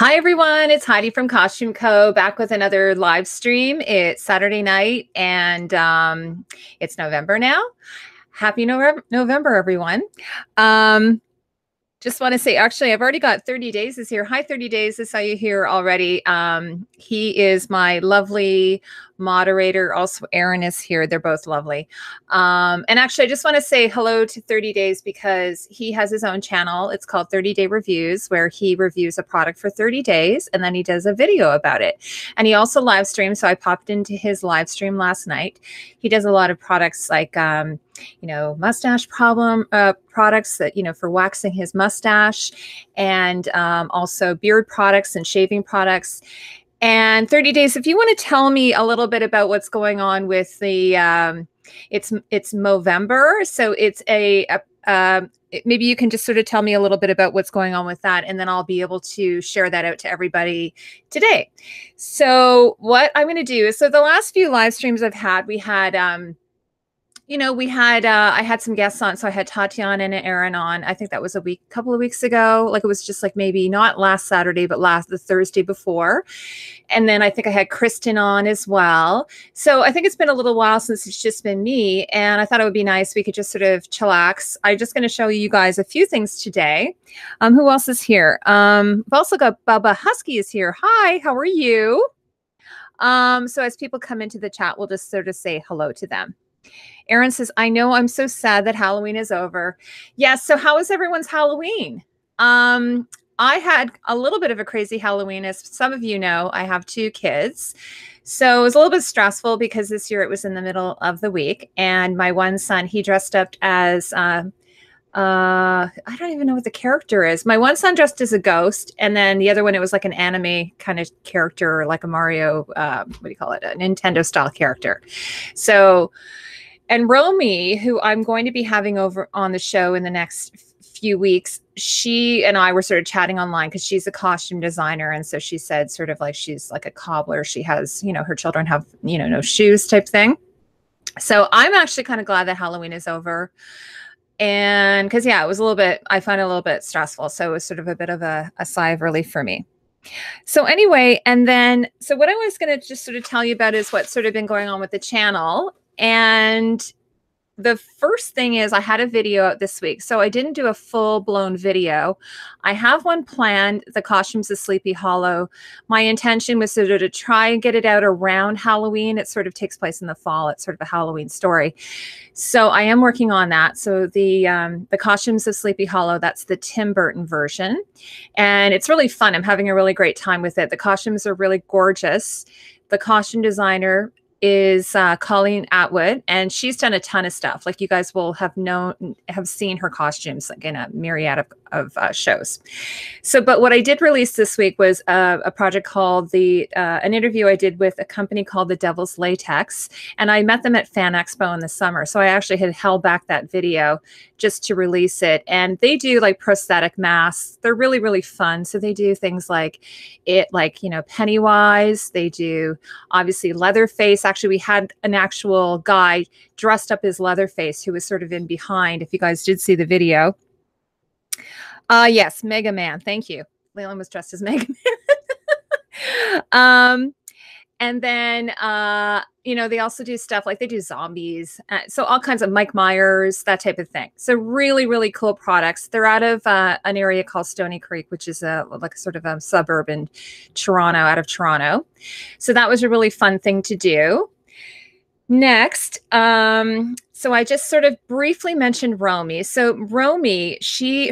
Hi everyone, it's Heidi from Costume Co. back with another live stream. It's Saturday night and it's November now. Happy November, everyone. Just want to say, actually, I've already got 30 Days is here. Hi, 30 Days. I saw you here already. He is my lovely moderator. Also, Aaron is here. They're both lovely. And actually, I just want to say hello to 30 Days because he has his own channel. It's called 30 Day Reviews, where he reviews a product for 30 days and then he does a video about it. And he also live streams. So I popped into his live stream last night. He does a lot of products like mustache products that, for waxing his mustache, and also beard products and shaving products. And 30 Days, if you want to tell me a little bit about what's going on with the, it's Movember. So it's maybe you can just sort of tell me a little bit about what's going on with that, and then I'll be able to share that out to everybody today. So what I'm going to do is, so the last few live streams I've had, we had, I had some guests on. So I had Tatiana and Aaron on. I think that was a couple of weeks ago. Like it was just like maybe not last Saturday, but the Thursday before. And then I think I had Kristen on as well. So I think it's been a little while since it's just been me. And I thought it would be nice. We could just sort of chillax. I'm just going to show you guys a few things today. Who else is here? I've also got Bubba Husky is here. Hi, how are you? So as people come into the chat, we'll just sort of say hello to them. Aaron says, I know, I'm so sad that Halloween is over. Yes. So how was everyone's Halloween? I had a little bit of a crazy Halloween. As some of you know, I have 2 kids. So it was a little bit stressful because this year it was in the middle of the week. And my one son, he dressed up as, I don't even know what the character is. My one son dressed as a ghost. And then the other one, it was like an anime kind of character, like a Mario, what do you call it? A Nintendo style character. So, and Romy, who I'm going to be having over on the show in the next few weeks, she and I were sort of chatting online because she's a costume designer. And so she said sort of like she's like a cobbler. She has, her children have, no shoes type thing. So I'm actually kind of glad that Halloween is over. And because, yeah, it was I find it a little bit stressful. So it was sort of a bit of a sigh of relief for me. So anyway, and then, so what I was going to just sort of tell you about is what's sort of been going on with the channel. And the first thing is I had a video out this week. So I didn't do a full-blown video. I have one planned, the costumes of Sleepy Hollow. My intention was sort of to try and get it out around Halloween. It sort of takes place in the fall. It's sort of a Halloween story. So I am working on that. So the costumes of Sleepy Hollow, that's the Tim Burton version. And it's really fun. I'm having a really great time with it. The costumes are really gorgeous. The costume designer is Colleen Atwood, and she's done a ton of stuff. Like you guys will have seen her costumes like in a myriad of shows. So, but what I did release this week was a project called an interview I did with a company called The Devil's Latex, and I met them at Fan Expo in the summer. So I actually had held back that video just to release it. And they do like prosthetic masks. They're really, really fun. So they do things like Pennywise. They do obviously Leatherface. Actually, we had an actual guy dressed up as Leatherface who was sort of in behind, if you guys did see the video. Yes, Mega Man. Thank you. Leland was dressed as Mega Man. And then, they also do stuff like they do zombies. So all kinds of Mike Myers, that type of thing. So really, really cool products. They're out of an area called Stony Creek, which is like a sort of a suburb in Toronto, out of Toronto. So that was a really fun thing to do. Next, so I just sort of briefly mentioned Romy. So Romy,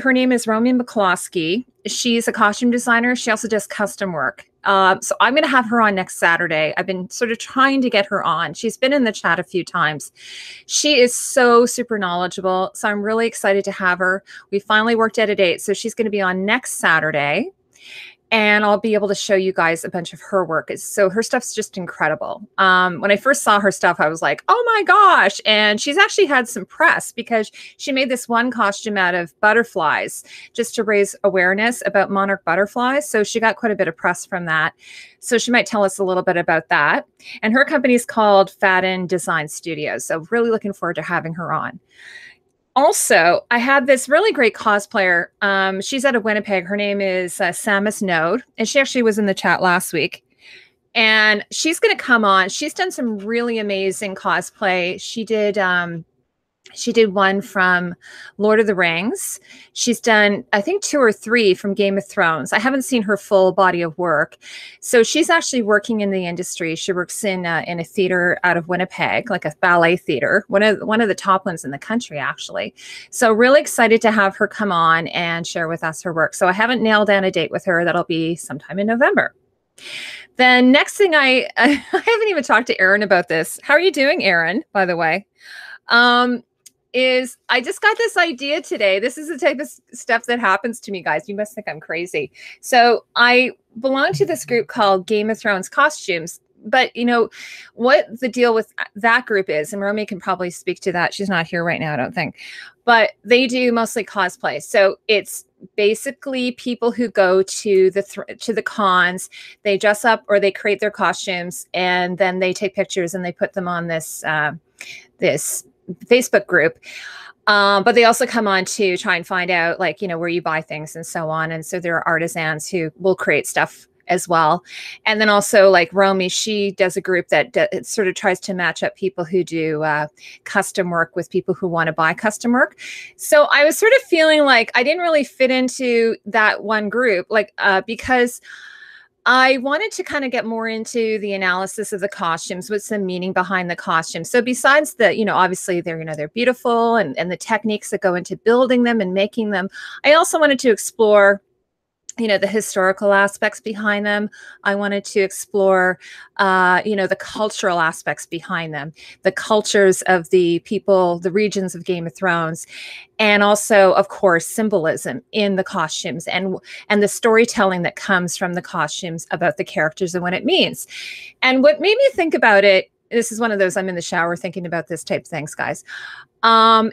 her name is Romy McCloskey. She's a costume designer. She also does custom work. So I'm going to have her on next Saturday. I've been sort of trying to get her on. She's been in the chat a few times. She is so super knowledgeable. So I'm really excited to have her. We finally worked out a date. So she's going to be on next Saturday. And I'll be able to show you guys a bunch of her work. So her stuff's just incredible. When I first saw her stuff, I was like, oh my gosh. And she's actually had some press because she made this one costume out of butterflies just to raise awareness about monarch butterflies. So she got quite a bit of press from that. So she might tell us a little bit about that. And her company is called Fadden Design Studios. So really looking forward to having her on. Also, I had this really great cosplayer. She's out of Winnipeg. Her name is Samus Node, and she actually was in the chat last week. And she's going to come on. She's done some really amazing cosplay. She did one from Lord of the Rings. She's done, I think, 2 or 3 from Game of Thrones. I haven't seen her full body of work. So she's actually working in the industry. She works in a theater out of Winnipeg, like a ballet theater, one of the top ones in the country, actually. So really excited to have her come on and share with us her work. So I haven't nailed down a date with her. That'll be sometime in November. Then next thing I haven't even talked to Erin about this. How are you doing, Erin, by the way? Is I just got this idea today. This is the type of stuff that happens to me, guys. You must think I'm crazy. So I belong to this group called Game of Thrones Costumes. But you know what the deal with that group is, and Romy can probably speak to that. She's not here right now, I don't think. But they do mostly cosplay. So it's basically people who go to the cons, they dress up or they create their costumes, and then they take pictures and they put them on this this Facebook group. But they also come on to try and find out, like, you know, where you buy things and so on. And so there are artisans who will create stuff as well. And then also, like Romy, she does a group that sort of tries to match up people who do custom work with people who want to buy custom work. So I was sort of feeling like I didn't really fit into that one group, like because I wanted to kind of get more into the analysis of the costumes, what's the meaning behind the costumes. So besides the, you know, obviously they're, you know, they're beautiful and the techniques that go into building them and making them, I also wanted to explore, you know, the historical aspects behind them. I wanted to explore, you know, the cultural aspects behind them, the cultures of the people, the regions of Game of Thrones, and also, of course, symbolism in the costumes and the storytelling that comes from the costumes about the characters and what it means. And what made me think about it, this is one of those I'm in the shower thinking about this type of things, guys,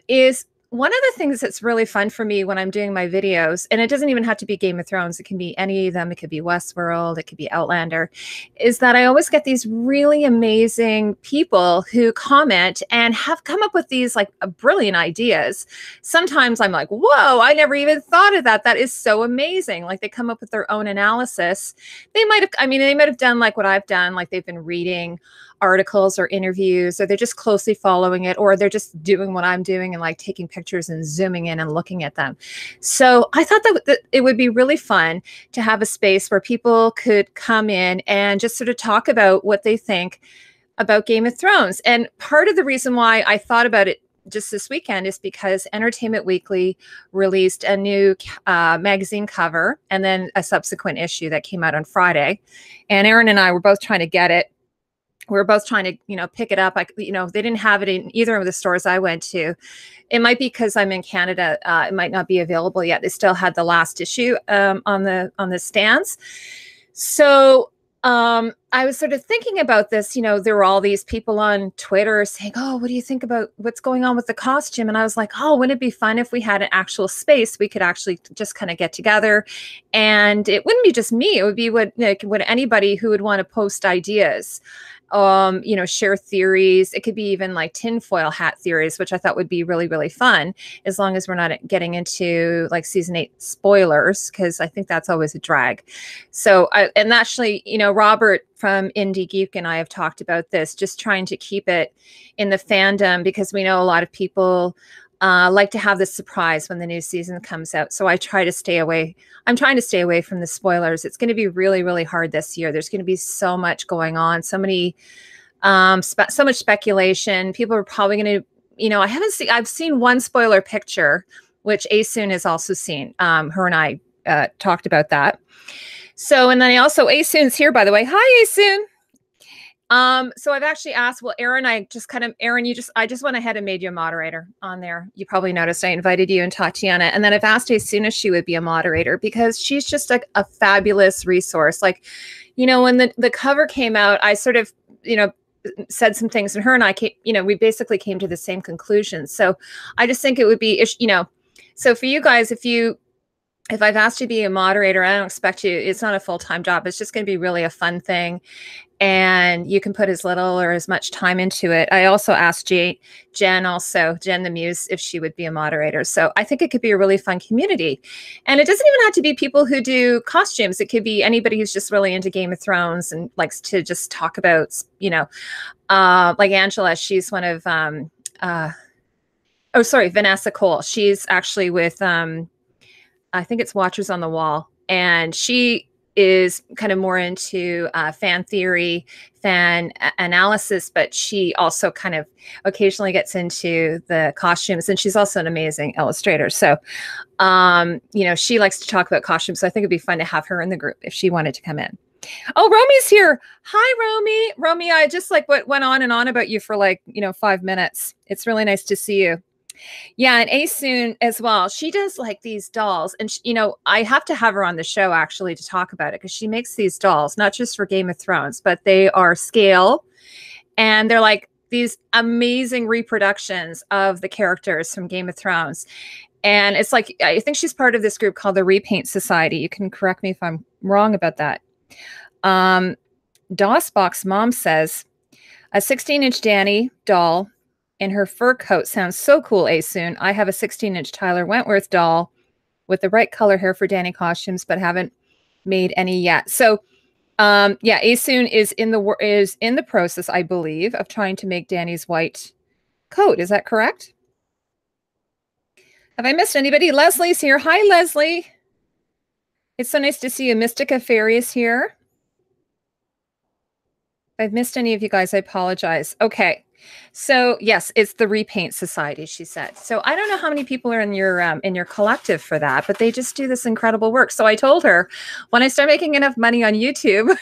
is one of the things that's really fun for me when I'm doing my videos, and it doesn't even have to be Game of Thrones, it can be any of them, it could be Westworld, it could be Outlander, is that I always get these really amazing people who comment and have come up with these like brilliant ideas. Sometimes I'm like, whoa, I never even thought of that. That is so amazing. Like they come up with their own analysis. They might have done like what I've done, like they've been reading articles or interviews, or they're just closely following it, or they're just doing what I'm doing and like taking pictures and zooming in and looking at them. So I thought that it would be really fun to have a space where people could come in and just sort of talk about what they think about Game of Thrones. And part of the reason why I thought about it just this weekend is because Entertainment Weekly released a new magazine cover and then a subsequent issue that came out on Friday. And Erin and I were both trying to get it. We were both trying to, you know, pick it up. You know, they didn't have it in either of the stores I went to. It might be because I'm in Canada. It might not be available yet. They still had the last issue on the stands. So I was sort of thinking about this. You know, there were all these people on Twitter saying, "Oh, what do you think about what's going on with the costume?" And I was like, "Oh, wouldn't it be fun if we had an actual space we could actually just kind of get together, and it wouldn't be just me. It would be what anybody who would want to post ideas." You know, share theories. It could be even like tinfoil hat theories, which I thought would be really, really fun, as long as we're not getting into like season 8 spoilers, because I think that's always a drag. So, and actually, you know, Robert from Indie Geek and I have talked about this, just trying to keep it in the fandom, because we know a lot of people like to have this surprise when the new season comes out. So I try to stay away. I'm trying to stay away from the spoilers. It's going to be really, really hard this year. There's going to be so much going on, so many, so much speculation. People are probably going to, you know, I've seen one spoiler picture, which Asun has also seen. Her and I talked about that. So, and then Asun's here, by the way. Hi, Asun. So I've actually asked, well, Erin, I just went ahead and made you a moderator on there. You probably noticed I invited you and Tatiana, and then I've asked as soon as she would be a moderator, because she's just like a fabulous resource. Like, you know, when the cover came out, I sort of, you know, said some things, and her and I came, you know, we basically came to the same conclusions. So I just think it would be, you know, so for you guys, if you if I've asked you to be a moderator, I don't expect you, it's not a full-time job. It's just going to be really a fun thing. And you can put as little or as much time into it. I also asked Jen the Muse, if she would be a moderator. So I think it could be a really fun community. And it doesn't even have to be people who do costumes. It could be anybody who's just really into Game of Thrones and likes to just talk about, you know, like Angela, she's one of, Vanessa Cole. She's actually with, I think it's Watchers on the Wall. And she is kind of more into fan theory, fan analysis, but she also kind of occasionally gets into the costumes, and she's also an amazing illustrator. So, you know, she likes to talk about costumes. So I think it'd be fun to have her in the group if she wanted to come in. Oh, Romy's here. Hi, Romy. Romy, I just like what went on and on about you for like, you know, 5 minutes. It's really nice to see you. Yeah, and Asun as well. She does like these dolls, and you know, I have to have her on the show actually to talk about it, because she makes these dolls not just for Game of Thrones, but they are scale, and they're like these amazing reproductions of the characters from Game of Thrones. And it's like, I think she's part of this group called the Repaint Society. You can correct me if I'm wrong about that. DOSBox Mom says a 16-inch Dani doll in her fur coat sounds so cool, Asun. I have a 16-inch Tyler Wentworth doll with the right color hair for Dani costumes, but haven't made any yet. So, yeah, Asun is in the process, I believe, of trying to make Dani's white coat. Is that correct? Have I missed anybody? Leslie's here. Hi, Leslie. It's so nice to see you. Mystica Fairy is here. If I've missed any of you guys, I apologize. Okay. So yes, it's the Repaint Society, she said. So I don't know how many people are in your collective for that, but they just do this incredible work. So I told her, when I start making enough money on YouTube,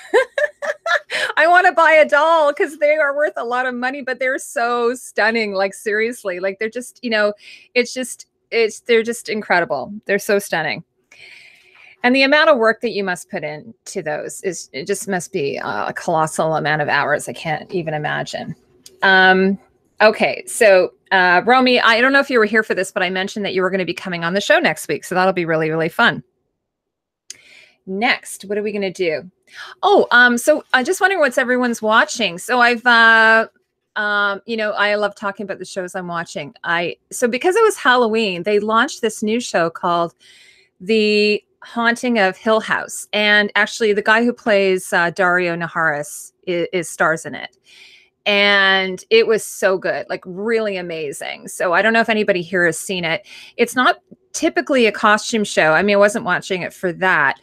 I want to buy a doll, because they are worth a lot of money, but they're so stunning. Like seriously, like they're just, you know, they're just incredible. They're so stunning. And the amount of work that you must put into those it just must be a colossal amount of hours. I can't even imagine. Okay, so Romy, I don't know if you were here for this, but I mentioned that you were going to be coming on the show next week, so that'll be really, really fun. Next, what are we going to do? Oh, so I'm just wondering what's everyone's watching. So I've, you know, I love talking about the shows I'm watching. So because it was Halloween, they launched this new show called The Haunting of Hill House, and actually the guy who plays Dario Naharis is stars in it. And it was so good, like really amazing. So I don't know if anybody here has seen it. It's not typically a costume show. I mean, I wasn't watching it for that,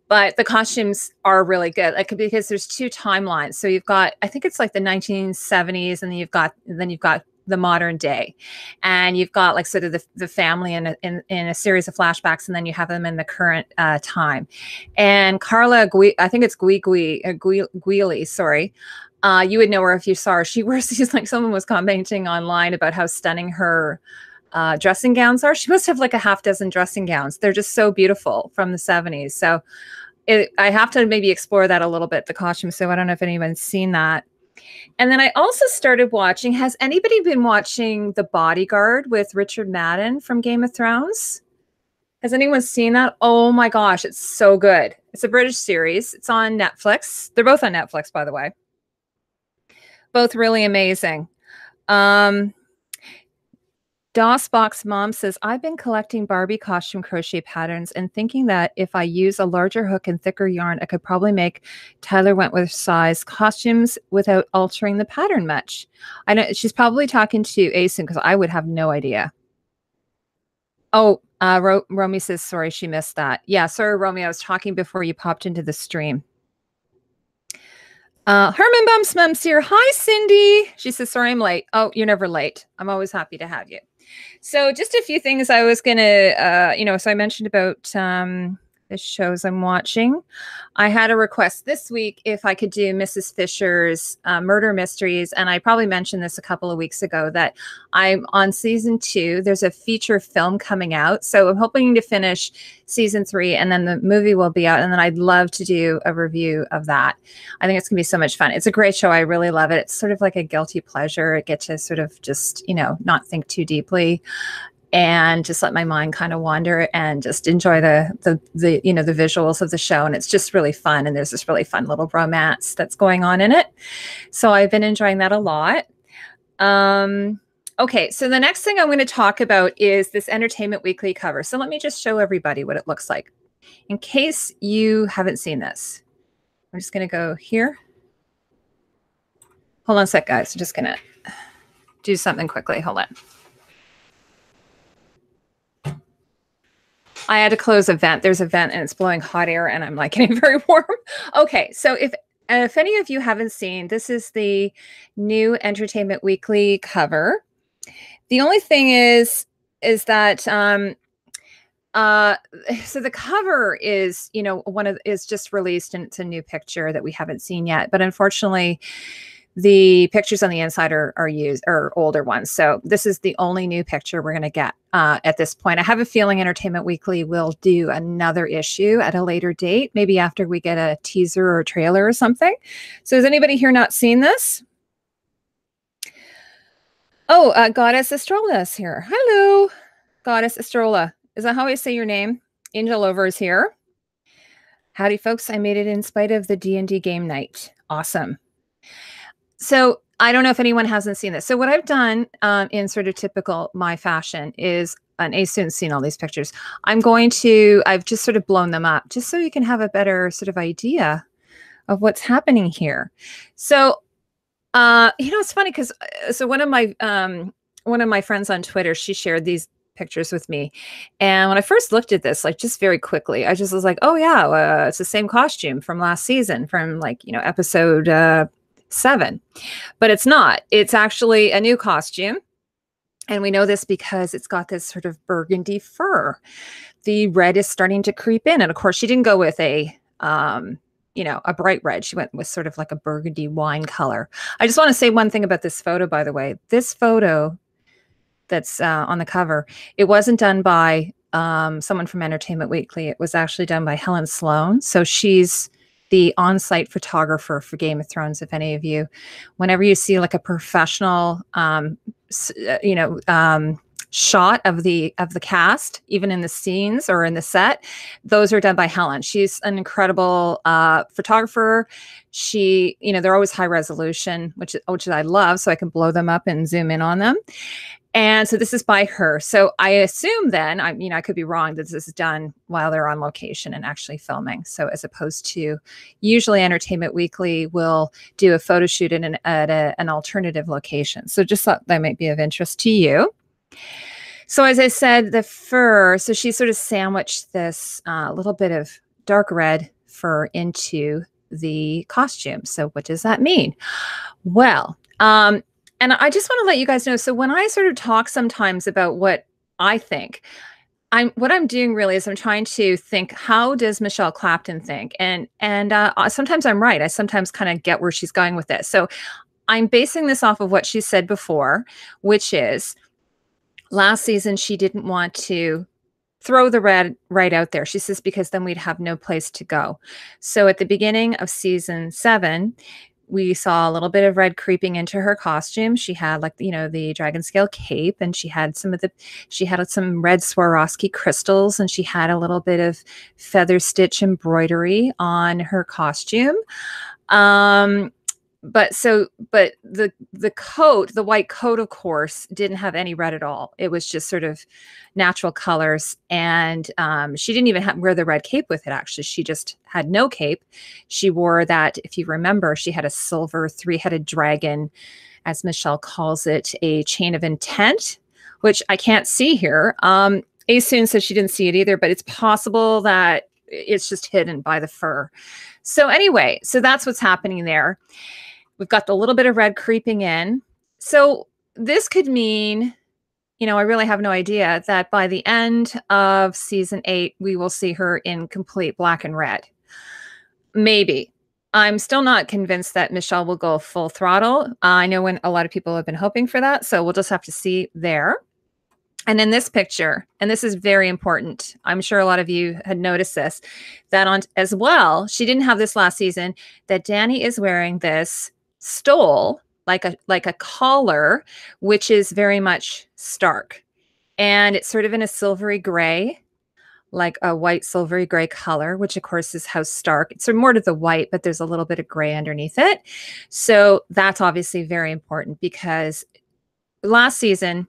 but the costumes are really good. Like, because there's two timelines. So you've got, I think it's like the 1970s, and then you've got the modern day, and you've got like sort of the family in a series of flashbacks, and then you have them in the current time. And Carla, I think it's Guili, sorry. You would know her if you saw her. She wears these, like someone was commenting online about how stunning her dressing gowns are. She must have like a half dozen dressing gowns. They're just so beautiful from the 70s. So I have to maybe explore that a little bit, the costume. So I don't know if anyone's seen that. And then I also started watching, has anybody been watching The Bodyguard with Richard Madden from Game of Thrones? Has anyone seen that? Oh my gosh, it's so good. It's a British series. It's on Netflix. They're both on Netflix, by the way. Both really amazing. DOSBox Mom says, I've been collecting Barbie costume crochet patterns and thinking that if I use a larger hook and thicker yarn, I could probably make Tyler Wentworth size costumes without altering the pattern much. I know she's probably talking to Asun, because I would have no idea. Oh, Romy says, sorry, she missed that. Yeah, sorry, Romy, I was talking before you popped into the stream. Herman Bumps Mums here. Hi, Cindy. She says, sorry, I'm late. Oh, you're never late. I'm always happy to have you. So just a few things I was going to, you know, so I mentioned about the shows I'm watching. I had a request this week if I could do Mrs. Fisher's murder mysteries. And I probably mentioned this a couple of weeks ago that I'm on season 2. There's a feature film coming out. So I'm hoping to finish season 3, and then the movie will be out. And then I'd love to do a review of that. I think it's gonna be so much fun. It's a great show. I really love it. It's sort of like a guilty pleasure. I get to sort of just, you know, not think too deeply. and just let my mind kind of wander and just enjoy the you know, the visuals of the show. And it's just really fun. And there's this really fun little romance that's going on in it. So I've been enjoying that a lot. Okay, so the next thing I'm going to talk about is this Entertainment Weekly cover. So let me just show everybody what it looks like in case you haven't seen this. I'm just going to go here. Hold on a sec, guys. I'm just going to do something quickly. Hold on. I had to close a vent. There's a vent and it's blowing hot air and I'm like getting very warm. Okay, so if any of you haven't seen, this is the new Entertainment Weekly cover. The only thing is that so the cover is, you know, is just released and it's a new picture that we haven't seen yet. But unfortunately, the pictures on the inside are older ones. So this is the only new picture we're going to get at this point. I have a feeling Entertainment Weekly will do another issue at a later date, maybe after we get a teaser or trailer or something. So has anybody here not seen this? Oh, Goddess Estrola is here. Hello, Goddess Estrola. Is that how I say your name? Angel Over is here. Howdy, folks. I made it in spite of the D&D game night. Awesome. So I don't know if anyone hasn't seen this. So what I've done in sort of typical my fashion is, and Asun's seen all these pictures, I've just sort of blown them up just so you can have a better sort of idea of what's happening here. So, you know, it's funny because so one of my friends on Twitter, she shared these pictures with me. And when I first looked at this, like just very quickly, I just was like, oh yeah, it's the same costume from last season from like, you know, episode 7, but it's not. It's actually a new costume. And we know this because it's got this sort of burgundy fur. The red is starting to creep in. And of course, she didn't go with a, you know, a bright red. She went with sort of like a burgundy wine color. I just want to say one thing about this photo, by the way. This photo that's on the cover, it wasn't done by someone from Entertainment Weekly. It was actually done by Helen Sloan. So she's the on-site photographer for Game of Thrones. If any of you, whenever you see like a professional, you know, shot of the cast, even in the scenes or in the set, those are done by Helen. She's an incredible photographer. She, you know, they're always high resolution, which I love, so I can blow them up and zoom in on them. And so this is by her. So I assume then, I could be wrong, that this is done while they're on location and actually filming. So as opposed to usually Entertainment Weekly will do a photo shoot at an alternative location. So just thought that might be of interest to you. So as I said, the fur, so she sort of sandwiched this little bit of dark red fur into the costume. So what does that mean? Well, and I just want to let you guys know, so when I sort of talk sometimes about what I think, what I'm doing really is I'm trying to think, how does Michelle Clapton think? And sometimes I'm right. I sometimes kind of get where she's going with this. So I'm basing this off of what she said before, which is last season, she didn't want to throw the red right out there. She says, because then we'd have no place to go. So at the beginning of season 7, we saw a little bit of red creeping into her costume. She had, like, you know, the dragon scale cape, and she had some red Swarovski crystals, and she had a little bit of feather stitch embroidery on her costume. But the coat, the white coat, of course, didn't have any red at all. It was just sort of natural colors. And she didn't even wear the red cape with it, actually. She just had no cape. She wore that, if you remember, she had a silver 3-headed dragon, as Michelle calls it, a chain of intent, which I can't see here. Asun says she didn't see it either, but it's possible that it's just hidden by the fur. So anyway, so that's what's happening there. We've got the little bit of red creeping in. So this could mean, you know, I really have no idea, that by the end of season 8, we will see her in complete black and red. Maybe. I'm still not convinced that Michelle will go full throttle. I know a lot of people have been hoping for that. So we'll just have to see there. And in this picture, and this is very important, I'm sure a lot of you had noticed this, that as well, she didn't have this last season, that Dany is wearing this stole, like a collar, which is very much Stark. And it's sort of in a silvery gray, like a white silvery gray color, which of course is how Stark. It's more to the white, but there's a little bit of gray underneath it. So that's obviously very important because last season,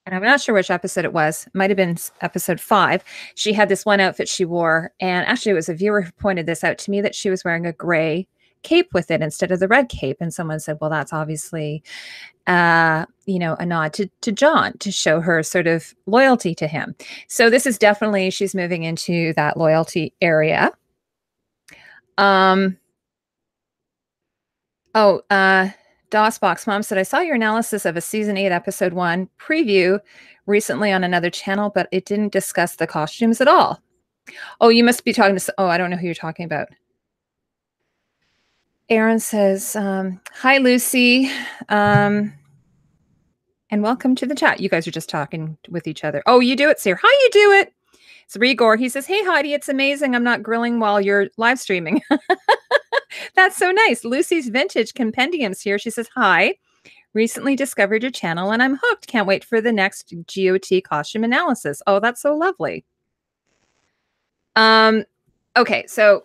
and I'm not sure which episode it was, it might have been episode 5, she had this one outfit she wore. And actually, it was a viewer who pointed this out to me, that she was wearing a gray cape with it instead of the red cape. And someone said, well, that's obviously, a nod to John, to show her sort of loyalty to him. So this is definitely, she's moving into that loyalty area. DOSBox Mom said, I saw your analysis of a season 8 episode 1 preview recently on another channel, but it didn't discuss the costumes at all. Oh, you must be talking to, I don't know who you're talking about. Aaron says, hi, Lucy. And welcome to the chat. You guys are just talking with each other. Oh, you do it, Seer. How you do it? It's Rigor. He says, hey, Heidi, it's amazing. I'm not grilling while you're live streaming. That's so nice. Lucy's Vintage Compendiums here. She says, hi. Recently discovered your channel and I'm hooked. Can't wait for the next GOT costume analysis. Oh, that's so lovely. Okay, so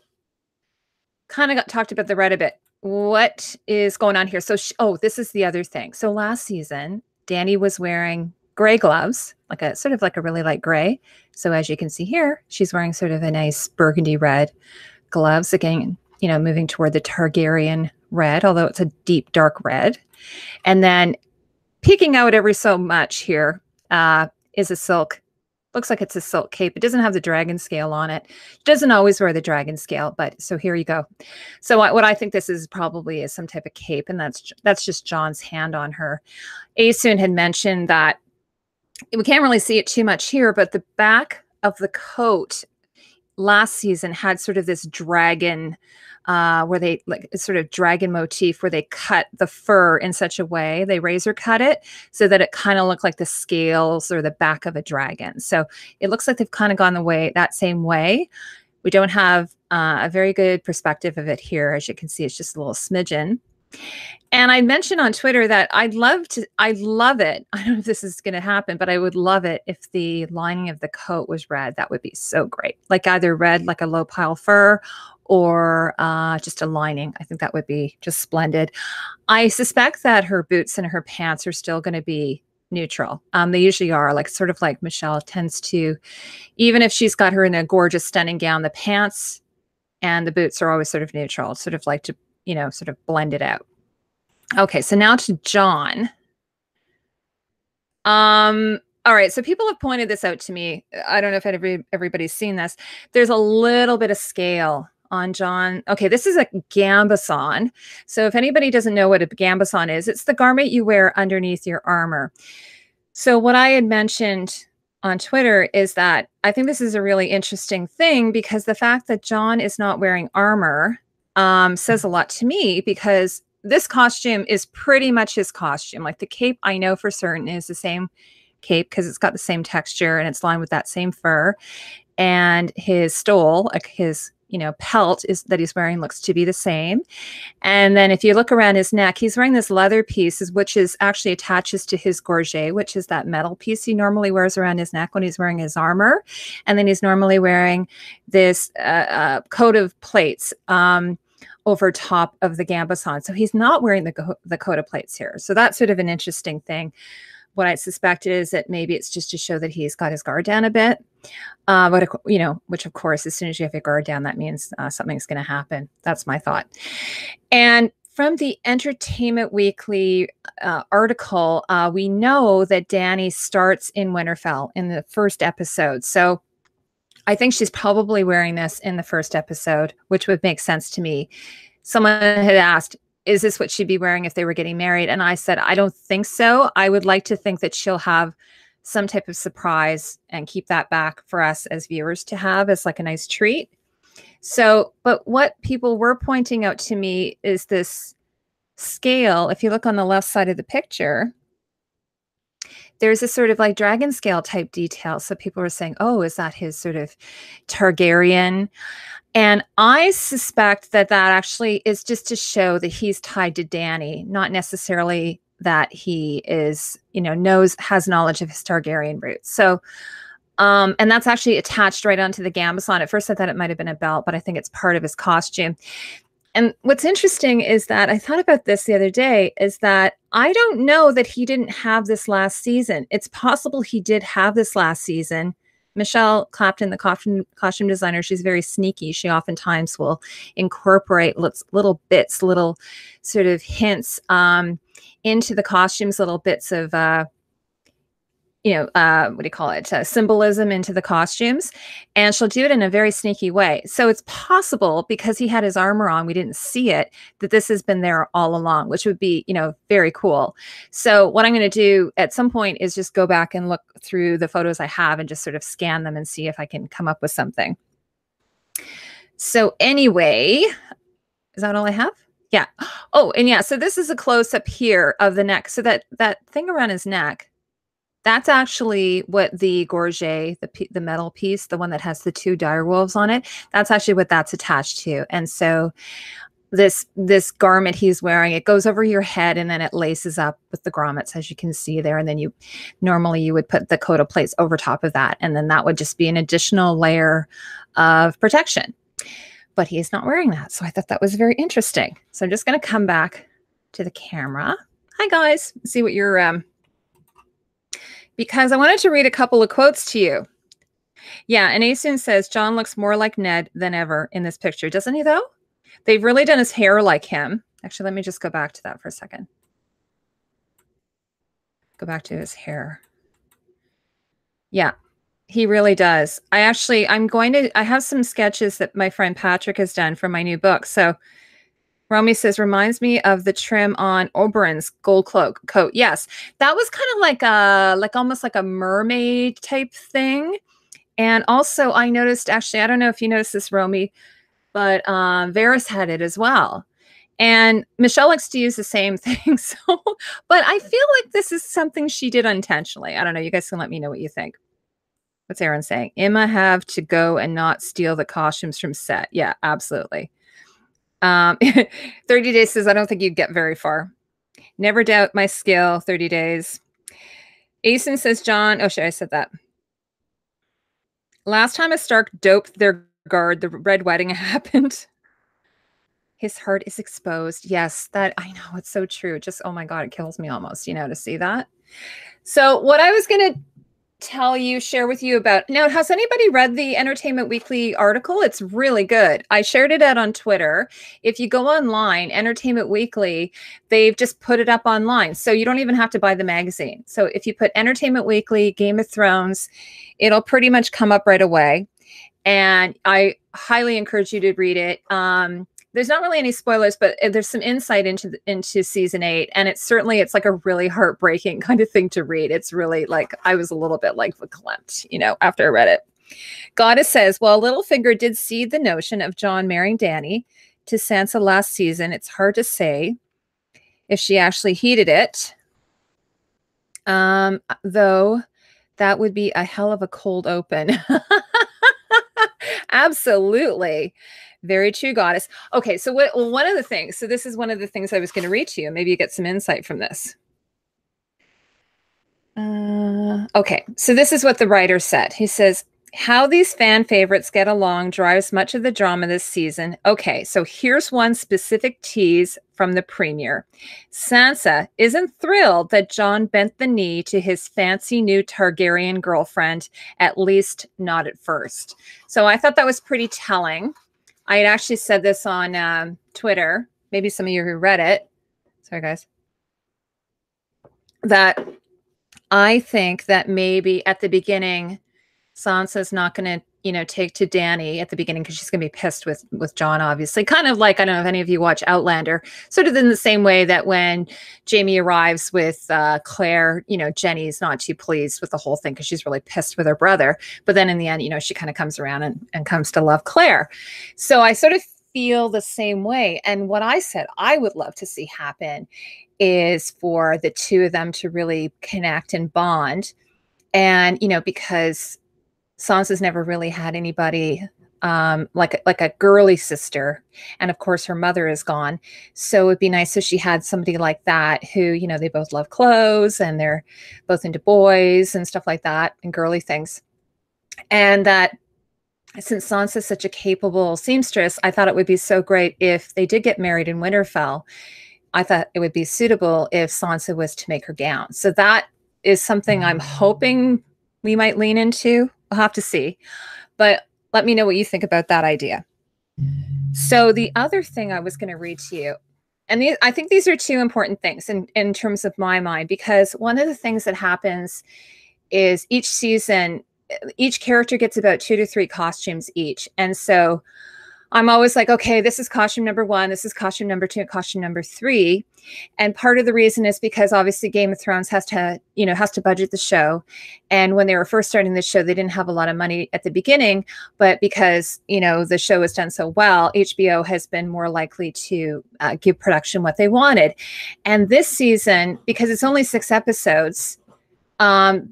kind of talked about the red a bit. What is going on here? So, this is the other thing. So last season, Danny was wearing gray gloves, like a sort of like a really light gray. So as you can see here, she's wearing sort of a nice burgundy red gloves, again, moving toward the Targaryen red, although it's a deep dark red. And then peeking out every so much here is a silk. Looks like it's a silk cape. It doesn't have the dragon scale on it. It doesn't always wear the dragon scale, but so here you go. So what I think this is probably is some type of cape, and that's just John's hand on her. Asun had mentioned that we can't really see it too much here, but the back of the coat last season had sort of this dragon, where they like sort of dragon motif where they cut the fur in such a way, they razor cut it so that it kind of looked like the scales or the back of a dragon. So it looks like they've kind of gone that same way. We don't have a very good perspective of it here. As you can see, it's just a little smidgen. And I mentioned on Twitter that I love it. I don't know if this is going to happen, but I would love it if the lining of the coat was red. That would be so great. Like either red, like a low pile fur, or just a lining. I think that would be just splendid. I suspect that her boots and her pants are still going to be neutral. They usually are, like sort of like Michelle tends to, even if she's got her in a gorgeous stunning gown, the pants and the boots are always sort of neutral, sort of like to, sort of blend it out. Okay, so now to John. All right, so people have pointed this out to me. I don't know if everybody's seen this. There's a little bit of scale on John. Okay, this is a gambeson. So if anybody doesn't know what a gambeson is, it's the garment you wear underneath your armor. So what I had mentioned on Twitter is that I think this is a really interesting thing, because the fact that John is not wearing armor says a lot to me, because this costume is pretty much his costume. Like the cape, I know for certain is the same cape because it's got the same texture and it's lined with that same fur. And his stole, like his, pelt that he's wearing looks to be the same. And then if you look around his neck, he's wearing this leather piece, which is actually attaches to his gorget, which is that metal piece he normally wears around his neck when he's wearing his armor. And then he's normally wearing this coat of plates over top of the gambeson. So he's not wearing the coat of plates here. So that's sort of an interesting thing. What I suspect is that maybe it's just to show that he's got his guard down a bit. But, which of course, as soon as you have your guard down, that means something's going to happen. That's my thought. And from the Entertainment Weekly article, we know that Danny starts in Winterfell in the first episode. So I think she's probably wearing this in the first episode, which would make sense to me. Someone had asked, is this what she'd be wearing if they were getting married? And I said, I don't think so. I would like to think that she'll have some type of surprise and keep that back for us as viewers to have as like a nice treat. So, but what people were pointing out to me is this scale. If you look on the left side of the picture, there's a sort of like dragon scale type detail. So people were saying, oh, is that his sort of Targaryen? And I suspect that that actually is just to show that he's tied to Danny, not necessarily that he is, has knowledge of his Targaryen roots. So, and that's actually attached right onto the gambeson. At first I thought it might have been a belt, but I think it's part of his costume. And what's interesting is that I thought about this the other day, is that I don't know that he didn't have this last season. It's possible he did have this last season. Michelle Clapton, the costume designer, she's very sneaky. She oftentimes will incorporate little bits, little sort of hints into the costumes, little bits of what do you call it? Symbolism into the costumes. And she'll do it in a very sneaky way. So it's possible, because he had his armor on, we didn't see it, that this has been there all along, which would be, very cool. So what I'm going to do at some point is just go back and look through the photos I have and just sort of scan them and see if I can come up with something. So anyway, is that all I have? Yeah. Oh, and yeah, so this is a close up here of the neck. So that thing around his neck, that's actually what the gorget, the metal piece, the one that has the 2 direwolves on it, that's actually what that's attached to. And so this garment he's wearing, it goes over your head and then it laces up with the grommets, as you can see there. And then normally you would put the coat of plates over top of that. And then that would just be an additional layer of protection. But he's not wearing that. So I thought that was very interesting. So I'm just going to come back to the camera. Hi guys, see what you're because I wanted to read a couple of quotes to you. Yeah, and Asun says, John looks more like Ned than ever in this picture. Doesn't he, though? They've really done his hair like him. Actually, let me just go back to that for a second. Go back to his hair. Yeah, he really does. I have some sketches that my friend Patrick has done for my new book. So Romy says, reminds me of the trim on Oberyn's gold coat. Yes, that was kind of like almost like a mermaid type thing. And also I noticed, actually, I don't know if you noticed this, Romy, but Varys had it as well. And Michelle likes to use the same thing. So, but I feel like this is something she did unintentionally. I don't know. You guys can let me know what you think. What's Aaron saying? Emma have to go and not steal the costumes from set. Yeah, absolutely. 30 days says, I don't think you'd get very far. Never doubt my skill. 30 days. Asen says, John. Oh, shit, I said that. Last time a Stark doped their guard, the Red Wedding happened. His heart is exposed. Yes, that I know. It's so true. Just, oh my God, it kills me almost, to see that. So what I was going to share with you about now, has anybody read the Entertainment Weekly article? It's really good. I shared it out on Twitter. If you go online, Entertainment Weekly, they've just put it up online, so you don't even have to buy the magazine. So if you put Entertainment Weekly, Game of Thrones, it'll pretty much come up right away, and I highly encourage you to read it. There's not really any spoilers, but there's some insight into season 8. And it's like a really heartbreaking kind of thing to read. It's really like, I was a little bit like verklempt, after I read it. Goddess says, well, Littlefinger did seed the notion of Jon marrying Dany to Sansa last season. It's hard to say if she actually heeded it. Though that would be a hell of a cold open. Absolutely. Very true, Goddess. Okay, so one of the things, so this is one of the things I was going to read to you. Maybe you get some insight from this. Okay, so this is what the writer said. He says, how these fan favorites get along drives much of the drama this season. Okay, so here's one specific tease from the premiere. Sansa isn't thrilled that Jon bent the knee to his fancy new Targaryen girlfriend, at least not at first. So I thought that was pretty telling. I had actually said this on Twitter, maybe some of you who read it. Sorry, guys. That I think that maybe at the beginning, Sansa's not going to, take to Dany at the beginning because she's going to be pissed with Jon, obviously. Kind of like, I don't know if any of you watch Outlander, sort of in the same way that when Jaime arrives with Claire, Jenny's not too pleased with the whole thing because she's really pissed with her brother. But then in the end, she kind of comes around and comes to love Claire. So I sort of feel the same way. And what I said I would love to see happen is for the two of them to really connect and bond. And, because Sansa's never really had anybody like a girly sister. And of course, her mother is gone. So it'd be nice if she had somebody like that who, you know, they both love clothes and they're both into boys and stuff like that and girly things. And that since Sansa's such a capable seamstress, I thought it would be so great if they did get married in Winterfell. I thought it would be suitable if Sansa was to make her gown. So that is something I'm hoping we might lean into. We'll have to see. But let me know what you think about that idea. So the other thing I was going to read to you, and I think these are two important things in terms of my mind, because one of the things that happens is each season, each character gets about 2 to 3 costumes each. And so I'm always like, okay, this is costume number 1, this is costume number 2, costume number 3. And part of the reason is because obviously Game of Thrones has to budget the show. And when they were first starting the show, they didn't have a lot of money at the beginning, but because, you know, the show has done so well, HBO has been more likely to give production what they wanted. And this season, because it's only 6 episodes,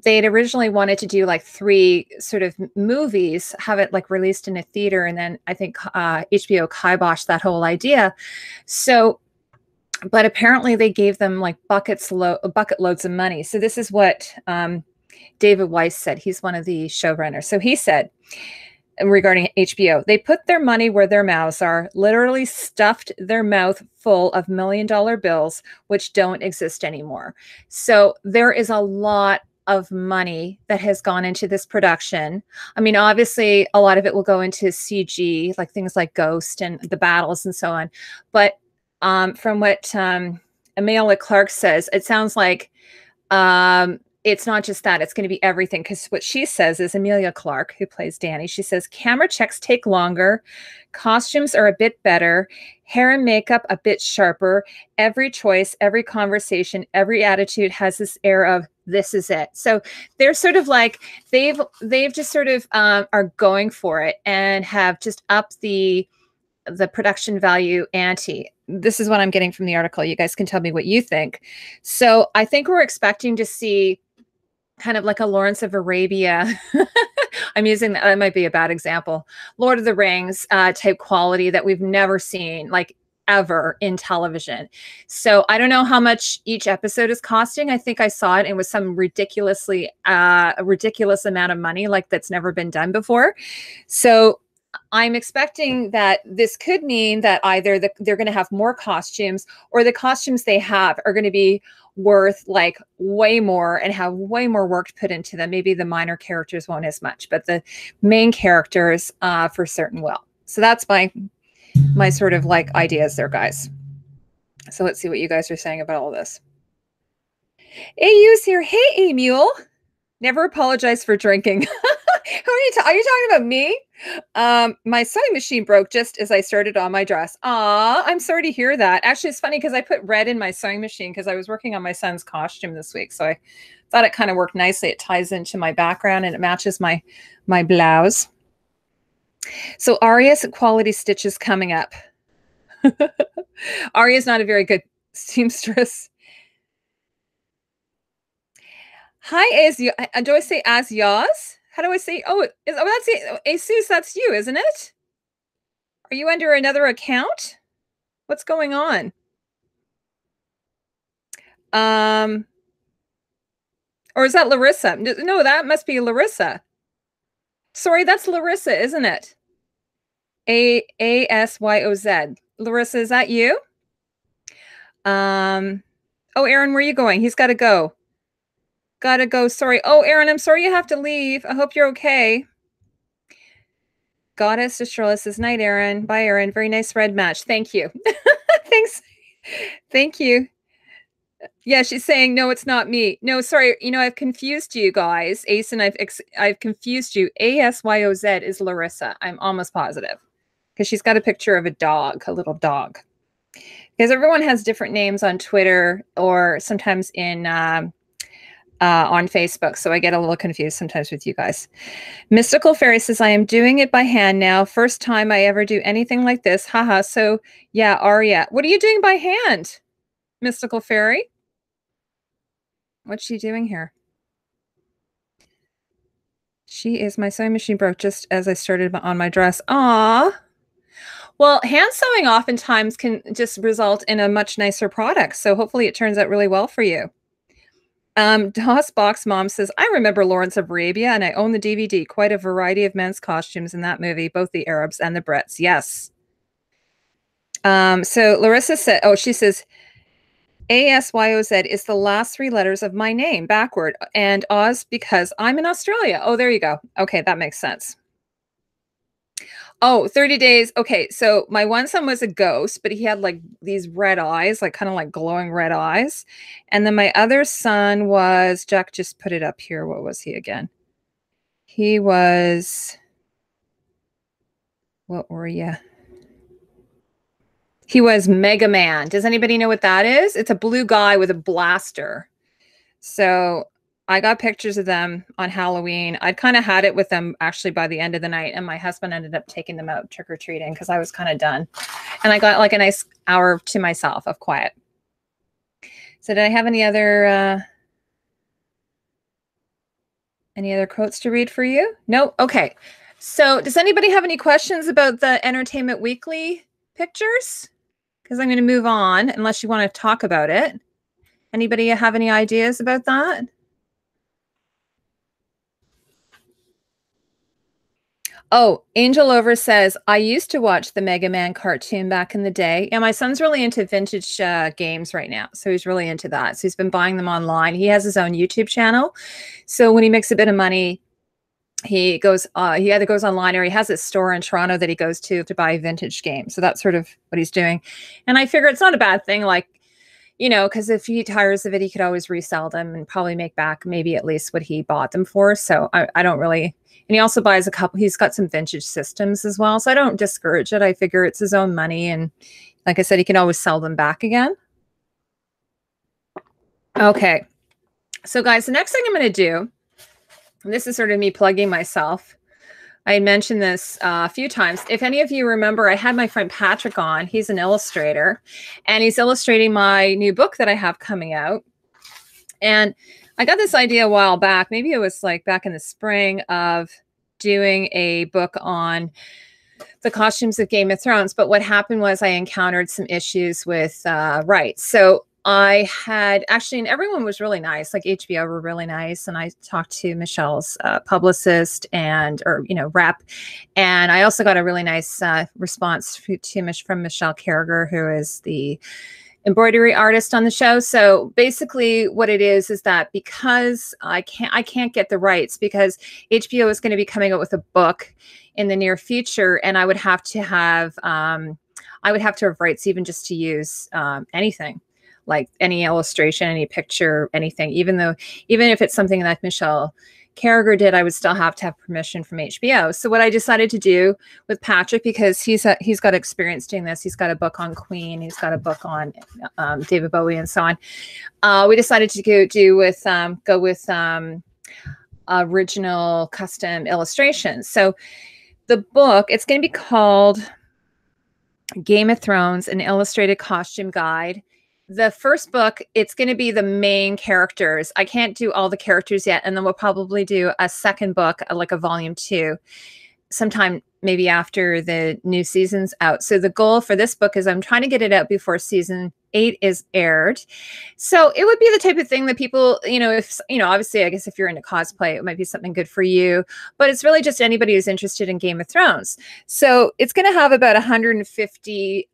they'd originally wanted to do like 3 sort of movies, have it like released in a theater. And then I think HBO kiboshed that whole idea. So, but apparently they gave them like bucket loads of money. So this is what David Weiss said. He's one of the showrunners. So he said, regarding HBO, they put their money where their mouths are, literally stuffed their mouth full of $1 million bills, which don't exist anymore. So there is a lot of money that has gone into this production. I mean, obviously, a lot of it will go into CG, like things like Ghost and the battles and so on. But from what Amelia Clark says, it sounds like it's not just that, it's going to be everything. Because what she says is, Amelia Clark, who plays Dany, she says, camera checks take longer, costumes are a bit better, hair and makeup a bit sharper, every choice, every conversation, every attitude has this air of, this is it. So they're sort of like, they've just sort of are going for it and have just upped the production value ante. This is what I'm getting from the article. You guys can tell me what you think. So I think we're expecting to see kind of like a Lawrence of Arabia. I'm using that might be a bad example. Lord of the Rings type quality that we've never seen like ever in television. So I don't know how much each episode is costing. I think I saw it. It was some a ridiculous amount of money, like that's never been done before. So I'm expecting that this could mean that either they're going to have more costumes, or the costumes they have are going to be worth like way more and have way more work put into them. Maybe the minor characters won't as much, but the main characters for certain will. So that's my sort of like ideas there, guys. So let's see what you guys are saying about all this. AU's here. Hey, Emule. Never apologize for drinking. Are you talking about me? My sewing machine broke just as I started on my dress. Aw, I'm sorry to hear that. Actually, it's funny because I put red in my sewing machine because I was working on my son's costume this week. So I thought it kind of worked nicely. It ties into my background and it matches my blouse. So Arya's quality stitches coming up. Arya's not a very good seamstress. Hi, Azia. Do I say Aziaz? How do I say? Oh, that's it. Asus, that's you, isn't it? Are you under another account? What's going on? Or is that Larissa? No, that must be Larissa. Sorry, that's Larissa, isn't it? Asyoz. Larissa, is that you? Oh, Aaron, where are you going? He's got to go. Gotta go. Sorry. Oh, Aaron, I'm sorry you have to leave. I hope you're okay. Goddess Estrella says, night, Aaron. Bye, Aaron. Very nice red match. Thank you. Thanks. Thank you. Yeah, she's saying, no, it's not me. No, sorry. You know, I've confused you guys. Ace and I've confused you. Asyoz is Larissa. I'm almost positive. Because she's got a picture of a dog, a little dog. Because everyone has different names on Twitter or sometimes on Facebook. So I get a little confused sometimes with you guys. Mystical Fairy says, I am doing it by hand now. First time I ever do anything like this. Haha. So yeah, Arya. What are you doing by hand, Mystical Fairy? What's she doing here? My sewing machine broke just as I started on my dress. Aw. Well, hand sewing oftentimes can just result in a much nicer product. So hopefully it turns out really well for you. Doss Box Mom says, I remember Lawrence of Arabia and I own the DVD. Quite a variety of men's costumes in that movie, both the Arabs and the Brits. Yes. So Larissa said, she says, ASYOZ is the last 3 letters of my name backward, and Oz because I'm in Australia. Oh, there you go. Okay, that makes sense. Oh, 30 days. Okay, so my one son was a ghost, but he had like these red eyes, like kind of like glowing red eyes. And then my other son was, Jack just put it up here. What was he again? He was, what were you? He was Mega Man. Does anybody know what that is? It's a blue guy with a blaster. So I got pictures of them on Halloween. I'd kind of had it with them actually by the end of the night, and my husband ended up taking them out trick-or-treating because I was kind of done. And I got like a nice hour to myself of quiet. So did I have any other quotes to read for you? No? Okay. So does anybody have any questions about the Entertainment Weekly pictures? Because I'm going to move on unless you want to talk about it. Anybody have any ideas about that? Oh, Angel Over says, I used to watch the Mega Man cartoon back in the day. Yeah, my son's really into vintage games right now. So he's really into that. So he's been buying them online. He has his own YouTube channel. So when he makes a bit of money, he goes, he either goes online or he has a store in Toronto that he goes to buy vintage games. So that's sort of what he's doing. And I figure it's not a bad thing. Like, you know, because if he tires of it, he could always resell them and probably make back maybe at least what he bought them for. So I don't really, and he also buys a couple, he's got some vintage systems as well. So I don't discourage it. I figure it's his own money. And like I said, he can always sell them back again. Okay. So guys, the next thing I'm going to do, and this is sort of me plugging myself. I mentioned this a few times. If any of you remember, I had my friend Patrick on. He's an illustrator, and he's illustrating my new book that I have coming out. And I got this idea a while back. Maybe it was like back in the spring of doing a book on the costumes of Game of Thrones. But what happened was I encountered some issues with rights. So I had actually, and everyone was really nice, like HBO were really nice. And I talked to Michelle's publicist or rep. And I also got a really nice response from Michelle Carragher, who is the embroidery artist on the show. So basically what it is that because I can't get the rights because HBO is going to be coming out with a book in the near future. And I would have to have rights even just to use anything. Like any illustration, any picture, anything, even if it's something that Michelle Carragher did, I would still have to have permission from HBO. So what I decided to do with Patrick, because he's got experience doing this, he's got a book on Queen, he's got a book on David Bowie and so on. We decided to go with original custom illustrations. So the book, it's going to be called Game of Thrones, an illustrated costume guide. The first book, it's going to be the main characters. I can't do all the characters yet. And then we'll probably do a second book, like a volume 2, sometime maybe after the new season's out. So the goal for this book is I'm trying to get it out before season 8 is aired. So it would be the type of thing that people, obviously, I guess if you're into cosplay, it might be something good for you, but it's really just anybody who's interested in Game of Thrones. So it's going to have about 150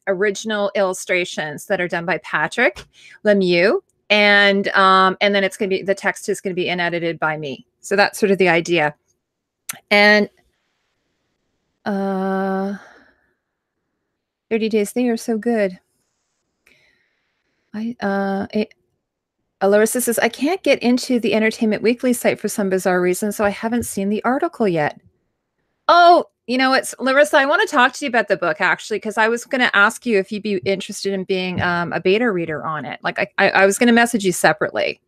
original illustrations that are done by Patrick Lemieux. And then it's going to be, the text is going to be edited by me. So that's sort of the idea. And 30 days, they are so good. Larissa says, I can't get into the Entertainment Weekly site for some bizarre reason, so I haven't seen the article yet. Oh, Larissa, I want to talk to you about the book, actually, because I was going to ask you if you'd be interested in being a beta reader on it. Like, I was going to message you separately.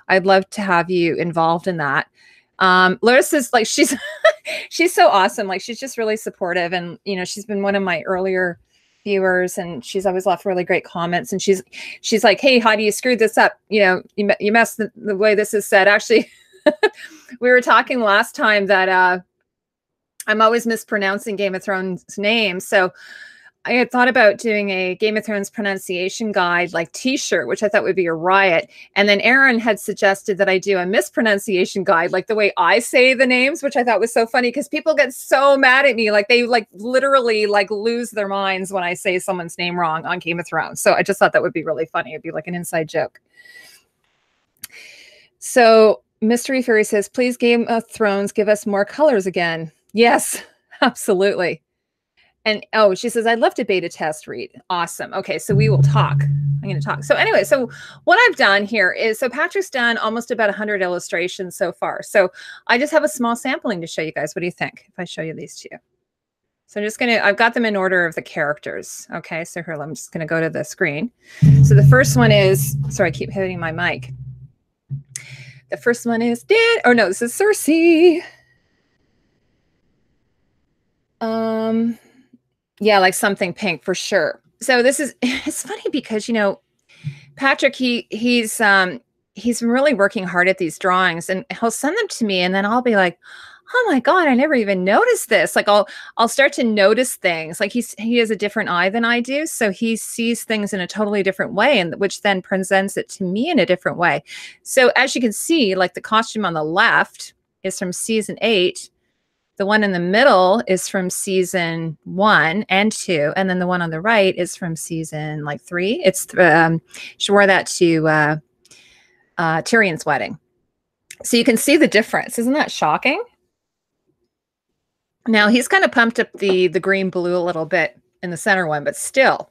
I'd love to have you involved in that. Larissa's like, she's so awesome. Like, she's just really supportive. And, she's been one of my earlier viewers, and she's always left really great comments. And she's like, hey, Heidi, you screwed this up. You messed the way this is said. Actually, we were talking last time that I'm always mispronouncing Game of Thrones names. So I had thought about doing a Game of Thrones pronunciation guide, like t-shirt, which I thought would be a riot. And then Aaron had suggested that I do a mispronunciation guide, like the way I say the names, which I thought was so funny because people get so mad at me. Like they like literally like lose their minds when I say someone's name wrong on Game of Thrones. So I just thought that would be really funny. It'd be like an inside joke. So Mystery Fairy says, please Game of Thrones, give us more colors again. Yes, absolutely. And oh, she says, I'd love to beta test read. Awesome. Okay, so we will talk. I'm going to talk. So anyway, so what I've done here is, so Patrick's done almost about 100 illustrations so far. So I just have a small sampling to show you guys. What do you think if I show you these two? So I'm just going to, I've got them in order of the characters. Okay, so here, I'm just going to go to the screen. So the first one is, sorry, I keep hitting my mic. The first one is, no, this is Cersei. Yeah, like something pink for sure. So this is, it's funny because, you know, Patrick, he's really working hard at these drawings and he'll send them to me and then I'll be like, oh my God, I never even noticed this. Like I'll start to notice things. Like he has a different eye than I do. So he sees things in a totally different way, and which then presents it to me in a different way. So as you can see, like the costume on the left is from season 8. The one in the middle is from season 1 and 2. And then the one on the right is from season like 3. It's she wore that to Tyrion's wedding. So you can see the difference. Isn't that shocking? Now he's kind of pumped up the green blue a little bit in the center one, but still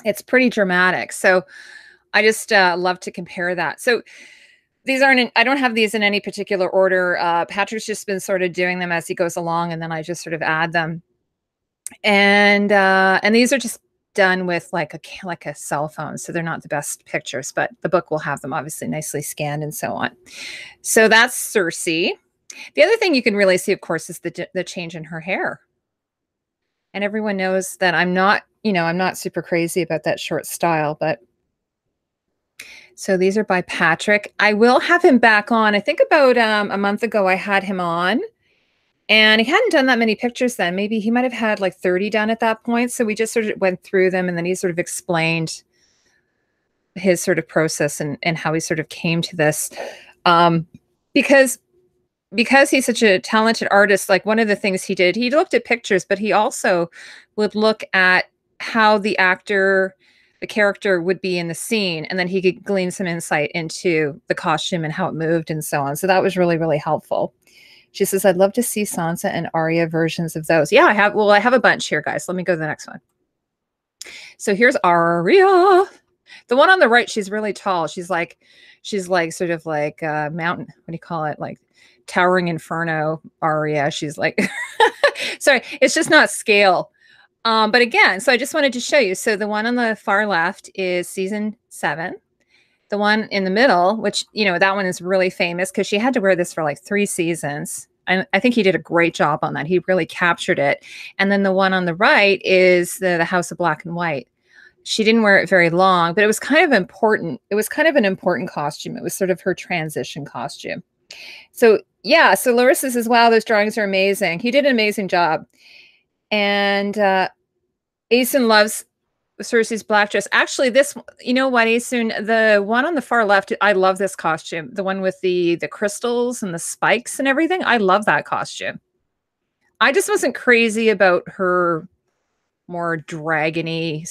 it's pretty dramatic. So I just love to compare that. So these aren't, I don't have these in any particular order. Patrick's just been sort of doing them as he goes along, and then I just sort of add them. And these are just done with like a cell phone. So they're not the best pictures, but the book will have them obviously nicely scanned and so on. So that's Cersei. The other thing you can really see, of course, is the change in her hair. And everyone knows that I'm not, you know, I'm not super crazy about that short style, but so these are by Patrick. I will have him back on. I think about a month ago, I had him on and he hadn't done that many pictures then. Maybe he might've had like 30 done at that point. So we just sort of went through them and then he sort of explained his sort of process and how he sort of came to this. Because he's such a talented artist, like one of the things he did, he looked at pictures, but he also would look at how the character would be in the scene, and then he could glean some insight into the costume and how it moved and so on. So that was really, really helpful. She says, I'd love to see Sansa and Arya versions of those. Yeah, I have a bunch here, guys. Let me go to the next one. So here's Arya. The one on the right, she's really tall. She's like sort of like mountain, what do you call it? Like Towering Inferno Arya. She's like, sorry, it's just not scale. But again, so I just wanted to show you. So the one on the far left is season 7. The one in the middle, which, you know, that one is really famous because she had to wear this for like 3 seasons. And I think he did a great job on that. He really captured it. And then the one on the right is the House of Black and White. She didn't wear it very long, but it was kind of important. It was kind of an important costume. It was sort of her transition costume. So yeah, so Larissa says, wow, those drawings are amazing. He did an amazing job. And Asun loves Cersei's black dress. Actually, this, you know what, Asun, the one on the far left, I love this costume. The one with the crystals and the spikes and everything. I love that costume. I just wasn't crazy about her more dragony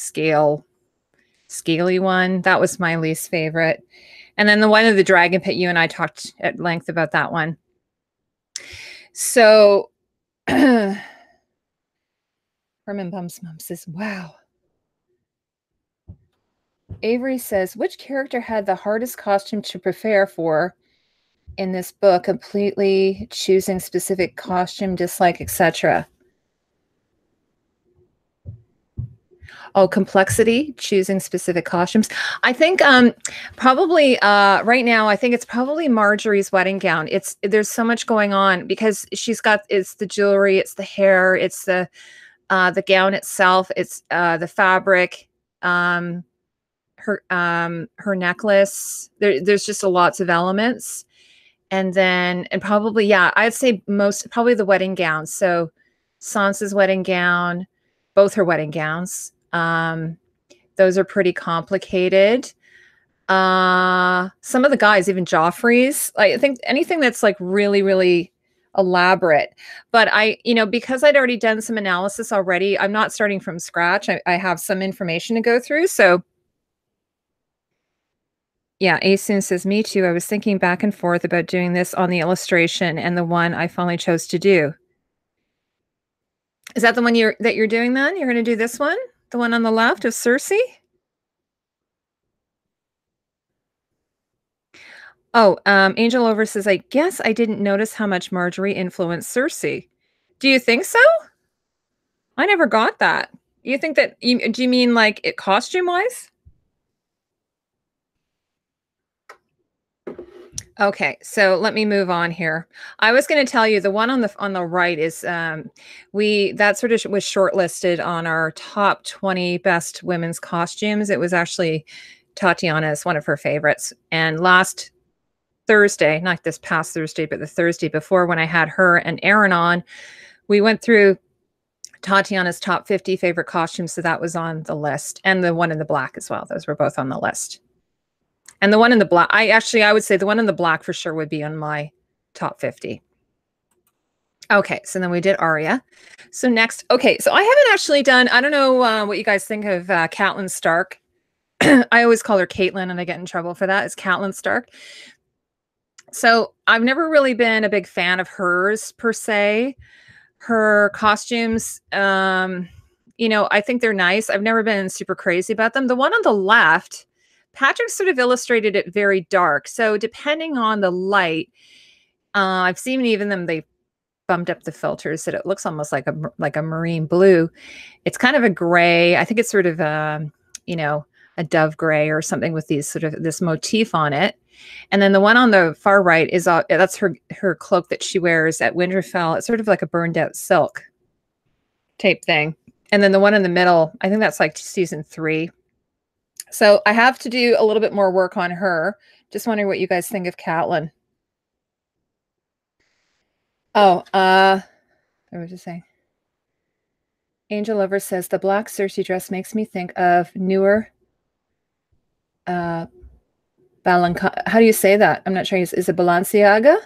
scaly one. That was my least favorite. And then the one of the dragon pit, you and I talked at length about that one. So Herman Bum's mom says, wow. Avery says, which character had the hardest costume to prepare for in this book? Completely choosing specific costume, dislike, etc. Oh, complexity, choosing specific costumes. I think probably right now, I think it's probably Marjorie's wedding gown. There's so much going on because it's the jewelry, it's the hair, it's the gown itself, it's the fabric, her necklace. There's just lots of elements. And then, and probably, yeah, I'd say probably the wedding gowns. So Sansa's wedding gown, both her wedding gowns. Those are pretty complicated. Some of the guys, even Joffrey's, I think anything that's like really, really elaborate. But because I'd already done some analysis already, I'm not starting from scratch. I have some information to go through. So yeah, Asun says, me too. I was thinking back and forth about doing this on the illustration and the one I finally chose to do. Is that the one that you're doing then? You're going to do this one? The one on the left of Cersei? Oh, Angel Over says, I guess I didn't notice how much Marjorie influenced Cersei. Do you think so? I never got that. You think that, do you mean like it costume-wise? Okay, so let me move on here. I was going to tell you the one on the right is that sort of was shortlisted on our top 20 best women's costumes. It was actually Tatiana's one of her favorites. And last Thursday, not this past Thursday, but the Thursday before, when I had her and Aaron on, we went through Tatiana's top 50 favorite costumes. So that was on the list, and the one in the black as well. Those were both on the list. And the one in the black, I would say the one in the black for sure would be on my top 50. Okay, so then we did Arya. So next, okay, so I haven't actually done, I don't know what you guys think of Catelyn Stark. I always call her Caitlin, and I get in trouble for that. It's Catelyn Stark. So I've never really been a big fan of hers per se. Her costumes, I think they're nice. I've never been super crazy about them. The one on the left, Patrick sort of illustrated it very dark. So depending on the light, I've seen even they bumped up the filters that it looks almost like a marine blue. It's kind of a gray. I think it's sort of a dove gray or something with this motif on it. And then the one on the far right is that's her cloak that she wears at Winterfell. It's sort of like a burned out silk type thing. And then the one in the middle, I think that's like season 3. So I have to do a little bit more work on her. Just wondering what you guys think of Catelyn. Oh, what was I saying? Angel Lover says the black Cersei dress makes me think of newer how do you say that? I'm not sure. Is it Balenciaga?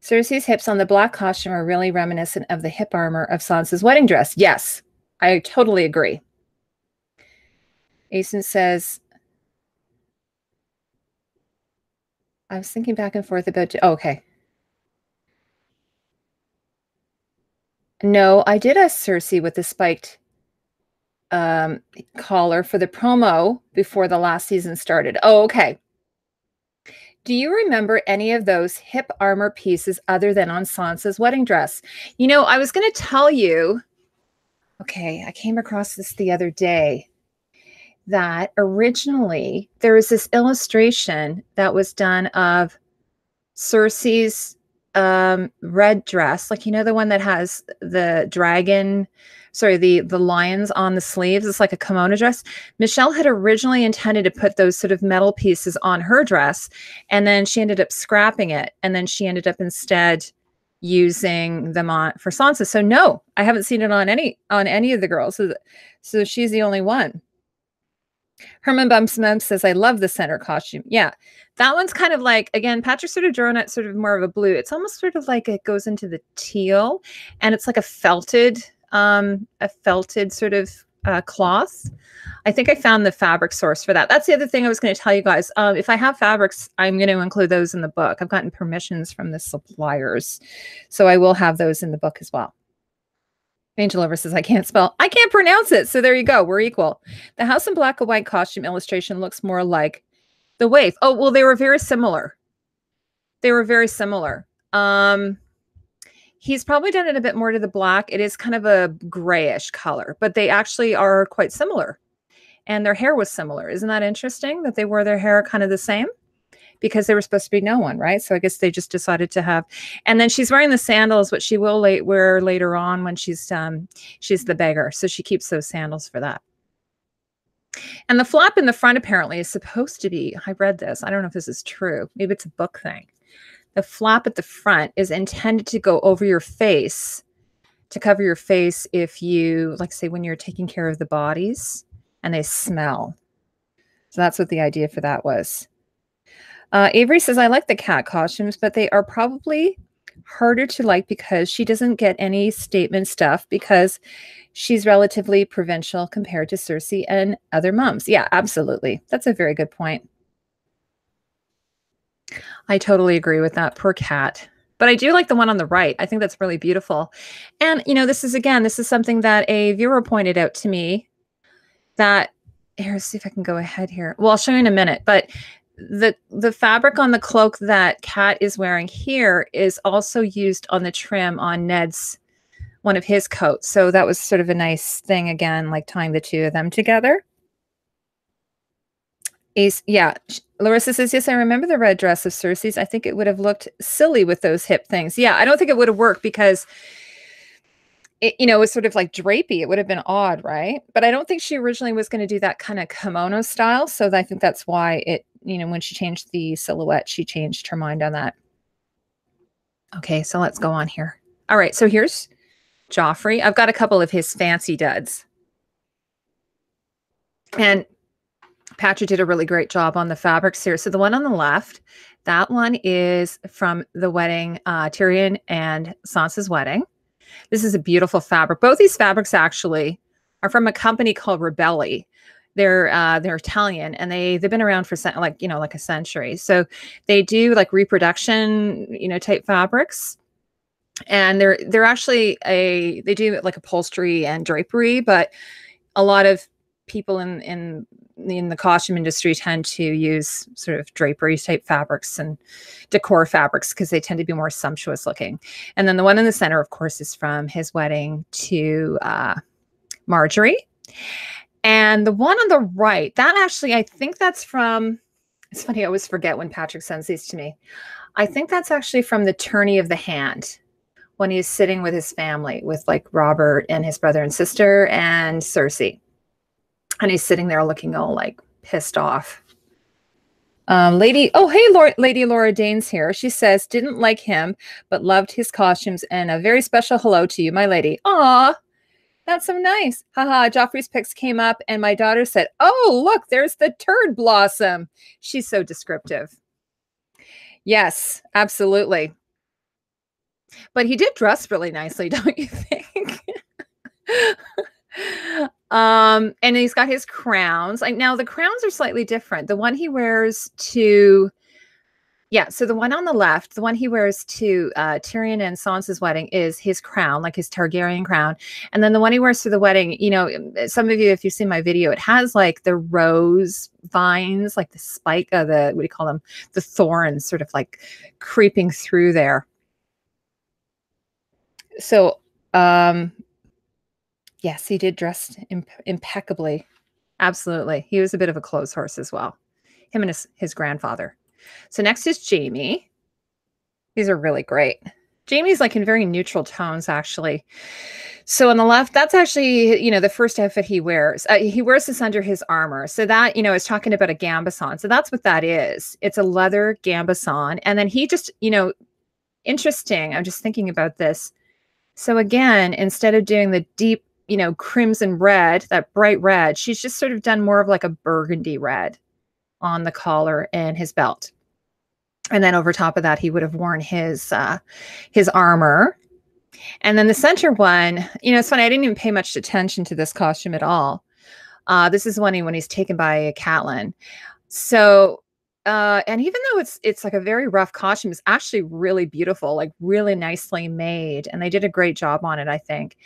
Cersei's hips on the black costume are really reminiscent of the hip armor of Sansa's wedding dress. Yes, I totally agree. Asen says, I was thinking back and forth about... okay. No, I did a Cersei with the spiked collar for the promo before the last season started. Oh, okay. Do you remember any of those hip armor pieces other than on Sansa's wedding dress? I was going to tell you, okay, I came across this the other day, that originally there was this illustration that was done of Cersei's red dress, like, the one that has the the lions on the sleeves. It's like a kimono dress. Michelle had originally intended to put those sort of metal pieces on her dress, and then she ended up scrapping it, and then she ended up instead using them on for Sansa. So no, I haven't seen it on any of the girls. So she's the only one. Herman Bumps Mum says, I love the center costume. Yeah, that one's kind of like, again, Patrick sort of drawn it sort of more of a blue. It's almost sort of like it goes into the teal, and it's like a felted sort of cloth. I think I found the fabric source for that. That's the other thing I was going to tell you guys. If I have fabrics, I'm going to include those in the book. I've gotten permissions from the suppliers, so I will have those in the book as well. Angel Lover says, I can't pronounce it. So there you go. We're equal. The House in Black and White costume illustration looks more like the Waif. Oh, well, they were very similar. He's probably done it a bit more to the black. It is kind of a grayish color, but they actually are quite similar. And their hair was similar. Isn't that interesting that they wore their hair kind of the same? Because they were supposed to be no one, right? So I guess they just decided to have. And then she's wearing the sandals, which she will wear later on when she's the beggar. So she keeps those sandals for that. And the flap in the front apparently is supposed to be, I read this, I don't know if this is true. Maybe it's a book thing. the flap at the front is intended to go over your face, to cover your face if you, like say when you're taking care of the bodies and they smell. So that's what the idea for that was. Avery says, I like the cat costumes, but they are probably harder to like because she doesn't get any statement stuff because she's relatively provincial compared to Cersei and other moms. Yeah, absolutely. That's a very good point. I totally agree with that. Poor cat. But I do like the one on the right. I think that's really beautiful. And, you know, this is something that a viewer pointed out to me that, here, let's see if I can go ahead here. Well, I'll show you in a minute, but the fabric on the cloak that Kat is wearing here is also used on the trim on Ned's, one of his coats. So that was sort of a nice thing, again, like tying the two of them together. Yeah, Larissa says, yes, I remember the red dress of Cersei's. I think it would have looked silly with those hip things. Yeah, I don't think it would have worked because it, you know, it was sort of like drapey. It would have been odd, right? But I don't think she originally was going to do that kind of kimono style. So I think that's why it, you know, when she changed the silhouette, she changed her mind on that. Okay, so let's go on here. All right, so here's Joffrey. I've got a couple of his fancy duds. And Patrick did a really great job on the fabrics here. So the one on the left, that one is from the wedding, Tyrion and Sansa's wedding. This is a beautiful fabric. Both these fabrics actually are from a company called Rebelli. They're Italian, and they've been around for like a century. So they do like reproduction, type fabrics, and they're actually they do like upholstery and drapery, but a lot of people in the costume industry tend to use sort of drapery type fabrics and decor fabrics because they tend to be more sumptuous looking. And then the one in the center, of course, is from his wedding to Marjorie. And the one on the right, that actually, I think that's from, it's funny, I always forget when Patrick sends these to me. I think that's actually from the tourney of the hand when he's sitting with his family, with like Robert and his brother and sister and Cersei. And he's sitting there looking all like pissed off. Lady Laura Danes here. She says, didn't like him, but loved his costumes, and a very special hello to you, my lady. Aw, that's so nice. Haha, Joffrey's pics came up and my daughter said, oh, look, there's the turd blossom. She's so descriptive. Yes, absolutely. But he did dress really nicely, don't you think? And he's got his crowns. Now the crowns are slightly different. The one he wears to, so the one on the left, the one he wears to Tyrion and Sansa's wedding is his crown, like his Targaryen crown. And then the one he wears to the wedding, some of you, if you've seen my video, it has like the rose vines, like the spike of the, what do you call them? The thorns sort of like creeping through there. So, yes, he did dress impeccably. Absolutely. He was a bit of a clothes horse as well. Him and his grandfather. So next is Jamie. These are really great. Jamie's like in very neutral tones, actually. So on the left, that's actually, the first outfit he wears. He wears this under his armor. So that, is talking about a gambeson. So that's what that is. It's a leather gambeson. And then he just, interesting. I'm just thinking about this. So again, instead of doing the deep, crimson red, that bright red, she's just sort of done more of like a burgundy red on the collar and his belt. And then over top of that, he would have worn his armor. And then the center one, it's funny, I didn't even pay much attention to this costume at all. This is when he's taken by Catelyn. So, and even though it's like a very rough costume, it's actually really beautiful, like really nicely made. And they did a great job on it, I think.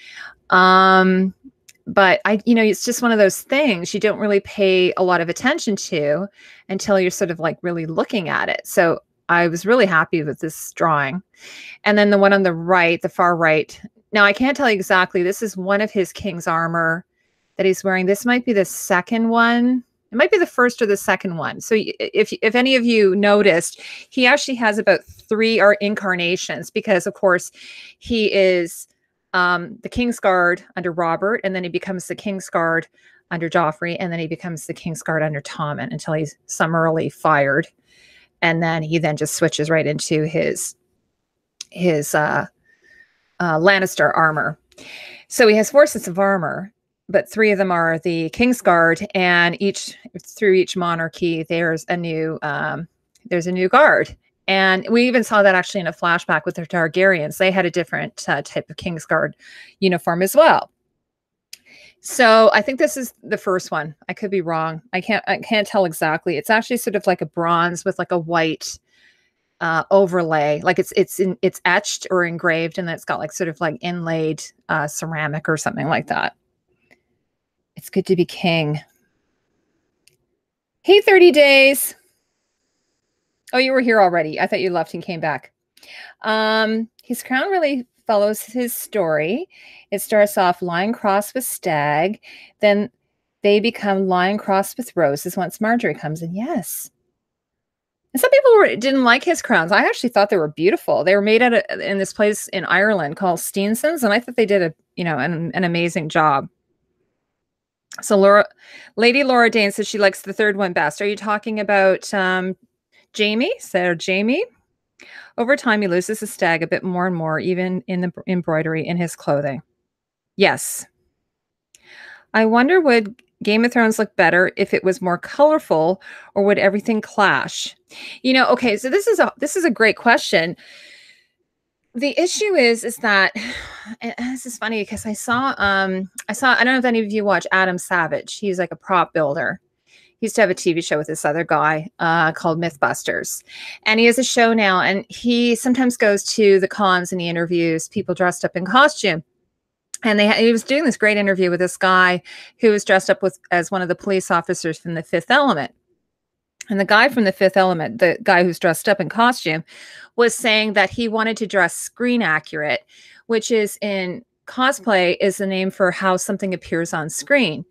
But it's just one of those things you don't really pay a lot of attention to until you're sort of like really looking at it. So I was really happy with this drawing. And then the one on the right, the far right. Now I can't tell you exactly. This is one of his king's armor that he's wearing. This might be the second one. It might be the first or the second one. So if any of you noticed, he actually has about 3 incarnations because, of course, he is the King's Guard under Robert, and then he becomes the King's Guard under Joffrey, and then he becomes the King's Guard under Tommen until he's summarily fired. And then he then just switches right into his Lannister armor. So he has 4 sets of armor, but 3 of them are the Kingsguard, and through each monarchy, there's a new guard. And we even saw that actually in a flashback with the Targaryens. They had a different type of Kingsguard uniform as well. So I think this is the first one. I could be wrong. I can't tell exactly. It's actually sort of like a bronze with like a white overlay, like it's etched or engraved, and then it's got like sort of like inlaid ceramic or something like that. It's good to be king. Hey, 30 days. Oh, you were here already. I thought you left and came back. His crown really follows his story. It starts off lion crossed with stag, then they become lion crossed with roses once Marjorie comes in. Yes. And some people didn't like his crowns. I actually thought they were beautiful. They were made in this place in Ireland called Steenson's, and I thought they did an amazing job. So Lady Laura Dane says she likes the third one best. Are you talking about Jamie? Sir Jamie? Over time, he loses his stag a bit more and more, even in the embroidery in his clothing. Yes. I wonder, would Game of Thrones look better if it was more colorful, or would everything clash? Okay, so this is a great question. The issue is that, and this is funny because I saw, I don't know if any of you watch Adam Savage. He's like a prop builder. He used to have a TV show with this other guy called Mythbusters. And he has a show now, and he sometimes goes to the cons and he interviews people dressed up in costume. And he was doing this great interview with this guy who was dressed up as one of the police officers from The Fifth Element. And the guy from The Fifth Element, the guy who's dressed up in costume, was saying that he wanted to dress screen accurate, which is in cosplay is the name for how something appears on screen.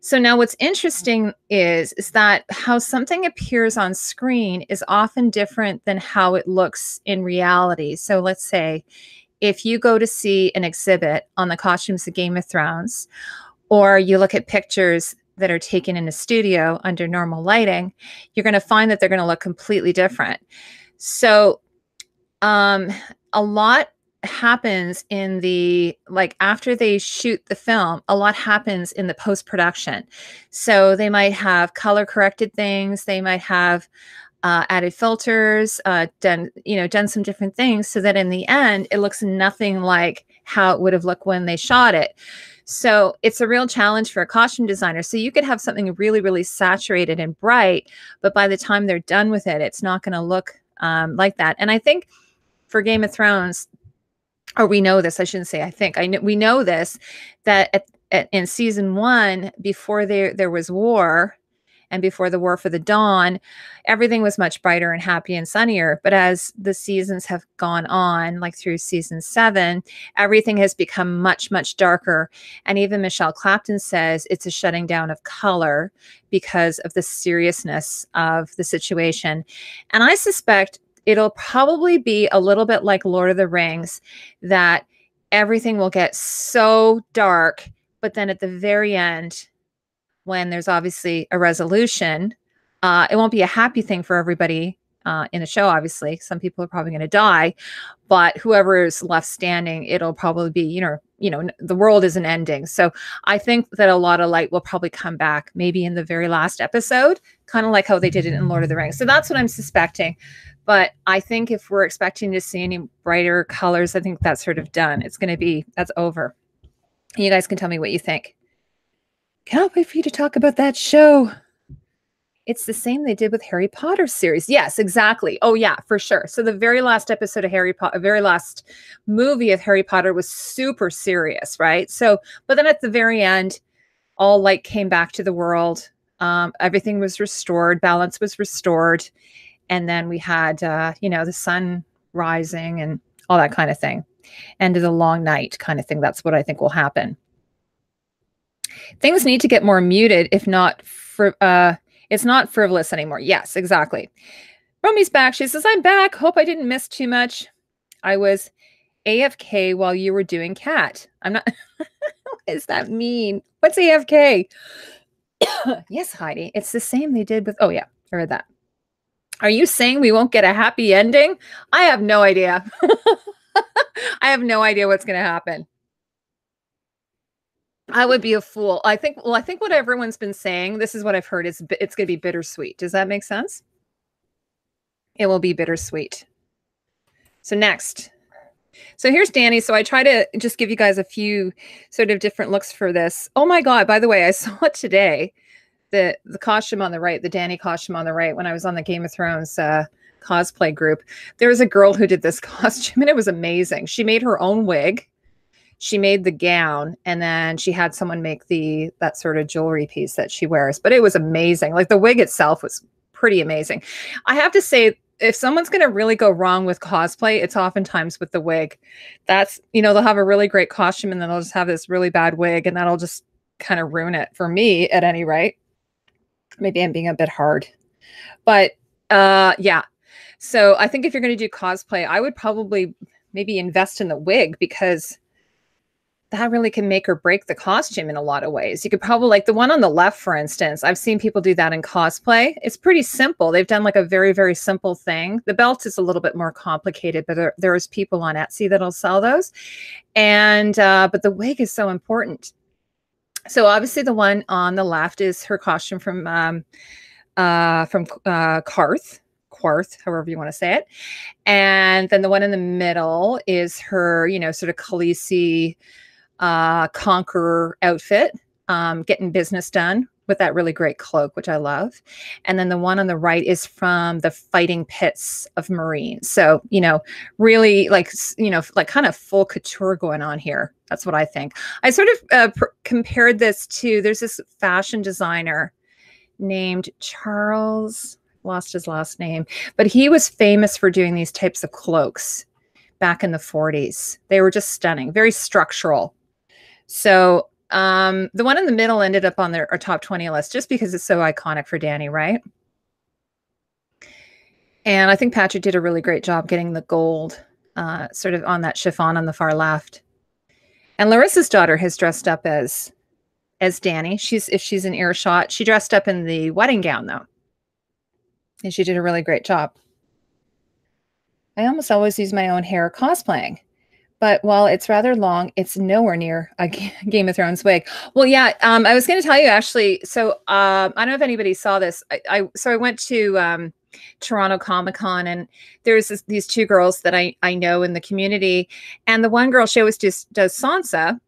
So now what's interesting is that how something appears on screen is often different than how it looks in reality. So let's say if you go to see an exhibit on the costumes of Game of Thrones, or you look at pictures that are taken in a studio under normal lighting, you're going to find that they're going to look completely different. So a lot happens in after they shoot the film, a lot happens in the post-production. So they might have color corrected things. They might have added filters, done some different things so that in the end, it looks nothing like how it would have looked when they shot it. So it's a real challenge for a costume designer. So you could have something really, really saturated and bright, but by the time they're done with it, it's not going to look like that. And I think for Game of Thrones, or we know this, I shouldn't say I think, we know this, that in season 1, before there was war, and before the War for the Dawn, everything was much brighter and happy and sunnier. But as the seasons have gone on, like through season 7, everything has become much, much darker. And even Michelle Clapton says it's a shutting down of color because of the seriousness of the situation. And I suspect it'll probably be a little bit like Lord of the Rings, that everything will get so dark, but then at the very end, when there's obviously a resolution, it won't be a happy thing for everybody in the show. Obviously, some people are probably going to die, but whoever is left standing, it'll probably be, the world isn't ending. So I think that a lot of light will probably come back maybe in the very last episode, kind of like how they did it in Lord of the Rings. So that's what I'm suspecting. But I think if we're expecting to see any brighter colors, I think that's sort of done. That's over. You guys can tell me what you think. Can't wait for you to talk about that show. It's the same they did with Harry Potter series. Yes, exactly. Oh yeah, for sure. So the very last episode of Harry Potter, very last movie of Harry Potter was super serious, right? So, but then at the very end, all light came back to the world. Everything was restored. Balance was restored. And then we had, the sun rising and all that kind of thing. End of the long night kind of thing. That's what I think will happen. Things need to get more muted, if not, it's not frivolous anymore. Yes, exactly. Romy's back. She says, I'm back. Hope I didn't miss too much. I was AFK while you were doing cat. I'm not. What does that mean? What's AFK? Yes, Heidi. It's the same they did with, oh yeah, I read that. Are you saying we won't get a happy ending? I have no idea. I have no idea what's going to happen. I would be a fool. I think, well, I think what everyone's been saying, this is what I've heard, is it's going to be bittersweet. Does that make sense? It will be bittersweet. So next. So here's Danny. So I try to just give you guys a few sort of different looks for this. Oh my God, by the way, I saw it today. The costume on the right, the Danny costume on the right, when I was on the Game of Thrones cosplay group, there was a girl who did this costume and it was amazing. She made her own wig. She made the gown, and then she had someone make that sort of jewelry piece that she wears. But it was amazing. Like the wig itself was pretty amazing. I have to say, if someone's going to really go wrong with cosplay, it's oftentimes with the wig. That's, they'll have a really great costume and then they'll just have this really bad wig, and that'll just kind of ruin it for me at any rate. Maybe I'm being a bit hard, but yeah. So I think if you're going to do cosplay, I would probably maybe invest in the wig, because that really can make or break the costume in a lot of ways. You could probably, like the one on the left, for instance, I've seen people do that in cosplay. It's pretty simple. They've done like a very, very simple thing. The belt is a little bit more complicated, but there's people on Etsy that'll sell those. And, but the wig is so important. So obviously the one on the left is her costume from Quarth, however you want to say it. And then the one in the middle is her, sort of Khaleesi conqueror outfit, getting business done with that really great cloak, which I love. And then the one on the right is from the fighting pits of Marines. So, really like kind of full couture going on here. That's what I think. I sort of compared this to, there's this fashion designer named Charles, lost his last name, but he was famous for doing these types of cloaks back in the 40s. They were just stunning, very structural. So the one in the middle ended up on our top 20 list just because it's so iconic for Danny, right? And I think Patrick did a really great job getting the gold sort of on that chiffon on the far left. And Larissa's daughter has dressed up as Danny. If she's in earshot, she dressed up in the wedding gown though. And she did a really great job. I almost always use my own hair cosplaying, but while it's rather long, it's nowhere near a Game of Thrones wig. Well, yeah, I was going to tell you actually. So I don't know if anybody saw this. So I went to Toronto Comic-Con, and there's these two girls that I know in the community, and the one girl, she always just does Sansa.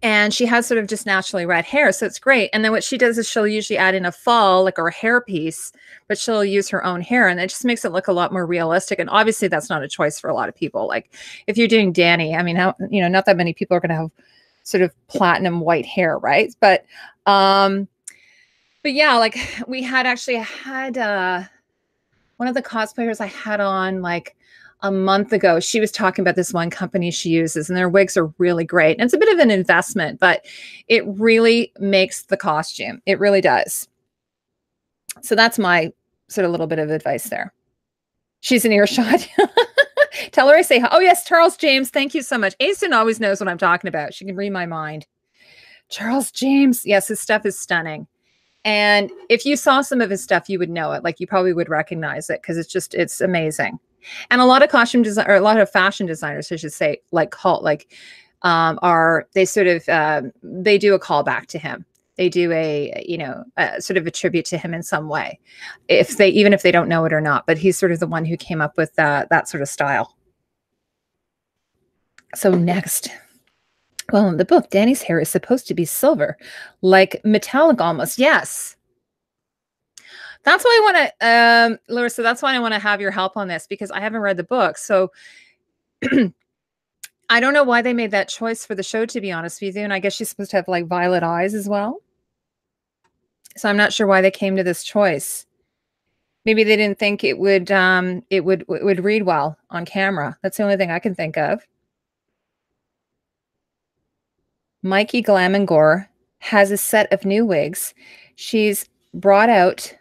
And she has sort of just naturally red hair, so it's great. And then what she does is she'll usually add in a fall, like her hair piece, but she'll use her own hair, and it just makes it look a lot more realistic. And obviously, that's not a choice for a lot of people. Like if you're doing Danny, I mean, not that many people are going to have sort of platinum white hair, right? But yeah, like we had one of the cosplayers I had on like a month ago. She was talking about this one company she uses, and their wigs are really great. And it's a bit of an investment, but it really makes the costume. It really does. So that's my sort of little bit of advice there. She's in earshot. Tell her I say, oh yes, Charles James. Thank you so much. Aistin always knows what I'm talking about. She can read my mind. Charles James. Yes, his stuff is stunning. And if you saw some of his stuff, you would know it. Like you probably would recognize it because it's amazing. And a lot of costume design, or a lot of fashion designers, I should say, like they sort of they do a callback to him. They do a sort of a tribute to him in some way, even if they don't know it or not. But he's sort of the one who came up with that sort of style. So next, well, in the book, Danny's hair is supposed to be silver, like metallic almost. Yes. That's why I want to, Larissa, that's why I want to have your help on this, because I haven't read the book. So I don't know why they made that choice for the show, to be honest with you. And I guess she's supposed to have like violet eyes as well. So I'm not sure why they came to this choice. Maybe they didn't think it would read well on camera. That's the only thing I can think of. Mikey Glamangore has a set of new wigs. She's brought out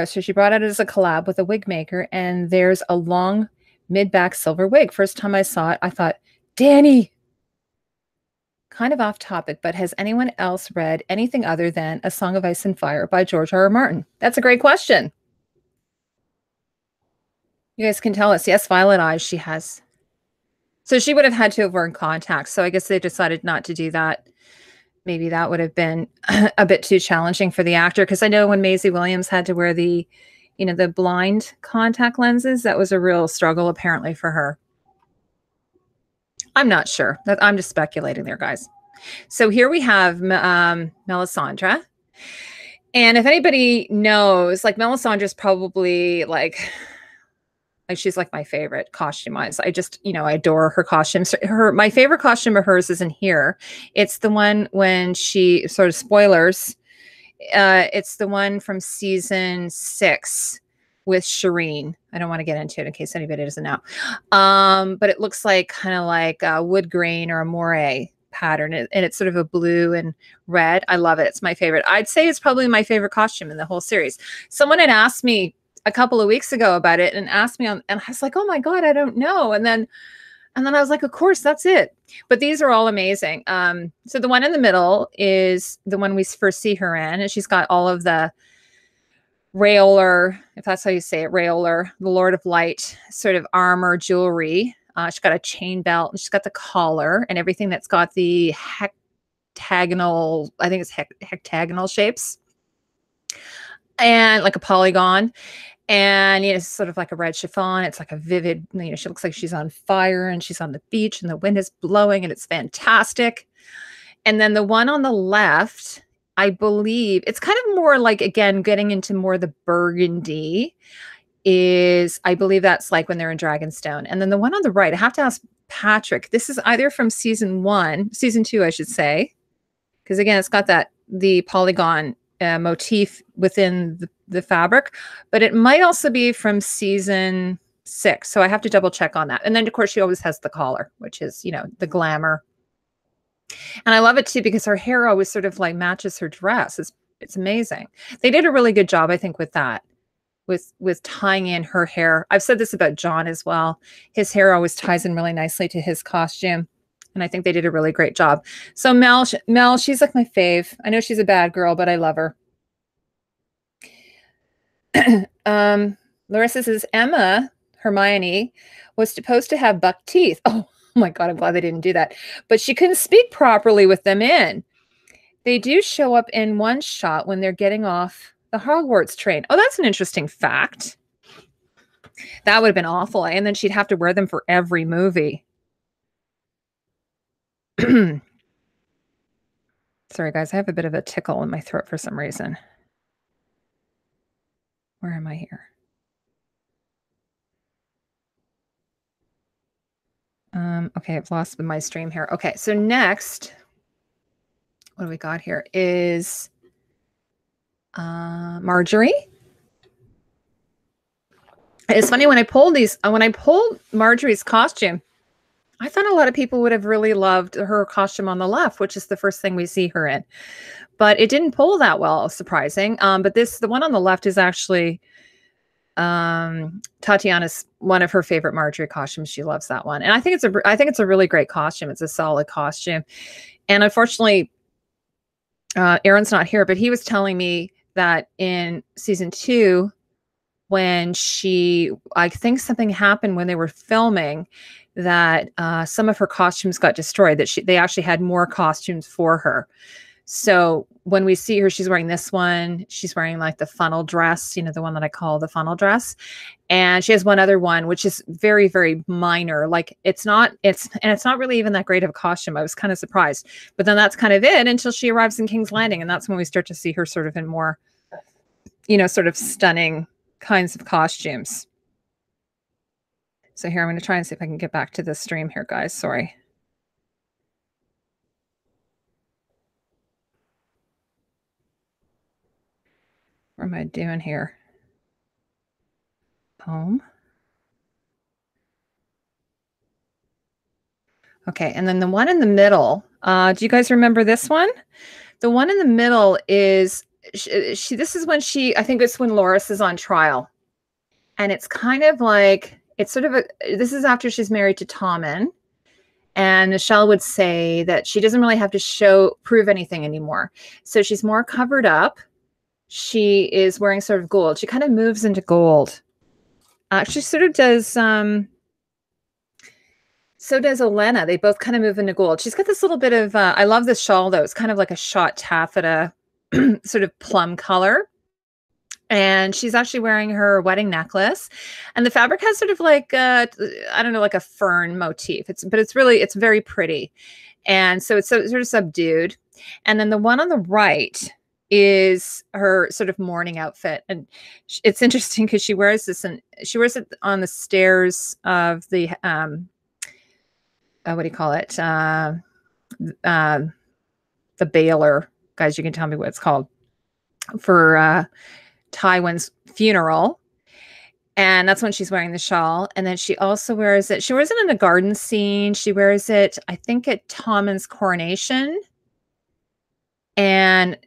so she brought it as a collab with a wig maker, and there's a long mid-back silver wig. First time I saw it, I thought, Danny. Kind of off topic, but has anyone else read anything other than A Song of Ice and Fire by George R. R. Martin? That's a great question. You guys can tell us. Yes, violet eyes she has. So she would have had to have worn contacts. So I guess they decided not to do that. Maybe that would have been a bit too challenging for the actor. Because I know when Maisie Williams had to wear the, the blind contact lenses, that was a real struggle apparently for her. I'm not sure. I'm just speculating there, guys. So here we have Melisandre. And if anybody knows, like Melisandre's probably like she's like my favorite costume-wise. I just, I adore her costumes. My favorite costume of hers is in here. It's the one when she, sort of spoilers, it's the one from season 6 with Shireen. I don't want to get into it in case anybody doesn't know. But it looks like kind of like a wood grain or a moire pattern, and it's sort of a blue and red. I love it. It's my favorite. I'd say it's probably my favorite costume in the whole series. Someone had asked me a couple of weeks ago about it and asked me and I was like, oh my God, I don't know. And then I was like, of course, that's it. But these are all amazing. So the one in the middle is the one we first see her in, and she's got all of the Rayoler, if that's how you say it, Rayoler, the Lord of Light sort of armor jewelry. She's got a chain belt, and she's got the collar and everything that's got the hectagonal, I think it's hectagonal shapes, and like a polygon. And it's sort of like a red chiffon. It's like a vivid, she looks like she's on fire and she's on the beach and the wind is blowing and it's fantastic. And then the one on the left, I believe it's kind of more like, again, getting into more the burgundy is, I believe that's like when they're in Dragonstone. And then the one on the right, I have to ask Patrick, this is either from season 2, I should say. Because again, it's got the polygon motif within the fabric, but it might also be from season 6. So I have to double check on that. And then of course she always has the collar, which is, the glamour. And I love it too, because her hair always sort of like matches her dress. It's amazing. They did a really good job, I think, with that, with tying in her hair. I've said this about John as well. His hair always ties in really nicely to his costume. And I think they did a really great job. So Mel, she's like my fave. I know she's a bad girl, but I love her. Larissa says Emma, Hermione, was supposed to have buck teeth. Oh my God, I'm glad they didn't do that. But she couldn't speak properly with them in. They do show up in one shot when they're getting off the Hogwarts train. Oh, that's an interesting fact. That would have been awful. And then she'd have to wear them for every movie. Sorry, guys, I have a bit of a tickle in my throat for some reason. Where am I here? Okay, I've lost my stream here. Okay, so next, what do we got here is Marjorie. It's funny, when I pulled Marjorie's costume, I thought a lot of people would have really loved her costume on the left, which is the first thing we see her in. But it didn't pull that well, surprising. But the one on the left is actually Tatiana's, one of her favorite Marjorie costumes. She loves that one. And I think it's a really great costume. It's a solid costume. And unfortunately, Aaron's not here, but he was telling me that in season 2, when I think something happened when they were filming, that some of her costumes got destroyed, that they actually had more costumes for her. So when we see her, she's wearing this one. She's wearing like the funnel dress, the one that I call the funnel dress. And she has one other one, which is very, very minor. Like it's not really even that great of a costume. I was kind of surprised, but then that's kind of it until she arrives in King's Landing. And that's when we start to see her sort of in more, sort of stunning kinds of costumes. So here, I'm going to try and see if I can get back to the stream here, guys. Sorry. What am I doing here? Home. Okay, and then the one in the middle, do you guys remember this one? The one in the middle is, this is when I think it's when Loris is on trial. And it's kind of like, it's sort of this is after she's married to Tommen. And Michelle would say that she doesn't really have to prove anything anymore. So she's more covered up. She is wearing sort of gold. She kind of moves into gold. She sort of does, so does Elena. They both kind of move into gold. She's got this little bit of, I love this shawl though. It's kind of like a shot taffeta sort of plum color. And she's actually wearing her wedding necklace. And the fabric has sort of like, I don't know, like a fern motif. But it's very pretty. And so it's sort of subdued. And then the one on the right is her sort of morning outfit. And it's interesting because she wears this, and she wears it on the stairs of the, what do you call it? The Baylor, guys, you can tell me what it's called, for Tywin's funeral. And that's when she's wearing the shawl. And then she also wears it. She wears it in the garden scene. She wears it, I think, at Tommen's coronation. And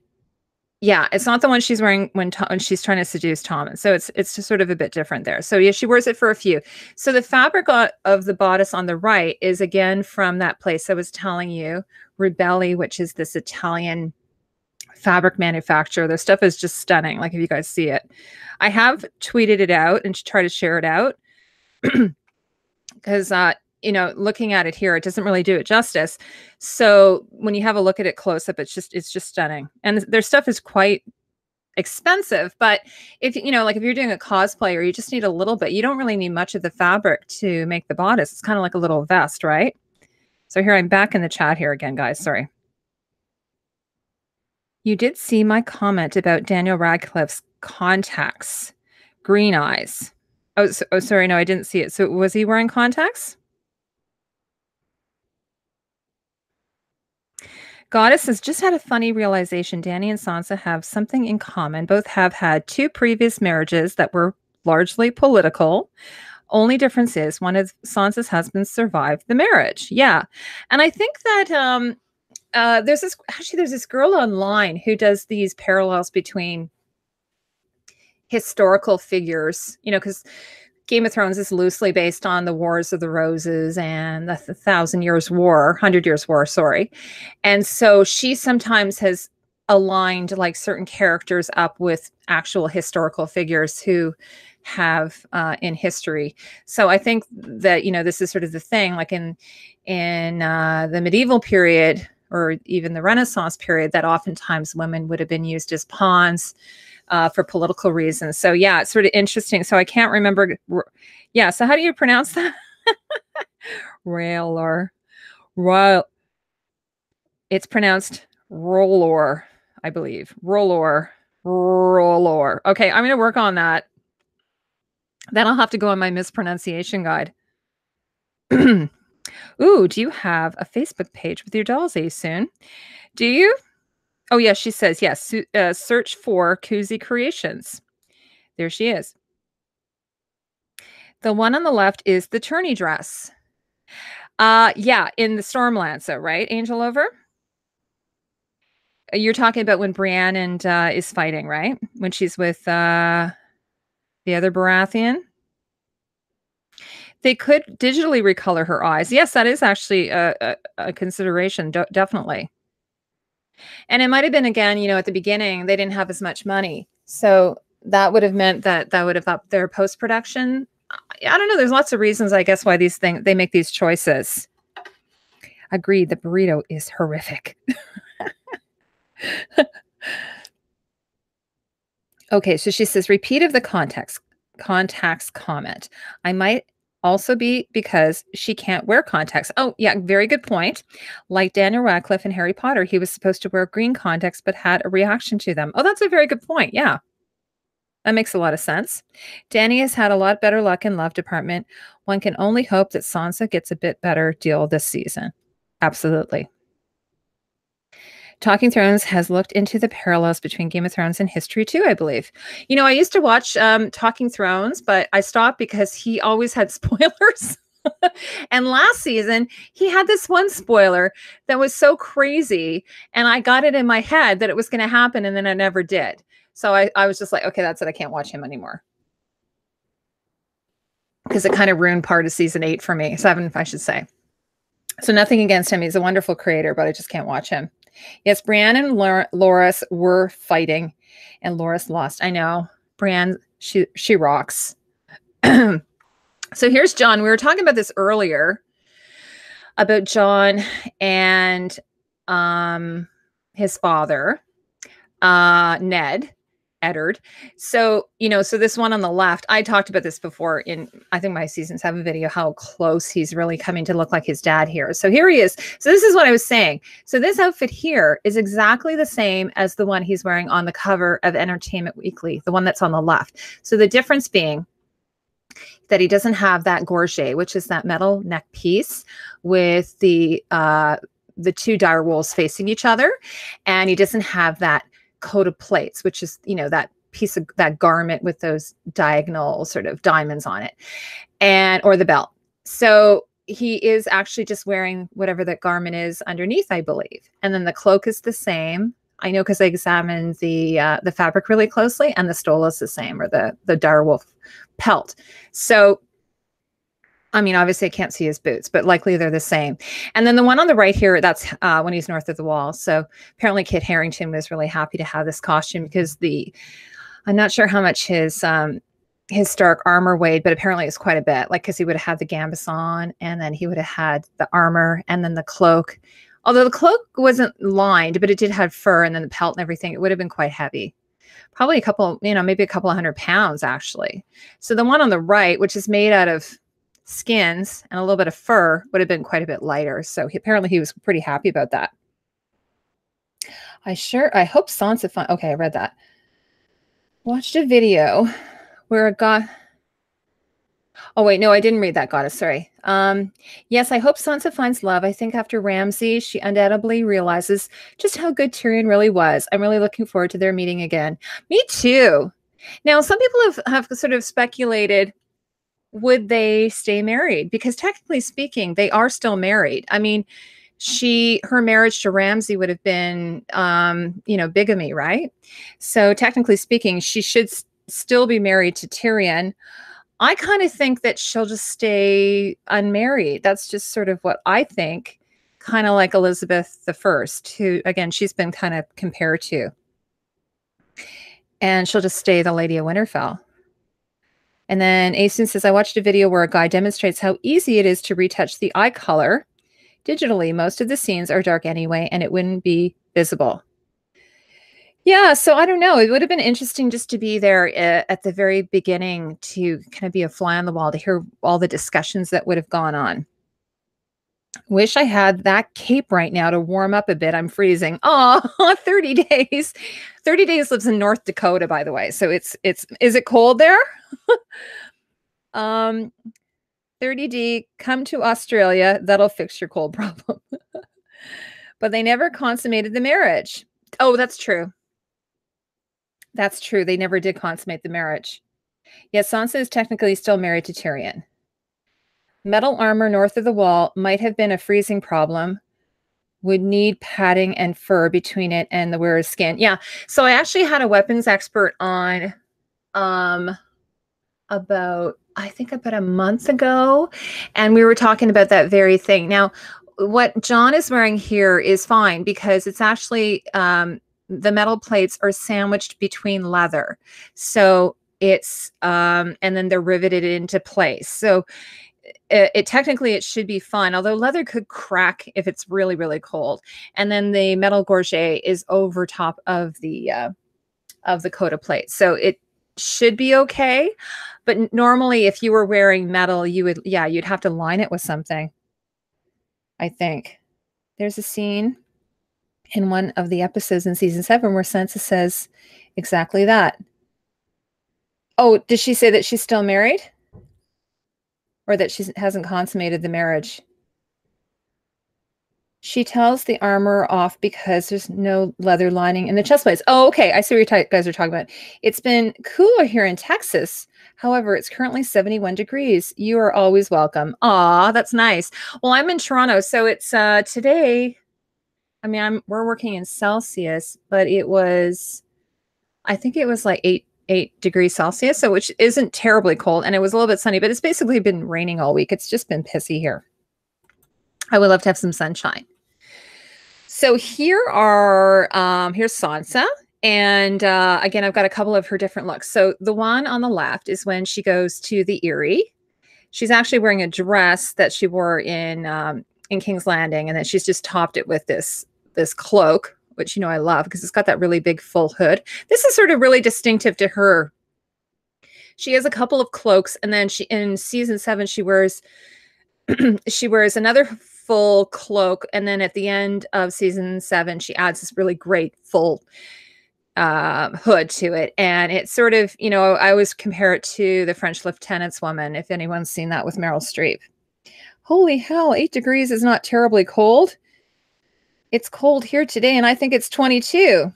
yeah, it's not the one she's wearing when she's trying to seduce Tommen. So it's just sort of a bit different there. So yeah, she wears it for a few. So the fabric of the bodice on the right is again from that place I was telling you, Ribelli, which is this Italian fabric manufacturer. Their stuff is just stunning. Like if you guys see it, I have tweeted it out and try to share it out because you know, looking at it here, it doesn't really do it justice. So when you have a look at it close up, it's just stunning. And their stuff is quite expensive, but if you know, like if you're doing a cosplay or you just need a little bit, you don't really need much of the fabric to make the bodice. It's kind of like a little vest, right? So here I'm back in the chat here again, guys. Sorry. You did see my comment about Daniel Radcliffe's contacts, green eyes. Oh, sorry. No, I didn't see it. So was he wearing contacts? Goddess has just had a funny realization. Dany and Sansa have something in common. Both have had 2 previous marriages that were largely political. Only difference is one of Sansa's husbands survived the marriage. Yeah. And I think that there's this girl online who does these parallels between historical figures, you know, because Game of Thrones is loosely based on the Wars of the Roses and the 1,000 Years War, 100 Years War, sorry. And so she sometimes has aligned like certain characters up with actual historical figures who have in history. So I think that, you know, this is sort of the thing, like in the medieval period or even the Renaissance period, that oftentimes women would have been used as pawns for political reasons. So yeah, it's sort of interesting. So I can't remember. Yeah. So how do you pronounce that? Railor. Royal. It's pronounced Rollor, I believe. Rollor. Rollor. Okay. I'm going to work on that. Then I'll have to go on my mispronunciation guide. Ooh, do you have a Facebook page with your dolls, Soon? Do you? Oh, yes, she says, yes. Search for Koozie Creations. There she is. The one on the left is the tourney dress. Yeah, in the Stormlancer, right, Angel Over? You're talking about when Brienne and is fighting, right? When she's with the other Baratheon? They could digitally recolor her eyes. Yes, that is actually a consideration, definitely. And it might have been, again, you know, at the beginning, they didn't have as much money. So that would have meant that would have upped their post-production. I don't know. There's lots of reasons, I guess, why they make these choices. Agreed. The burrito is horrific. Okay. So she says, repeat of the contacts comment. I might also be because she can't wear contacts. Oh, yeah, very good point. Like Daniel Radcliffe in Harry Potter, he was supposed to wear green contacts, but had a reaction to them. Oh, that's a very good point. Yeah, that makes a lot of sense. Dany has had a lot better luck in love department. One can only hope that Sansa gets a bit better deal this season. Absolutely. Talking Thrones has looked into the parallels between Game of Thrones and history too, I believe. You know, I used to watch Talking Thrones, but I stopped because he always had spoilers. And last season, he had this one spoiler that was so crazy, and I got it in my head that it was going to happen, and then it never did. So I was just like, okay, that's it. I can't watch him anymore. Because it kind of ruined part of season 8 for me. 7, I should say. So nothing against him. He's a wonderful creator, but I just can't watch him. Yes, Brienne and Loras were fighting, and Loras lost. I know. Brienne, she rocks. So here's John. We were talking about this earlier about John and his father, Ned. Eddard. So, so this one on the left, I talked about this before I think my seasons have a video, how close he's really coming to look like his dad here. So here he is. So this is what I was saying. So this outfit here is exactly the same as the one he's wearing on the cover of Entertainment Weekly, the one that's on the left. So the difference being that he doesn't have that gorget, which is that metal neck piece with the two dire wolves facing each other. And he doesn't have that coat of plates, which is, that piece of that garment with those diagonal sort of diamonds on it, or the belt. So he is actually just wearing whatever that garment is underneath, I believe. And then the cloak is the same. I know because I examined the fabric really closely, and the stole is the same, or the direwolf pelt. So obviously I can't see his boots, but likely they're the same. And then the one on the right here, that's when he's north of the wall. So apparently Kit Harington was really happy to have this costume because I'm not sure how much his Stark armor weighed, but apparently it's quite a bit. Because he would have had the gambus on, and then he would have had the armor, and then the cloak. Although the cloak wasn't lined, but it did have fur, and then the pelt and everything. It would have been quite heavy. Probably a couple, maybe a couple of 100 pounds actually. So the one on the right, which is made out of skins and a little bit of fur, would have been quite a bit lighter. So apparently he was pretty happy about that. I hope Sansa okay, I read that. Watched a video where a god. Oh wait, no, I didn't read that, goddess. Sorry. Yes, I hope Sansa finds love. I think after Ramsay, she undoubtedly realizes just how good Tyrion really was. I'm really looking forward to their meeting again. Me too. Now, some people have sort of speculated, would they stay married? Because technically speaking, they are still married. Her marriage to Ramsay would have been, bigamy, right? So technically speaking, she should still be married to Tyrion. I kind of think that she'll just stay unmarried. That's just sort of what I think, kind of like Elizabeth I, who, again, she's been kind of compared to. And she'll just stay the Lady of Winterfell. And then Asun says, I watched a video where a guy demonstrates how easy it is to retouch the eye color digitally. Most of the scenes are dark anyway, and it wouldn't be visible. Yeah, so I don't know. It would have been interesting just to be there at the very beginning to kind of be a fly on the wall, to hear all the discussions that would have gone on. Wish I had that cape right now to warm up a bit. I'm freezing. Oh, 30 days. 30 days lives in North Dakota, by the way. So is it cold there? 30D, come to Australia. That'll fix your cold problem. But they never consummated the marriage. Oh, that's true. That's true. They never did consummate the marriage. Yes, Sansa is technically still married to Tyrion. Metal armor north of the wall might have been a freezing problem. Would need padding and fur between it and the wearer's skin. Yeah. So I actually had a weapons expert on about a month ago, and we were talking about that very thing. Now, what John is wearing here is fine because it's actually the metal plates are sandwiched between leather. So it's and then they're riveted into place. So technically it should be fine, although leather could crack if it's really, really cold. And then the metal gorget is over top of the coat of plate. So it should be okay. But normally if you were wearing metal, you'd have to line it with something, I think. There's a scene in one of the episodes in season 7 where Sansa says exactly that. Oh, did she say that she's still married? Or that she hasn't consummated the marriage? She tells the armor off because there's no leather lining in the chest plates. Oh, okay. I see what you guys are talking about. It's been cooler here in Texas. However, it's currently 71 degrees. You are always welcome. Aw, that's nice. Well, I'm in Toronto, so it's today. We're working in Celsius, but I think it was like 8 degrees Celsius, so which isn't terribly cold, and it was a little bit sunny, but it's basically been raining all week. It's just been pissy here. I would love to have some sunshine. So here here's Sansa And again, I've got a couple of her different looks. So the one on the left is when she goes to the Erie. She's actually wearing a dress that she wore in King's Landing, and then she's just topped it with this cloak, which I love because it's got that really big full hood. This is sort of really distinctive to her. She has a couple of cloaks, and then in season 7 she wears she wears another full cloak, and then at the end of season 7 she adds this really great full hood to it. And it's sort of, I always compare it to the French Lieutenant's Woman, if anyone's seen that with Meryl Streep. Holy hell, 8 degrees is not terribly cold. It's cold here today, and I think it's 22.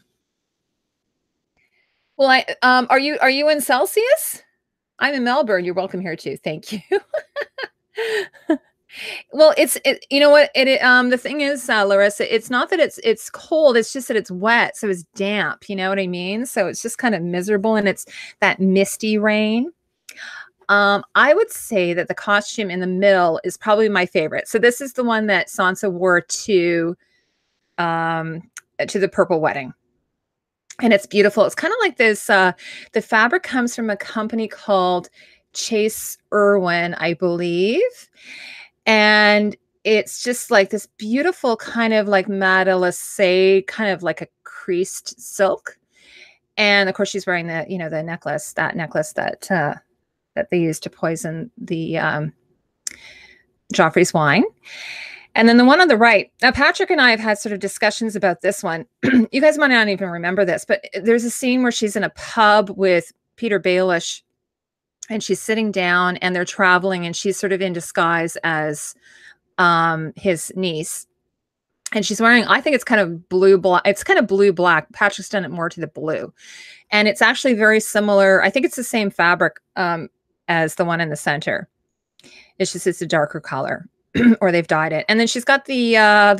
Well, are you in Celsius? I'm in Melbourne. You're welcome here too. Thank you. Well, you know what the thing is, Larissa, it's not that it's cold, it's just that it's wet, so it's damp, you know what I mean? So it's just kind of miserable, and it's that misty rain. I would say that the costume in the middle is probably my favorite. So this is the one that Sansa wore to the Purple Wedding. And it's beautiful. It's kind of like this, the fabric comes from a company called Chase Irwin, I believe. And it's just like this beautiful kind of like matelassé, kind of like a creased silk. And of course she's wearing the, the necklace that they used to poison the Joffrey's wine. And then the one on the right, now Patrick and I have had sort of discussions about this one. You guys might not even remember this, but there's a scene where she's in a pub with Peter Baelish, and she's sitting down and they're traveling, and she's sort of in disguise as his niece. And she's wearing, I think it's kind of blue-black. It's kind of blue-black. Patrick's done it more to the blue. And it's actually very similar. I think it's the same fabric as the one in the center. It's just, it's a darker color. Or they've dyed it. And then she's got the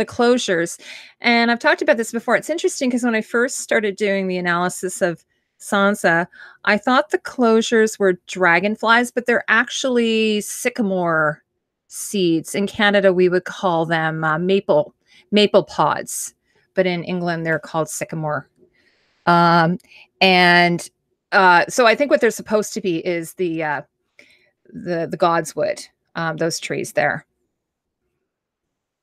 closures. And I've talked about this before. It's interesting because when I first started doing the analysis of Sansa, I thought the closures were dragonflies, but they're actually sycamore seeds. In Canada, we would call them maple pods, but in England, they're called sycamore. So I think what they're supposed to be is the godswood, those trees there.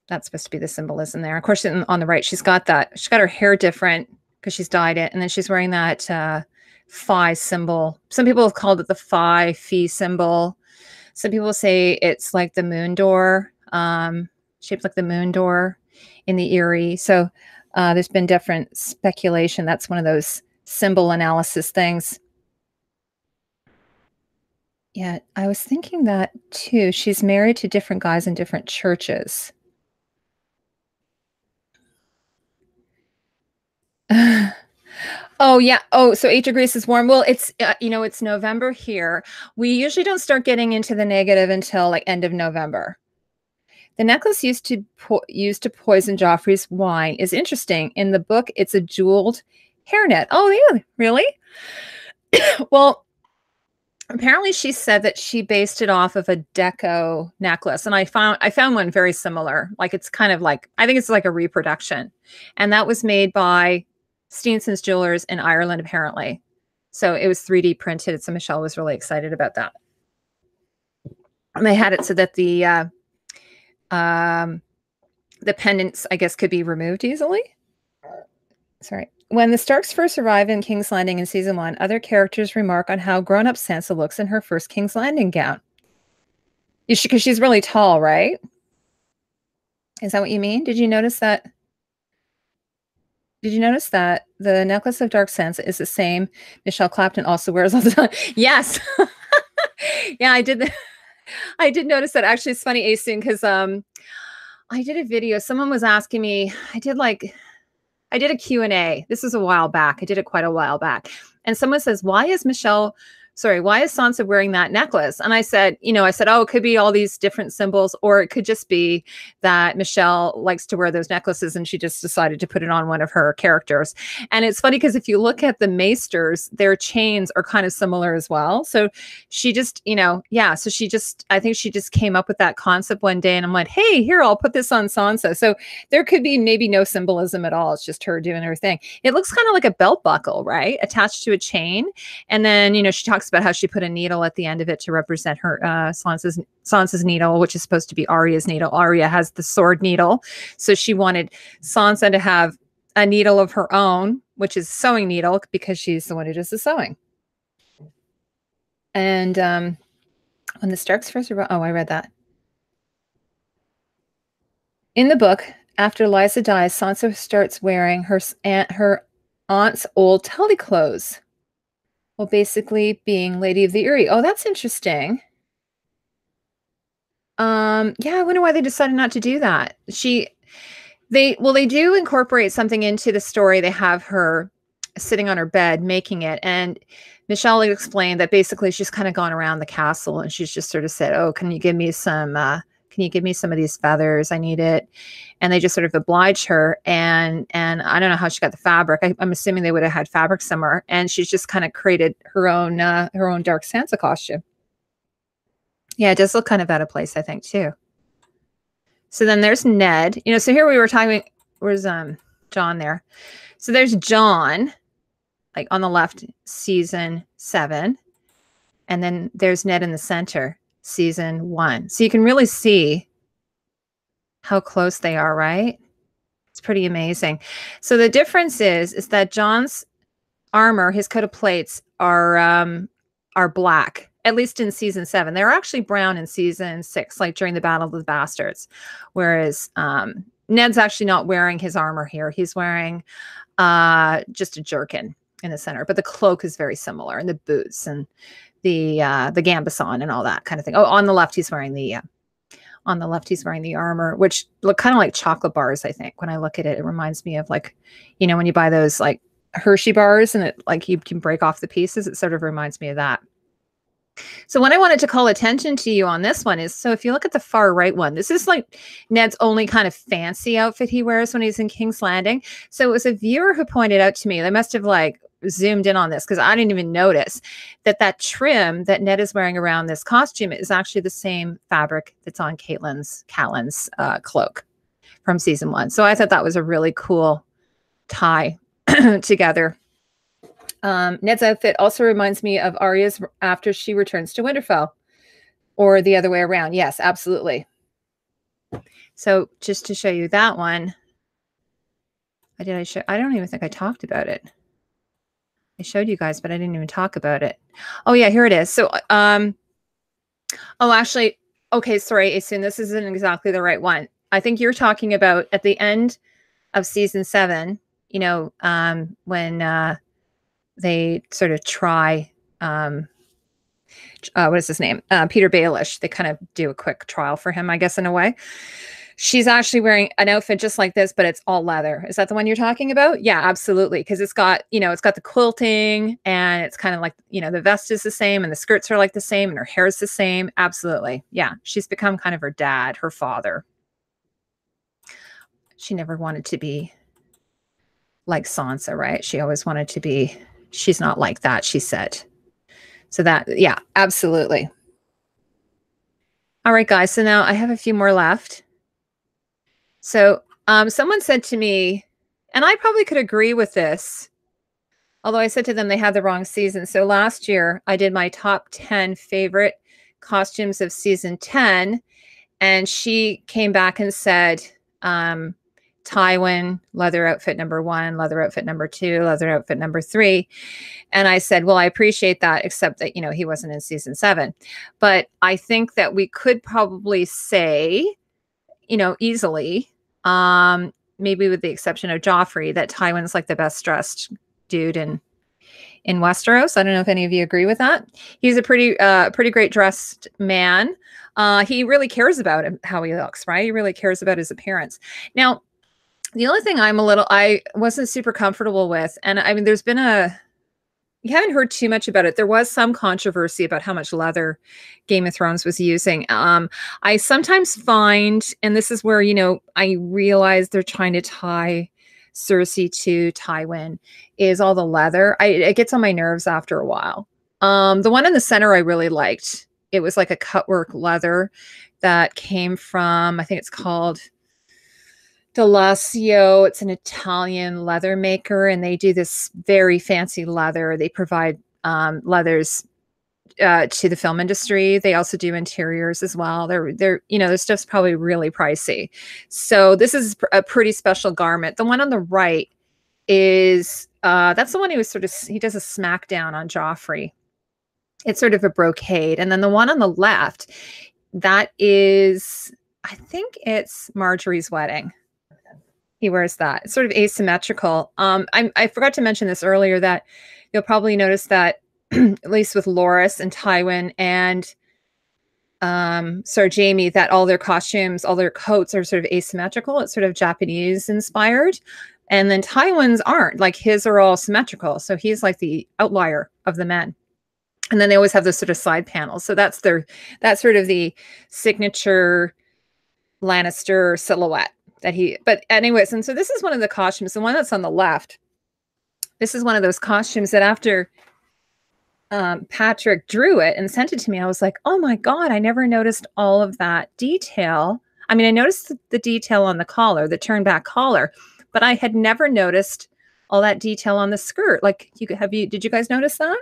That's supposed to be the symbolism there. Of course, on the right, she's got her hair different because she's dyed it. And then she's wearing that phi symbol. Some people have called it the phi symbol. Some people say it's like the moon door, shaped like the moon door in the Erie. So there's been different speculation. That's one of those symbol analysis things. Yeah, I was thinking that too. She's married to different guys in different churches. Oh yeah. Oh, so 8 degrees is warm. Well, it's it's November here. We usually don't start getting into the negative until like end of November. The necklace used to poison Joffrey's wine is interesting. In the book, it's a jeweled hairnet. Oh yeah, really? Well, apparently she said that she based it off of a deco necklace, and I found one very similar. Like it's kind of like, I think it's like a reproduction, and that was made by Steenson's Jewelers in Ireland, apparently. So it was 3D printed. So Michelle was really excited about that. And they had it so that the pendants, I guess, could be removed easily. Sorry. When the Starks first arrive in King's Landing in season 1, other characters remark on how grown-up Sansa looks in her first King's Landing gown. Because she's really tall, right? Is that what you mean? Did you notice that? Did you notice that the necklace of Dark Sansa is the same Michelle Clapton also wears all the time? Yes. Yeah, I did. I did notice that. Actually, it's funny, Asun, because I did a video. Someone was asking me. I did a Q&A. This was a while back. I did it quite a while back. And someone says, why is Michelle sorry, why is Sansa wearing that necklace? And I said, oh, it could be all these different symbols, or it could just be that Michelle likes to wear those necklaces and she just decided to put it on one of her characters. And it's funny because if you look at the maesters, their chains are kind of similar as well. So she just, I think she just came up with that concept one day, and I'm like, hey, here, I'll put this on Sansa. So there could be maybe no symbolism at all. It's just her doing her thing. It looks kind of like a belt buckle, right? Attached to a chain. And then, she talks about how she put a needle at the end of it to represent her Sansa's needle, which is supposed to be Arya's needle. Arya has the sword needle. So she wanted Sansa to have a needle of her own, which is a sewing needle, because she's the one who does the sewing. And when the Starks first arrived, I read that. In the book, after Lysa dies, Sansa starts wearing her aunt's old telly clothes. Well, basically being Lady of the Eyrie. Oh, that's interesting. Yeah, I wonder why they decided not to do that. They do incorporate something into the story. They have her sitting on her bed making it, and Michelle explained that basically she's kind of gone around the castle and she's just sort of said, oh, can you give me some of these feathers? I need it. And they just sort of oblige her. And I don't know how she got the fabric. I'm assuming they would have had fabric somewhere. And she's just kind of created her own Dark Sansa costume. Yeah, it does look kind of out of place, I think, too. So then there's Ned. So here we were talking, where's John there? So there's John, like on the left, season 7. And then there's Ned in the center, season 1. So you can really see how close they are, right? It's pretty amazing. So the difference is that John's armor, his coat of plates are black, at least in season 7. They're actually brown in season 6, like during the Battle of the Bastards. Whereas Ned's actually not wearing his armor here. He's wearing just a jerkin in the center, but the cloak is very similar, and the boots and the gambeson and all that kind of thing. Oh, on the left, he's wearing the armor, which look kind of like chocolate bars. I think when I look at it, it reminds me of, like, when you buy those like Hershey bars and it, like, you can break off the pieces. It sort of reminds me of that. So what I wanted to call attention to you on this one is, so if you look at the far right one, this is like Ned's only kind of fancy outfit he wears when he's in King's Landing. So it was a viewer who pointed out to me, they must have like zoomed in on this because I didn't even notice that trim that Ned is wearing around this costume is actually the same fabric that's on Catelyn's cloak from season 1. So I thought that was a really cool tie together. Ned's outfit also reminds me of Arya's after she returns to Winterfell, or the other way around. Yes, absolutely. So just to show you that one, I don't even think I talked about it. I showed you guys, but I didn't even talk about it. Oh yeah, here it is. So, actually, okay, sorry, Asun, this isn't exactly the right one. I think you're talking about at the end of season 7, when they sort of try, what is his name? Peter Baelish. They kind of do a quick trial for him, I guess, in a way. She's actually wearing an outfit just like this, but it's all leather. Is that the one you're talking about? Yeah, absolutely. Because it's got, it's got the quilting, and it's kind of like, the vest is the same and the skirts are like the same and her hair is the same. Absolutely. Yeah. She's become kind of her dad, her father. She never wanted to be like Sansa, right? She always wanted to be, she's not like that, she said. So that, yeah, absolutely. All right, guys. So now I have a few more left. So someone said to me, and I probably could agree with this, although I said to them they had the wrong season. So last year I did my top 10 favorite costumes of season 10. And she came back and said, Tywin, leather outfit number 1, leather outfit number 2, leather outfit number 3. And I said, well, I appreciate that, except that, he wasn't in season 7. But I think that we could probably say, easily, maybe with the exception of Joffrey, that Tywin's like the best dressed dude in Westeros. I don't know if any of you agree with that. He's a pretty great dressed man. He really cares about how he looks, right? He really cares about his appearance. Now, the only thing I wasn't super comfortable with, and I mean, there's been you haven't heard too much about it. There was some controversy about how much leather Game of Thrones was using. I sometimes find, and this is where, you know, I realize they're trying to tie Cersei to Tywin, is all the leather. It gets on my nerves after a while. The one in the center I really liked. It was like a cutwork leather that came from, I think it's called Delacio. It's an Italian leather maker, and they do this very fancy leather. They provide leathers to the film industry. They also do interiors as well. They're you know, their stuff's probably really pricey. So this is a pretty special garment. The one on the right is that's the one he was sort of, he does a smackdown on Joffrey. It's sort of a brocade. And then the one on the left, that is, I think it's Marjorie's wedding. He wears that. It's sort of asymmetrical. I forgot to mention this earlier, that you'll probably notice that at least with Loras and Tywin and Sir Jaime, that all their costumes, all their coats are sort of asymmetrical. It's sort of Japanese inspired. And then Tywin's aren't. Like, his are all symmetrical. So he's like the outlier of the men. And then they always have those sort of side panels. So that's sort of the signature Lannister silhouette that he, but anyways, and so this is one of the costumes, the one that's on the left. This is one of those costumes that after Patrick drew it and sent it to me, I was like, oh my God, I never noticed all of that detail. I mean, I noticed the detail on the collar, the turn back collar, but I had never noticed all that detail on the skirt. Like, did you guys notice that?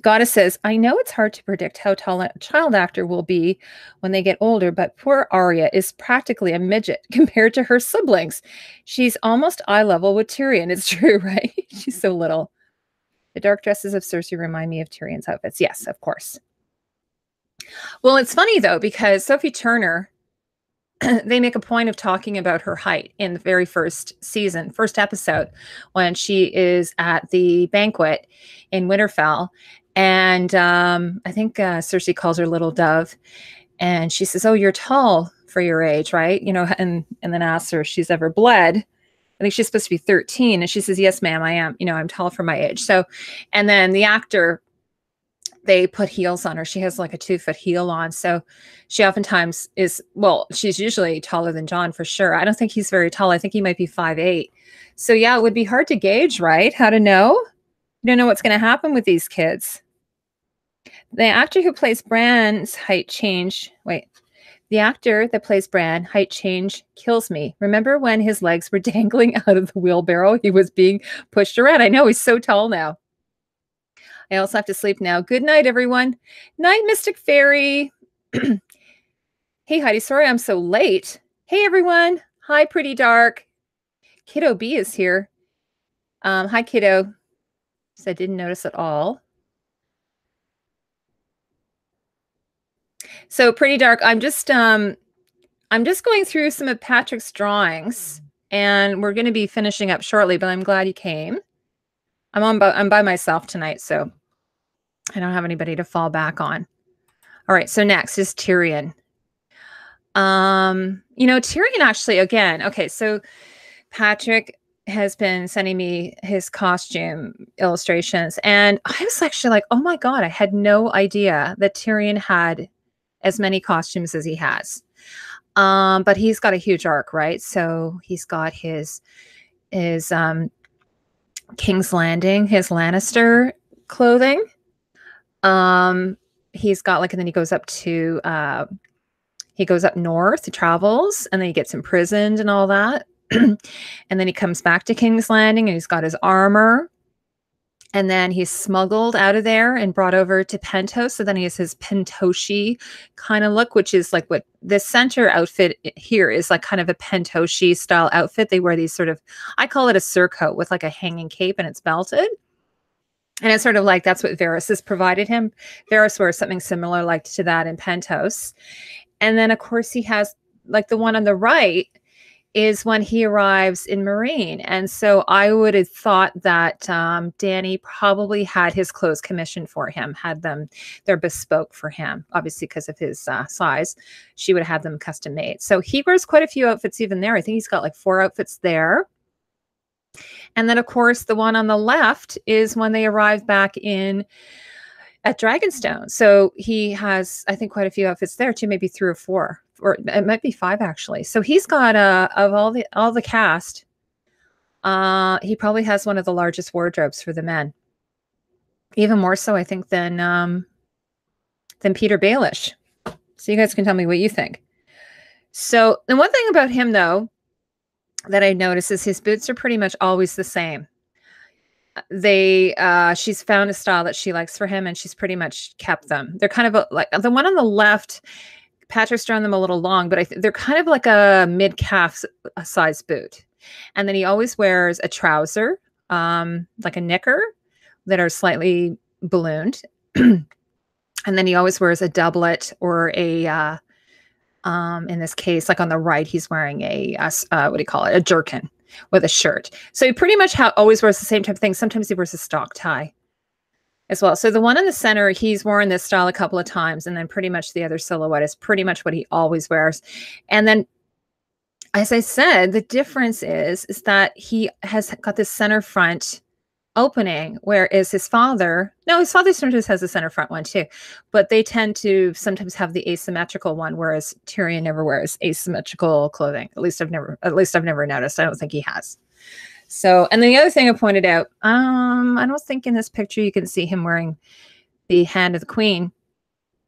Goddess says, I know it's hard to predict how tall a child actor will be when they get older, but poor Arya is practically a midget compared to her siblings. She's almost eye level with Tyrion. It's true, right? She's so little. The dark dresses of Cersei remind me of Tyrion's outfits. Yes, of course. Well, it's funny, though, because Sophie Turner, they make a point of talking about her height in the very first season, first episode, when she is at the banquet in Winterfell. And I think Cersei calls her Little Dove. And she says, oh, you're tall for your age, right? You know, and then asks her if she's ever bled. I think she's supposed to be 13. And she says, yes, ma'am, I am. You know, I'm tall for my age. So, and then the actor, they put heels on her. She has like a 2-foot heel on. So she oftentimes is, well, she's usually taller than John for sure. I don't think he's very tall. I think he might be 5'8". So yeah, it would be hard to gauge, right? How to know? You don't know what's going to happen with these kids. The actor who plays Bran's height change, the actor that plays Bran, height change kills me. Remember when his legs were dangling out of the wheelbarrow? He was being pushed around. I know, he's so tall now. I also have to sleep now. Good night, everyone. Night, Mystic Fairy. Hey, Heidi, sorry I'm so late. Hey, everyone. Hi, Pretty Dark. Kiddo B is here. Hi, Kiddo. So I didn't notice at all. So Pretty Dark, I'm just going through some of Patrick's drawings, and we're going to be finishing up shortly, but I'm glad you came. I'm by myself tonight, so I don't have anybody to fall back on. All right, so next is Tyrion. You know, Tyrion actually, again, okay, so Patrick has been sending me his costume illustrations, and I was actually like, oh my God, I had no idea that Tyrion had as many costumes as he has. But he's got a huge arc, right? So he's got his King's Landing, his Lannister clothing. He's got like, and then he goes up to, he goes up north, he travels, and then he gets imprisoned and all that. And then he comes back to King's Landing and he's got his armor. And then he's smuggled out of there and brought over to Pentos. So then he has his Pentoshi kind of look, which is like what the center outfit here is, like kind of a Pentoshi style outfit. They wear these sort of, I call it a surcoat with like a hanging cape and it's belted. And it's sort of like, that's what Varys has provided him. Varys wears something similar like to that in Pentos. And then of course he has like the one on the right is when he arrives in Marine. And so I would have thought that Dany probably had his clothes commissioned for him, had them, they're bespoke for him, obviously because of his size. She would have had them custom made. So he wears quite a few outfits even there. I think he's got like 4 outfits there. And then, of course, the one on the left is when they arrive back in at Dragonstone. So he has, I think, quite a few outfits there too, maybe 3 or 4, or it might be 5 actually. So he's got of all the cast, he probably has one of the largest wardrobes for the men. Even more so, I think, than Peter Baelish. So you guys can tell me what you think. So the one thing about him, though, that I notice is his boots are pretty much always the same. She's found a style that she likes for him, and she's pretty much kept them. They're kind of like the one on the left. Patrick's drawn them a little long, but they're kind of like a mid-calf size boot. And then he always wears a trouser, like a knicker, that are slightly ballooned. And then he always wears a doublet or a, in this case, like on the right, he's wearing what do you call it? A jerkin with a shirt. So he pretty much always wears the same type of thing. Sometimes he wears a stock tie as well. So the one in the center, he's worn this style a couple of times, and then pretty much the other silhouette is pretty much what he always wears. And then, as I said, the difference is that he has got this center front opening, whereas his father sometimes has a center front one too, but they tend to sometimes have the asymmetrical one, whereas Tyrion never wears asymmetrical clothing. At least I've never noticed. I don't think he has. So, and then the other thing I pointed out, I don't think in this picture you can see him wearing the Hand of the Queen.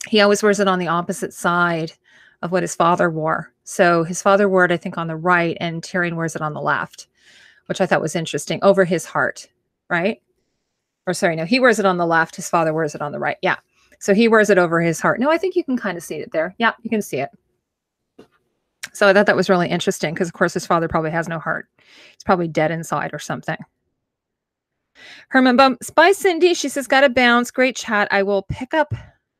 He always wears it on the opposite side of what his father wore. So his father wore it, I think, on the right, and Tyrion wears it on the left, which I thought was interesting, over his heart, right? Or sorry, no, he wears it on the left. His father wears it on the right. Yeah. So he wears it over his heart. No, I think you can kind of see it there. Yeah, you can see it. So I thought that was really interesting because, of course, his father probably has no heart. He's probably dead inside or something. Herman Bumps by Cindy. She says, got to bounce. Great chat. I will pick up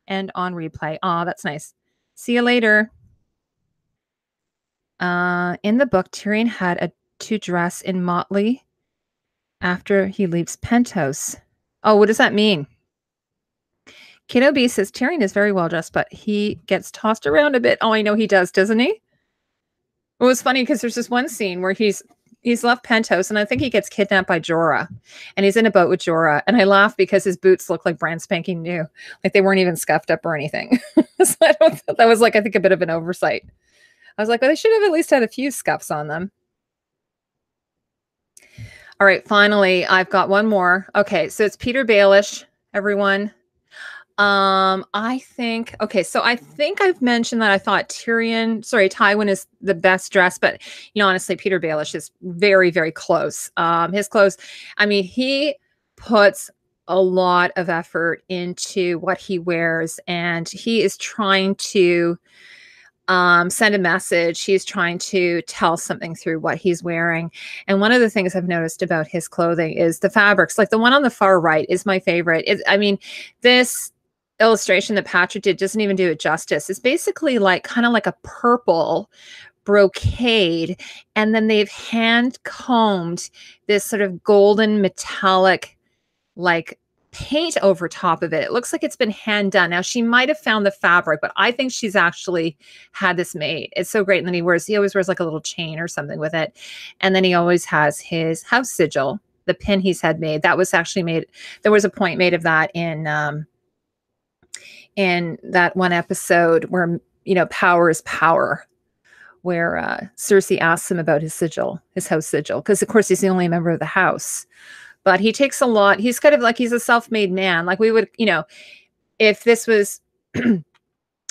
and on replay. Oh, that's nice. See you later. In the book, Tyrion had to dress in motley after he leaves Pentos. Oh, what does that mean? Kiddo B says, Tyrion is very well dressed, but he gets tossed around a bit. Oh, I know he does, doesn't he? It was funny because there's this one scene where he's left Pentos, and I think he gets kidnapped by Jorah, and he's in a boat with Jorah, and I laugh because his boots look like brand spanking new, like they weren't even scuffed up or anything. So that was like, I think, a bit of an oversight. I was like, well, they should have at least had a few scuffs on them. All right, finally, I've got one more. Okay, so it's Peter Baelish, everyone. I think I've mentioned that I thought Tywin is the best dressed, but honestly, Peter Baelish is very, very close. His clothes, I mean, he puts a lot of effort into what he wears, and he is trying to send a message. He's trying to tell something through what he's wearing. And one of the things I've noticed about his clothing is the fabrics. Like the one on the far right is my favorite. This illustration that Patrick did doesn't even do it justice. It's basically kind of like a purple brocade, and then they've hand combed this sort of golden metallic paint over top of it. It looks like it's been hand done. Now, she might have found the fabric, but I think she's actually had this made. It's so great. And then he always wears like a little chain or something with it. And then he always has his house sigil, the pin he's had made. That was actually made. There was a point made of that in that one episode where, power is power, where Cersei asks him about his sigil, his house sigil, because of course he's the only member of the house. But he takes a lot. He's kind of like, he's a self-made man. Like we would, if this was, if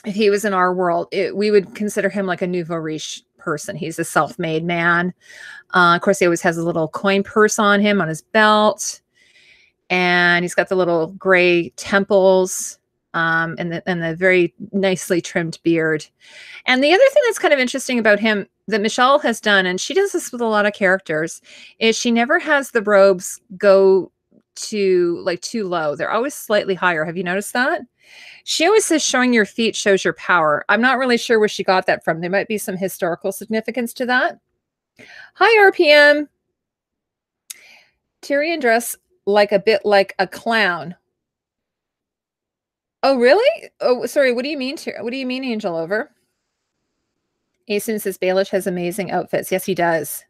he was in our world, we would consider him like a nouveau riche person. He's a self-made man. Of course, he always has a little coin purse on him, on his belt. And he's got the little gray temples and the very nicely trimmed beard. And the other thing that's kind of interesting about him that Michelle has done, and she does this with a lot of characters, is she never has the robes go too low. They're always slightly higher. Have you noticed that? She always says showing your feet shows your power. I'm not really sure where she got that from. There might be some historical significance to that. Hi, RPM. Tyrion dress a bit like a clown. Oh, really? Oh, sorry. What do you mean, what do you mean, Angel Over? Asen says Baelish has amazing outfits. Yes, he does.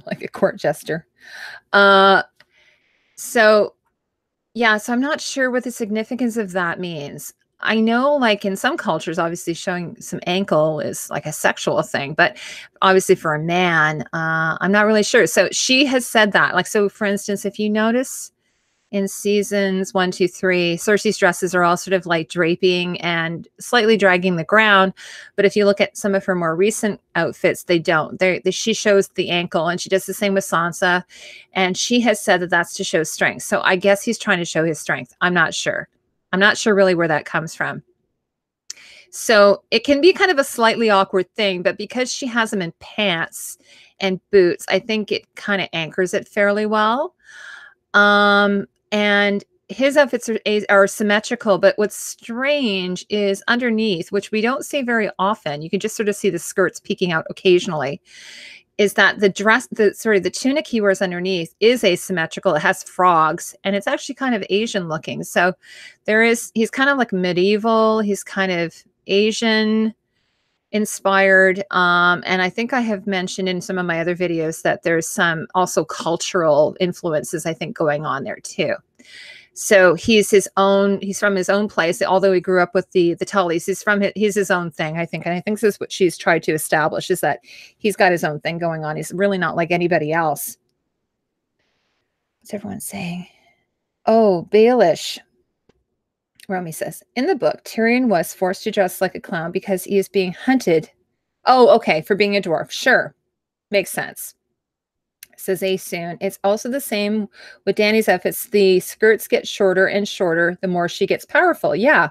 like a court jester. So yeah, so I'm not sure what the significance of that means. I know, like in some cultures, obviously showing some ankle is like a sexual thing, but obviously for a man, I'm not really sure. So she has said that. Like, so for instance, if you notice in seasons 1, 2, 3, Cersei's dresses are all sort of like draping and slightly dragging the ground. But if you look at some of her more recent outfits, they don't. She shows the ankle, and she does the same with Sansa. And she has said that that's to show strength. So I guess he's trying to show his strength. I'm not sure. I'm not sure really where that comes from. So it can be kind of a slightly awkward thing, but because she has them in pants and boots, I think it kind of anchors it fairly well. And his outfits are symmetrical, but what's strange is underneath, which we don't see very often, you can just sort of see the skirts peeking out occasionally, is that the tunic he wears underneath is asymmetrical. It has frogs, and it's actually kind of Asian looking. So he's kind of like medieval, he's kind of Asian inspired. And I think I have mentioned in some of my other videos that there's some also cultural influences, I think, going on there too. So he's from his own place, although he grew up with the Tullys. He's his own thing, I think. And I think this is what she's tried to establish, is that he's got his own thing going on. He's really not like anybody else. What's everyone saying? Oh, Baelish. Romy says, in the book, Tyrion was forced to dress like a clown because he is being hunted. Oh, okay, for being a dwarf. Sure. Makes sense. Says Asoon. It's also the same with Dany's outfits. The skirts get shorter and shorter the more she gets powerful. Yeah,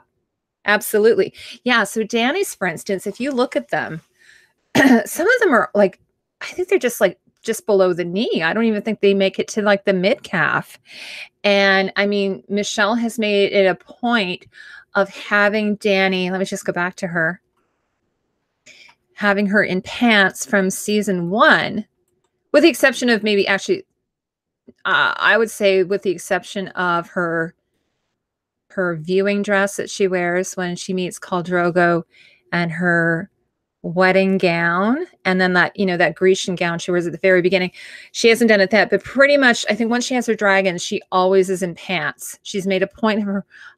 absolutely. Yeah, so Dany's, for instance, if you look at them, some of them are like, I think they're just below the knee. I don't even think they make it to like the mid calf. And I mean, Michelle has made it a point of having Dany, let me just go back to her, having her in pants from season 1, with the exception of maybe actually, I would say with the exception of her viewing dress that she wears when she meets Khal Drogo, and her wedding gown, and then that Grecian gown she wears at the very beginning. She hasn't done it that, but pretty much I think once she has her dragons, she always is in pants. She's made a point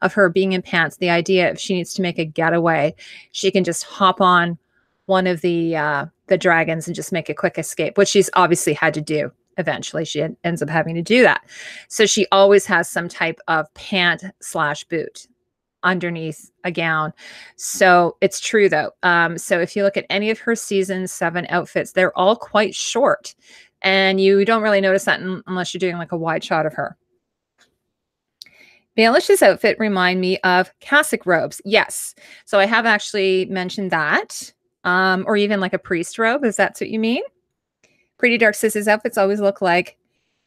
of her being in pants. The idea, if she needs to make a getaway, she can just hop on one of the dragons and just make a quick escape, which she's obviously had to do. Eventually she ends up having to do that. So she always has some type of pant/boot underneath a gown. So it's true though. So if you look at any of her season 7 outfits, they're all quite short, and you don't really notice that unless you're doing like a wide shot of her. Baelish's outfit remind me of cassock robes. Yes. So I have actually mentioned that. Or even like a priest robe, if that's what you mean. Pretty Dark says his outfits always look like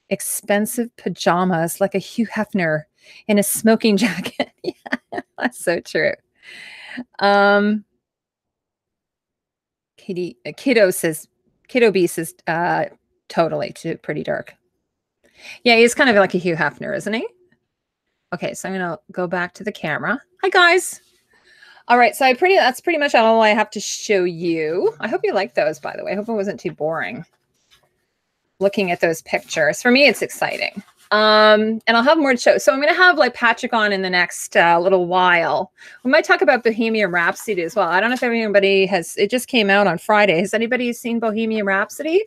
expensive pajamas, like a Hugh Hefner in a smoking jacket. Yeah, that's so true. Kiddo B says totally to Pretty Dark. Yeah, he's kind of like a Hugh Hefner, isn't he? Okay, so I'm gonna go back to the camera. Hi guys. All right, so that's pretty much all I have to show you. I hope you liked those, by the way. I hope it wasn't too boring looking at those pictures. For me, it's exciting. And I'll have more to show. So I'm going to have like Patrick on in the next little while. We might talk about Bohemian Rhapsody as well. I don't know if anybody it just came out on Friday. Has anybody seen Bohemian Rhapsody?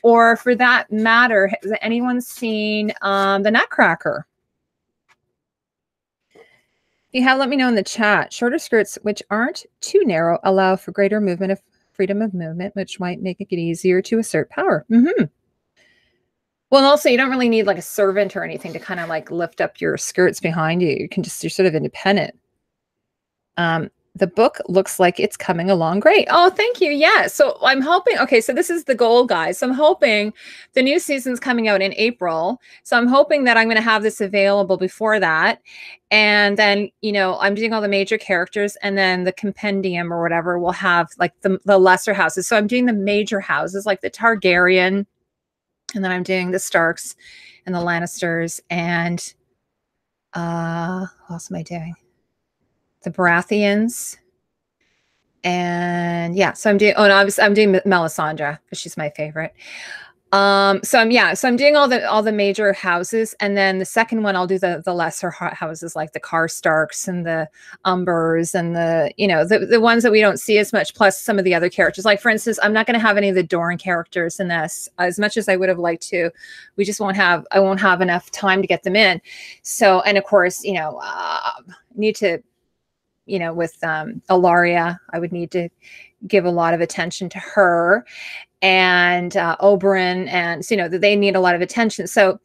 Or for that matter, has anyone seen the Nutcracker? If you have, let me know in the chat. Shorter skirts, which aren't too narrow, allow for greater freedom of movement, which might make it easier to assert power. Mm-hmm. Well, and also you don't really need like a servant or anything to kind of like lift up your skirts behind you. You're sort of independent. The book looks like it's coming along great. Oh, thank you. Yeah. So I'm hoping, okay, so this is the goal, guys. So I'm hoping the new season's coming out in April. So I'm hoping that I'm going to have this available before that. And then, I'm doing all the major characters, and then the compendium or whatever will have like the lesser houses. So I'm doing the major houses like the Targaryen, and then I'm doing the Starks and the Lannisters, and what else am I doing? The Baratheons, And yeah, so I'm doing, oh, no, I'm doing Melisandre because she's my favorite. So I'm doing all the major houses, and then the second one I'll do the lesser houses, like the Karstarks and the Umbers and the, you know, the ones that we don't see as much, plus some of the other characters. Like, for instance, I'm not going to have any of the Dorne characters in this, as much as I would have liked to. We just won't have, I won't have enough time to get them in. So, and of course, you know, need to, you know, with Ilaria, I would need to give a lot of attention to her, and Oberyn, and so, you know, they need a lot of attention. So,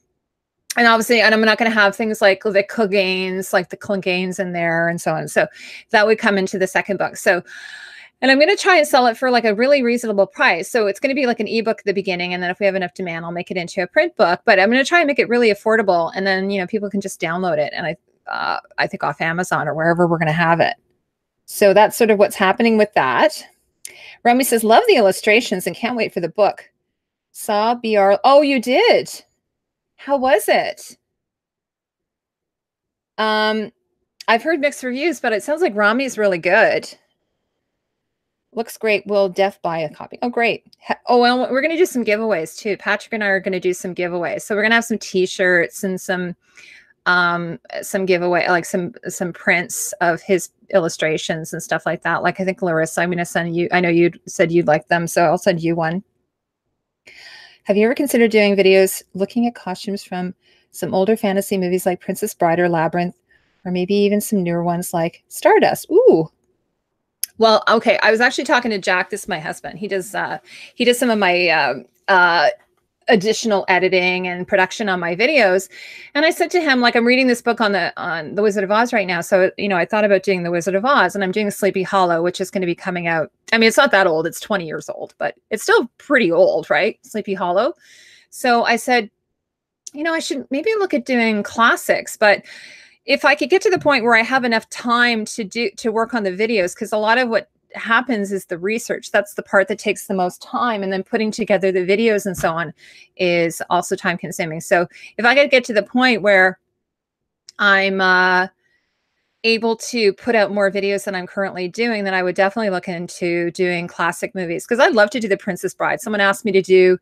and obviously, and I'm not going to have things like the Cleganes, like the Cleganes in there, and so on. So that would come into the second book. So, and I'm going to try and sell it for like a really reasonable price. So it's going to be like an ebook at the beginning, and then if we have enough demand, I'll make it into a print book. But I'm going to try and make it really affordable, and then, you know, people can just download it, and I think off Amazon or wherever we're going to have it. So that's sort of what's happening with that. Remy says, love the illustrations and can't wait for the book. Saw BR. Oh, you did? How was it? I've heard mixed reviews, but it sounds like Rami's really good. Looks great. Will Def buy a copy? Oh, great. Oh, well, we're going to do some giveaways too. Patrick and I are going to do some giveaways. So we're going to have some t-shirts and some giveaway, like some prints of his illustrations and stuff like that. Like, I think Larissa, I'm going to send you, I know you said you'd like them, so I'll send you one. Have you ever considered doing videos looking at costumes from some older fantasy movies like Princess Bride or Labyrinth, or maybe even some newer ones like Stardust? Ooh. Well, okay. I was actually talking to Jack, this is my husband. He does some of my additional editing and production on my videos. And I said to him, like, I'm reading this book on the Wizard of Oz right now. So, you know, I thought about doing the Wizard of Oz, and I'm doing Sleepy Hollow, which is going to be coming out. I mean, it's not that old. It's 20 years old, but it's still pretty old, right? Sleepy Hollow. So I said, you know, I should maybe look at doing classics, but if I could get to the point where I have enough time to work on the videos, because a lot of what happens is the research. That's the part that takes the most time, and then putting together the videos and so on is also time consuming. So if I could get to the point where I'm able to put out more videos than I'm currently doing, then I would definitely look into doing classic movies, because I'd love to do The Princess Bride. Someone asked me to do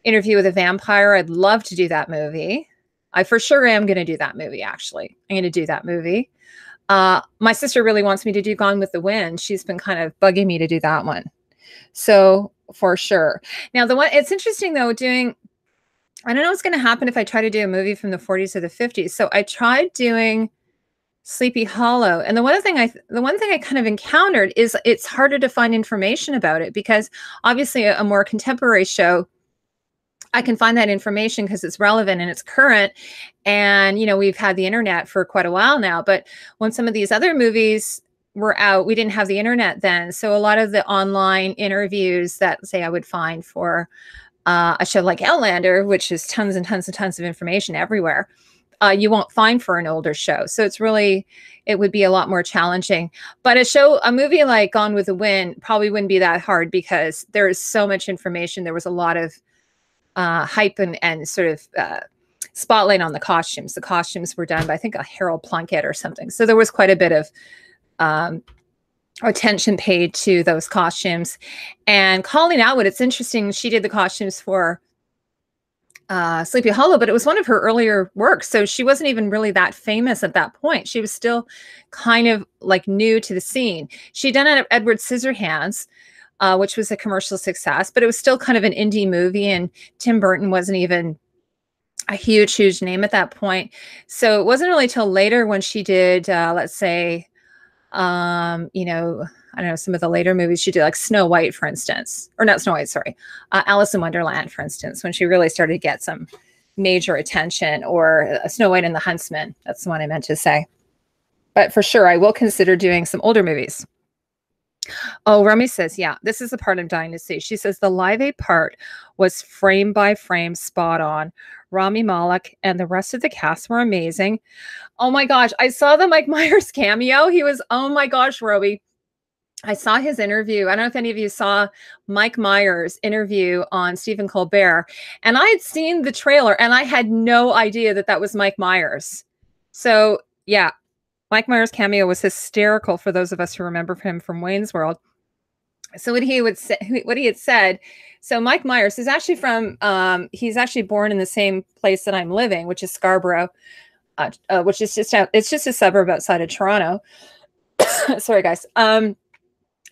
Interview with a Vampire. I'd love to do that movie. I for sure am going to do that movie. Actually, I'm going to do that movie. My sister really wants me to do Gone with the Wind. She's been kind of bugging me to do that one. So for sure. Now it's interesting though, I don't know what's going to happen if I try to do a movie from the 40s or the 50s. So I tried doing Sleepy Hollow. And the one thing I kind of encountered is it's harder to find information about it, because obviously a more contemporary show, I can find that information because it's relevant and it's current. And, you know, we've had the internet for quite a while now, but when some of these other movies were out, we didn't have the internet then. So a lot of the online interviews that, say, I would find for a show like Outlander, which is tons and tons and tons of information everywhere, you won't find for an older show. So it would be a lot more challenging. But a movie like Gone with the Wind probably wouldn't be that hard, because there is so much information. There was a lot of hype and sort of spotlight on the costumes. The costumes were done by, I think, a Harold Plunkett or something. So there was quite a bit of attention paid to those costumes. And Colleen Atwood, it's interesting, she did the costumes for Sleepy Hollow, but it was one of her earlier works. So she wasn't even really that famous at that point. She was still kind of like new to the scene. She'd done Edward Scissorhands, which was a commercial success, but it was still kind of an indie movie, and Tim Burton wasn't even a huge name at that point. So it wasn't really till later when she did, let's say, you know, I don't know, some of the later movies she did, like Snow White, for instance, or not Snow White, sorry, Alice in Wonderland, for instance, when she really started to get some major attention, or Snow White and the Huntsman. That's the one I meant to say. But for sure, I will consider doing some older movies. Oh, Remy says, yeah, this is the part I'm dying to see. She says the Live Aid part was frame by frame spot on. Rami Malek and the rest of the cast were amazing. Oh my gosh, I saw the Mike Myers cameo. He was, oh my gosh, Roby. I saw his interview. I don't know if any of you saw Mike Myers' interview on Stephen Colbert. And I had seen the trailer and I had no idea that that was Mike Myers. So yeah, Mike Myers' cameo was hysterical for those of us who remember him from Wayne's World. So what he would say, what he had said. So Mike Myers is actually from, he's actually born in the same place that I'm living, which is Scarborough, which is just it's just a suburb outside of Toronto. Sorry, guys.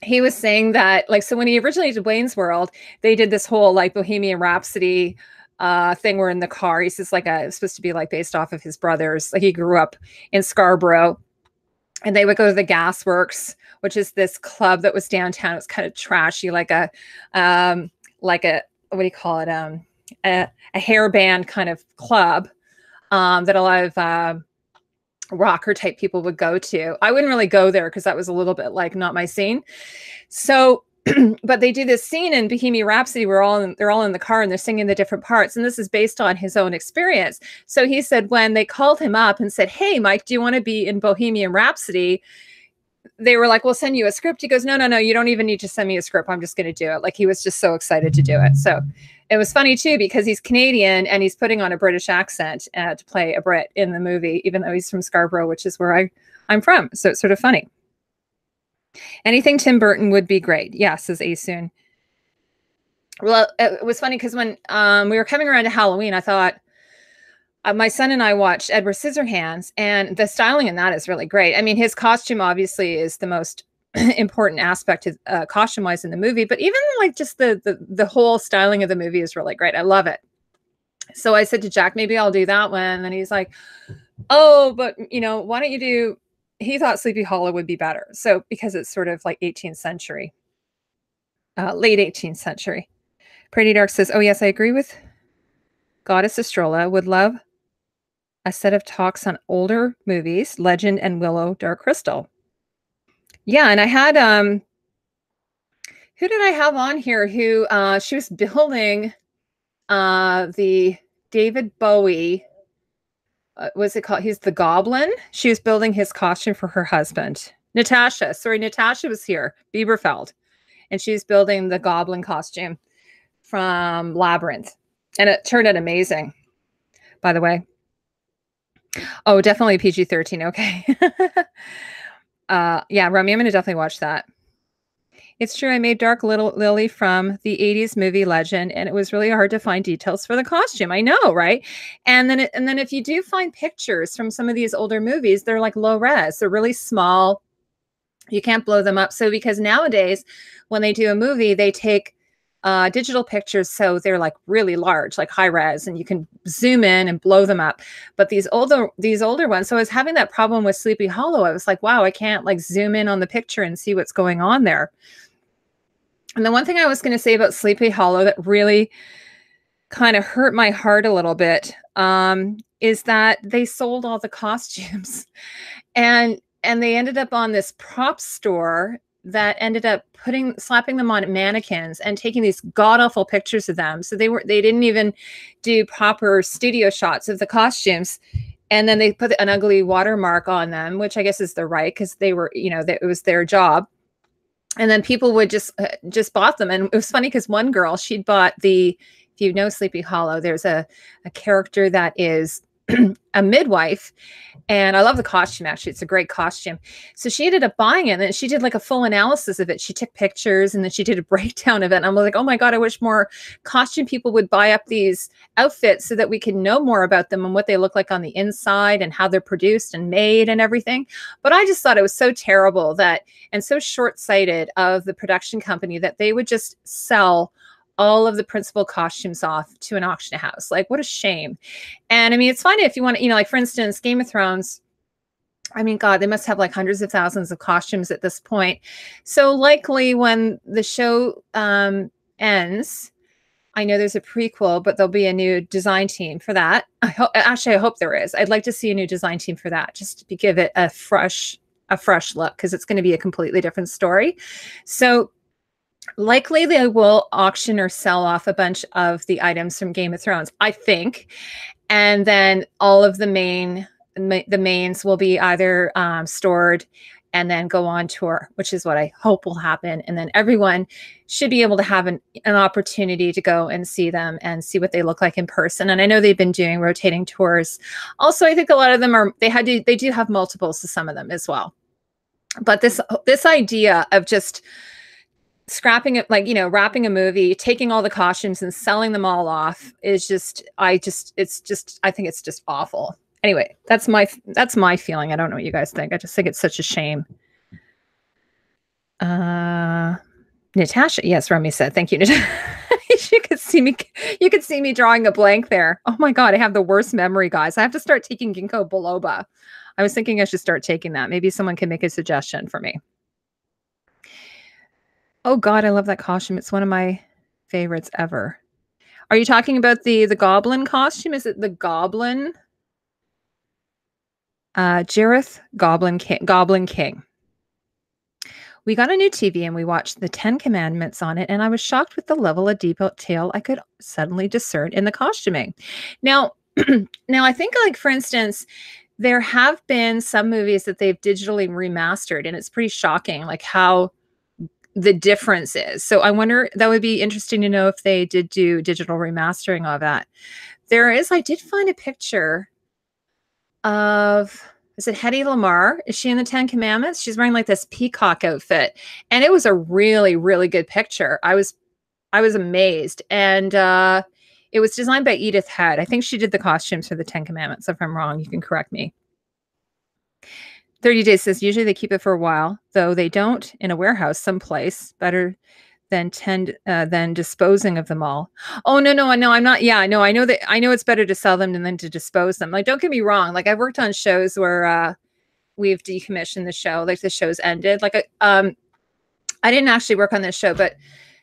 He was saying that, like, so when he originally did Wayne's World, they did this whole like Bohemian Rhapsody thing where in the car, he's just like it's supposed to be like based off of his brothers. Like he grew up in Scarborough, and they would go to the Gasworks, which is this club that was downtown. It was kind of trashy, like a what do you call it? A hair band kind of club that a lot of rocker type people would go to. I wouldn't really go there because that was a little bit like not my scene. So, but they do this scene in Bohemian Rhapsody where they're all in the car and they're singing the different parts. And this is based on his own experience. So he said when they called him up and said, "Hey, Mike, do you want to be in Bohemian Rhapsody?" They were like, "We'll send you a script." He goes, "No, no, no, you don't even need to send me a script. I'm just going to do it." Like he was just so excited to do it. So it was funny too, because he's Canadian and he's putting on a British accent to play a Brit in the movie, even though he's from Scarborough, which is where I'm from. So it's sort of funny. Anything Tim Burton would be great. Yeah, says Asun. Well, it was funny because when we were coming around to Halloween, I thought, my son and I watched Edward Scissorhands, and the styling in that is really great. I mean, his costume obviously is the most important aspect of costume-wise in the movie, but even like just the whole styling of the movie is really great. I love it. So I said to Jack, maybe I'll do that one. And he's like, "Oh, but you know, why don't you do?" He thought Sleepy Hollow would be better. So because it's sort of like 18th century, late 18th century. Pretty Dark says, "Oh yes, I agree with Goddess Astrola. Would love a set of talks on older movies, Legend and Willow Dark Crystal." Yeah, and I had who did I have on here who she was building the David Bowie, what's it called? He's the Goblin. She was building his costume for her husband. Natasha, sorry, Natasha was here, Bieberfeld, and she's building the Goblin costume from Labyrinth. And it turned out amazing, by the way. Oh, definitely PG-13. Okay. Yeah, Rummy, I'm going to definitely watch that. It's true. I made Dark Little Lily from the 80s movie Legend, and it was really hard to find details for the costume. I know, right? And then if you do find pictures from some of these older movies, they're like low res. They're really small. You can't blow them up. So because nowadays when they do a movie, they take digital pictures, so they're like really large, like high res, and you can zoom in and blow them up. But these older ones, so I was having that problem with Sleepy Hollow. I was like, wow, I can't like zoom in on the picture and see what's going on there. And the one thing I was going to say about Sleepy Hollow that really kind of hurt my heart a little bit is that they sold all the costumes, and they ended up on this prop store that ended up slapping them on mannequins and taking these god-awful pictures of them. So they didn't even do proper studio shots of the costumes. And then they put an ugly watermark on them, which I guess is the right, because they were, you know, it was their job. And then people would just bought them. And it was funny because one girl, she'd bought if you know Sleepy Hollow, there's a character that is a midwife, and I love the costume. Actually, it's a great costume. So she ended up buying it, and then she did like a full analysis of it. She took pictures, and then she did a breakdown of it. And I'm like, oh my god, I wish more costume people would buy up these outfits so that we can know more about them and what they look like on the inside and how they're produced and made and everything. But I just thought it was so terrible that, and so short-sighted of the production company, that they would just sell all of the principal costumes off to an auction house. Like, what a shame. And I mean, it's fine if you want to, you know, like for instance, Game of Thrones, I mean, God, they must have like hundreds of thousands of costumes at this point. So likely when the show ends, I know there's a prequel, but there'll be a new design team for that. I hope there is. I'd like to see a new design team for that, just to give it a fresh look, because it's going to be a completely different story. So likely they will auction or sell off a bunch of the items from Game of Thrones, I think. And then all of the mains will be either stored and then go on tour, which is what I hope will happen. And then everyone should be able to have an opportunity to go and see them and see what they look like in person. And I know they've been doing rotating tours. Also, I think a lot of them they do have multiples to some of them as well. But this idea of just scrapping it, like, you know, wrapping a movie, taking all the costumes and selling them all off is just, I think it's just awful. Anyway, that's my feeling. I don't know what you guys think. I just think it's such a shame. Natasha, yes, Remy said, thank you, Natasha. You could see me drawing a blank there. Oh my God, I have the worst memory, guys. I have to start taking ginkgo biloba. I was thinking I should start taking that. Maybe someone can make a suggestion for me. Oh God, I love that costume. It's one of my favorites ever. Are you talking about the goblin costume? Is it the goblin? Jareth Goblin King. We got a new TV and we watched the 10 Commandments on it, and I was shocked with the level of detail I could suddenly discern in the costuming. Now, I think, like, for instance, there have been some movies that they've digitally remastered, and it's pretty shocking, like, how the difference is. So I wonder, that would be interesting to know if they did do digital remastering of that. I did find a picture of, is it Heidi Lamar? Is she in the 10 Commandments? She's wearing like this peacock outfit. And it was a really, really good picture. I was amazed. And it was designed by Edith Head. I think she did the costumes for the 10 Commandments. If I'm wrong, you can correct me. 30 Days says, usually they keep it for a while, though they don't in a warehouse someplace. Better than disposing of them all. Oh, no, I'm not. Yeah, no, I know it's better to sell them than to dispose them. Like, don't get me wrong. Like, I've worked on shows where we've decommissioned the show, like the show's ended. Like, I didn't actually work on this show, but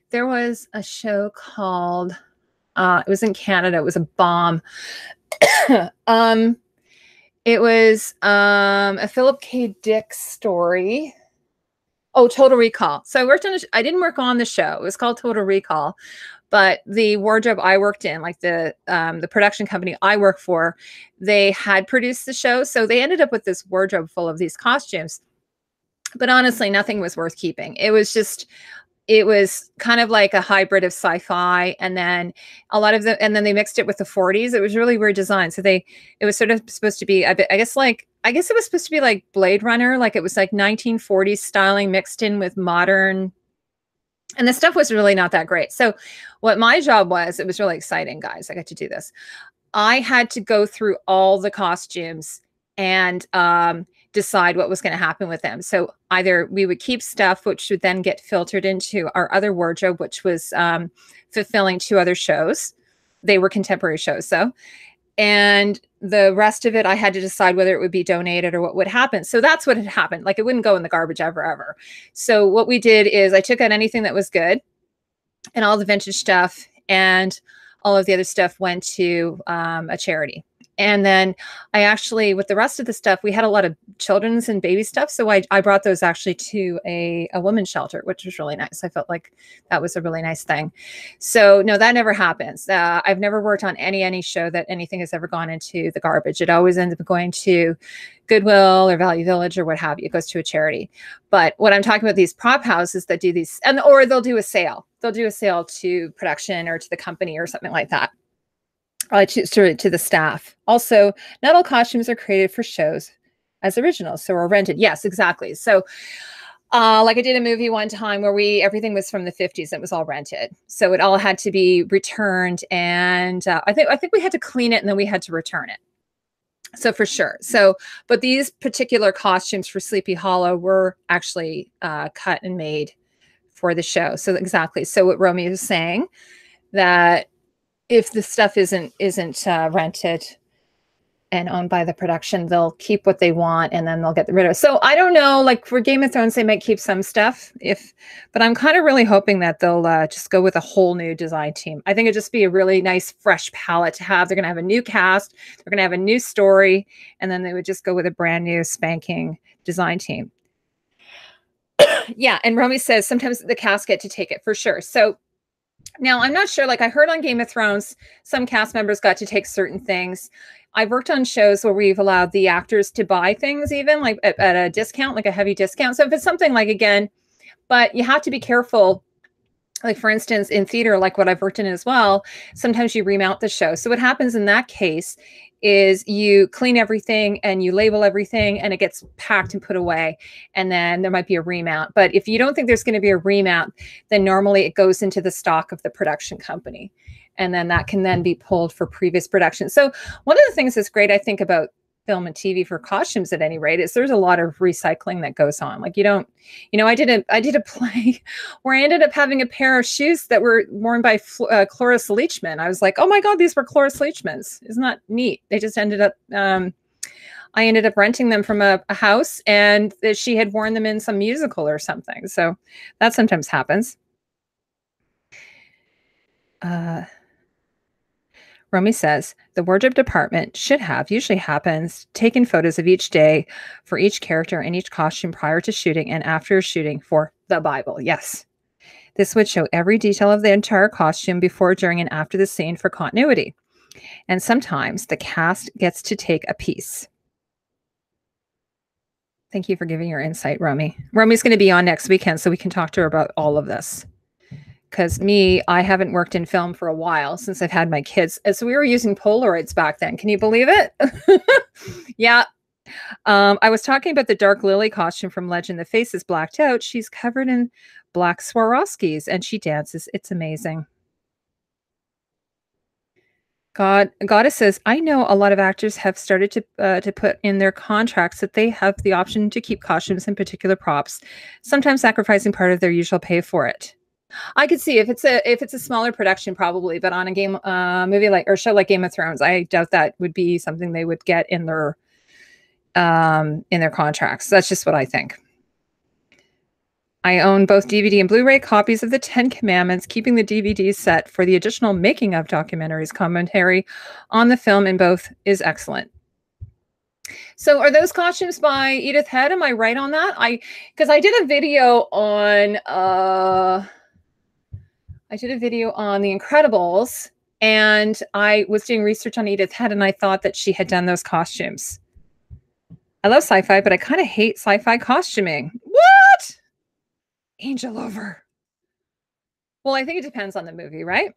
there was a show called, it was in Canada. It was a bomb. It was a Philip K. Dick story. Oh, Total Recall. So I worked on I didn't work on the show. It was called Total Recall, but the wardrobe I worked in, like the production company I work for, they had produced the show. So they ended up with this wardrobe full of these costumes. But honestly, nothing was worth keeping. It was kind of like a hybrid of sci-fi, and then and then they mixed it with the 40s. It was really weird design. So it was sort of supposed to be, I guess it was supposed to be like Blade Runner. Like, it was like 1940s styling mixed in with modern, and the stuff was really not that great. So what my job was, it was really exciting, guys. I got to do this. I had to go through all the costumes and decide what was going to happen with them. So either we would keep stuff, which would then get filtered into our other wardrobe, which was fulfilling 2 other shows. They were contemporary shows, though. And the rest of it, I had to decide whether it would be donated or what would happen. So that's what had happened. Like, it wouldn't go in the garbage ever. So what we did is I took out anything that was good, and all the vintage stuff and all of the other stuff went to a charity. And then I actually, with the rest of the stuff, we had a lot of children's and baby stuff. So I brought those actually to a women's shelter, which was really nice. I felt like that was a really nice thing. So no, that never happens. I've never worked on any show that anything has ever gone into the garbage. It always ends up going to Goodwill or Value Village or what have you. It goes to a charity. But what I'm talking about, these prop houses that do these, or they'll do a sale. They'll do a sale to production or to the company or something like that. To the staff. Also, not all costumes are created for shows as originals, so are rented. Yes, exactly. So like, I did a movie one time where everything was from the 50s. It was all rented. So it all had to be returned. And I think we had to clean it, and then we had to return it. So for sure. So, but these particular costumes for Sleepy Hollow were actually cut and made for the show. So exactly. So what Romy was saying, that if the stuff isn't rented and owned by the production, they'll keep what they want, and then they'll get rid of it. So I don't know, like for Game of Thrones, they might keep some stuff, but I'm kind of really hoping that they'll just go with a whole new design team. I think it'd just be a really nice, fresh palette to have. They're going to have a new cast, they're going to have a new story, and then they would just go with a brand new spanking design team. Yeah, and Romy says sometimes the cast get to take it, for sure. So now, I'm not sure, like I heard on Game of Thrones, some cast members got to take certain things. I've worked on shows where we've allowed the actors to buy things, even like at a discount, like a heavy discount. So if it's something like, again, but you have to be careful like for instance, in theater, like what I've worked in as well, sometimes you remount the show. So what happens in that case is you clean everything and you label everything and it gets packed and put away. And then there might be a remount. But if you don't think there's going to be a remount, then normally it goes into the stock of the production company. And then that can then be pulled for previous production. So one of the things that's great, I think, about film and TV for costumes at any rate is there's a lot of recycling that goes on. Like you don't, I did a play where I ended up having a pair of shoes that were worn by Cloris Leachman. I was like, oh my God, these were Cloris Leachman's. Isn't that neat? They just ended up, I ended up renting them from a house and she had worn them in some musical or something. So that sometimes happens. Romy says, the wardrobe department usually happens, taken photos of each day for each character and each costume prior to shooting and after shooting for the Bible. Yes. This would show every detail of the entire costume before, during, and after the scene for continuity. And sometimes the cast gets to take a piece. Thank you for giving your insight, Romy. Romy's going to be on next weekend, so we can talk to her about all of this. Because I haven't worked in film for a while since I've had my kids. So we were using Polaroids back then. Can you believe it? Yeah. I was talking about the Dark Lily costume from Legend. The face is blacked out. She's covered in black Swarovskis and she dances. It's amazing. Goddess says, I know a lot of actors have started to put in their contracts that they have the option to keep costumes and particular props, sometimes sacrificing part of their usual pay for it. I could see if it's a smaller production, probably, but on a movie like or show like Game of Thrones, I doubt that would be something they would get in their contracts. That's just what I think. I own both DVD and Blu-ray copies of the 10 Commandments, keeping the DVD set for the additional making of documentaries. Commentary on the film in both is excellent. So are those costumes by Edith Head? Am I right on that? Because I did a video on The Incredibles, and I was doing research on Edith Head, and I thought that she had done those costumes. I love sci-fi, but I kind of hate sci-fi costuming. What? Angel over. Well, I think it depends on the movie, right?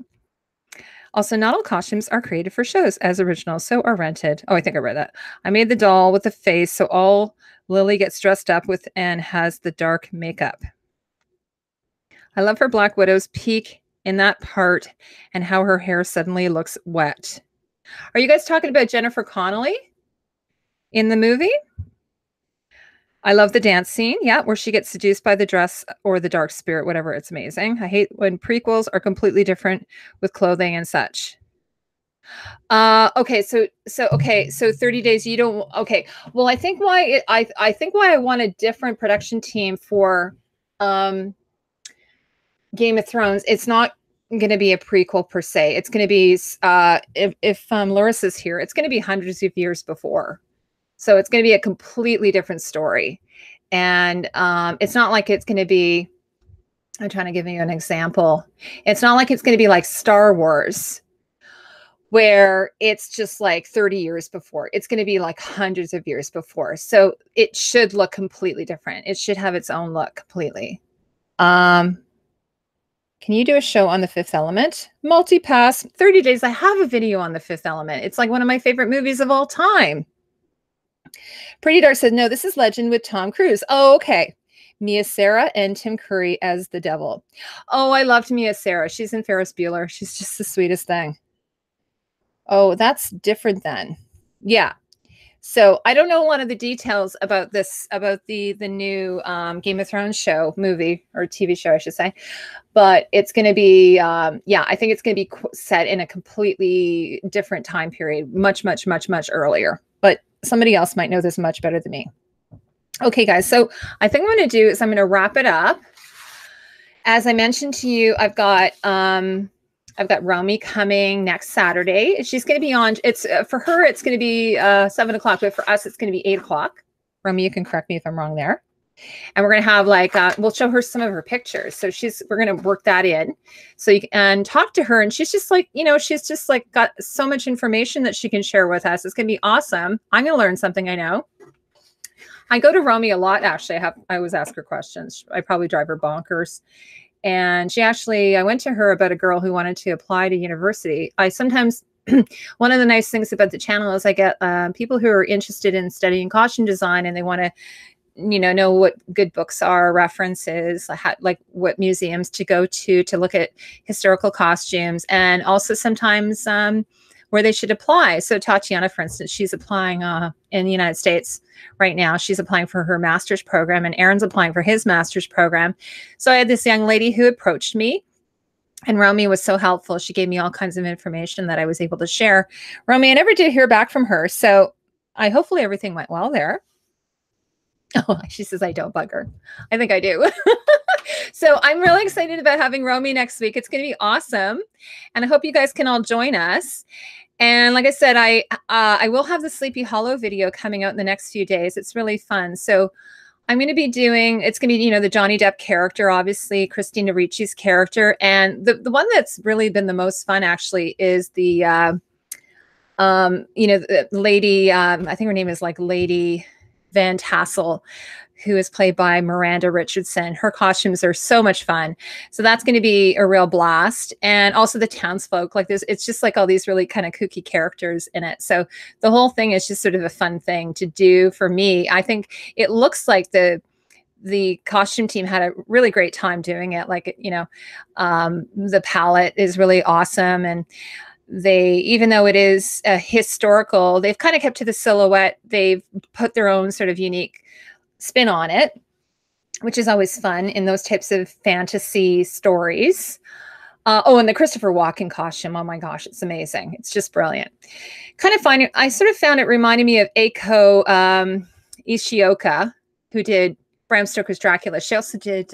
Also, not all costumes are created for shows as originals, so are rented. Oh, I think I read that. I made the doll with the face, so all Lily gets dressed up with and has the dark makeup. I love her Black Widow's peak in that part and how her hair suddenly looks wet. Are you guys talking about Jennifer Connelly in the movie? I love the dance scene, yeah, where she gets seduced by the dress or the dark spirit, whatever. It's amazing. I hate when prequels are completely different with clothing and such. Okay, so 30 days you don't. Okay, well, I think why I want a different production team for Game of Thrones. It's not going to be a prequel per se. It's going to be if Larissa's here, it's going to be hundreds of years before. So it's going to be a completely different story. And it's not like it's going to be, I'm trying to give you an example. It's not like it's going to be like Star Wars, where it's just like 30 years before. It's going to be like hundreds of years before. So it should look completely different. It should have its own look completely. Can you do a show on The Fifth Element? Multipass, 30 days. I have a video on The Fifth Element. It's like one of my favorite movies of all time. Pretty Dark said, no, this is Legend with Tom Cruise. Oh, okay. Mia Sara and Tim Curry as the devil. Oh, I loved Mia Sara. She's in Ferris Bueller. She's just the sweetest thing. Oh, that's different then. Yeah. So I don't know a lot of the details about this, about the new Game of Thrones show, movie, or TV show, I should say. But it's going to be, yeah, I think it's going to be set in a completely different time period, much, much, much, much earlier. But somebody else might know this much better than me. Okay, guys. So I think what I'm going to do is I'm going to wrap it up. As I mentioned to you, I've got Romy coming next Saturday. She's going to be on. It's for her. It's going to be 7 o'clock, but for us, it's going to be 8 o'clock. Romy, you can correct me if I'm wrong there. And we're going to have like we'll show her some of her pictures. So we're going to work that in. So you can talk to her, and she's just like, she's just like got so much information that she can share with us. It's going to be awesome. I'm going to learn something. I know. I go to Romy a lot. Actually, I always ask her questions. I probably drive her bonkers. And she actually, I went to her about a girl who wanted to apply to university. I sometimes, one of the nice things about the channel is I get people who are interested in studying costume design, and they want to, know what good books are, references, like what museums to go to look at historical costumes, and also sometimes where they should apply. So Tatiana, for instance, she's applying in the United States right now. She's applying for her master's program, and Aaron's applying for his master's program. So I had this young lady who approached me, and Romy was so helpful. She gave me all kinds of information that I was able to share. Romy, I never did hear back from her, so hopefully everything went well there. Oh, she says I don't bug her. I think I do. So I'm really excited about having Romy next week. It's going to be awesome. And I hope you guys can all join us. And like I said, I will have the Sleepy Hollow video coming out in the next few days. It's really fun. So I'm going to be doing, it's going to be, the Johnny Depp character, obviously, Christina Ricci's character. And the one that's really been the most fun, actually, is the, the lady, I think her name is like Lady Van Tassel, who is played by Miranda Richardson. Her costumes are so much fun. So that's going to be a real blast. And also the townsfolk, like it's just like all these really kind of kooky characters in it. So the whole thing is just sort of a fun thing to do for me. I think it looks like the costume team had a really great time doing it. Like, the palette is really awesome. And even though it is historical, they've kind of kept to the silhouette. They've put their own sort of unique spin on it, which is always fun in those types of fantasy stories. And the Christopher Walken costume, oh my gosh, it's amazing. It's just brilliant. Kind of fun. I sort of found it reminded me of Eiko Ishioka, who did Bram Stoker's Dracula. She also did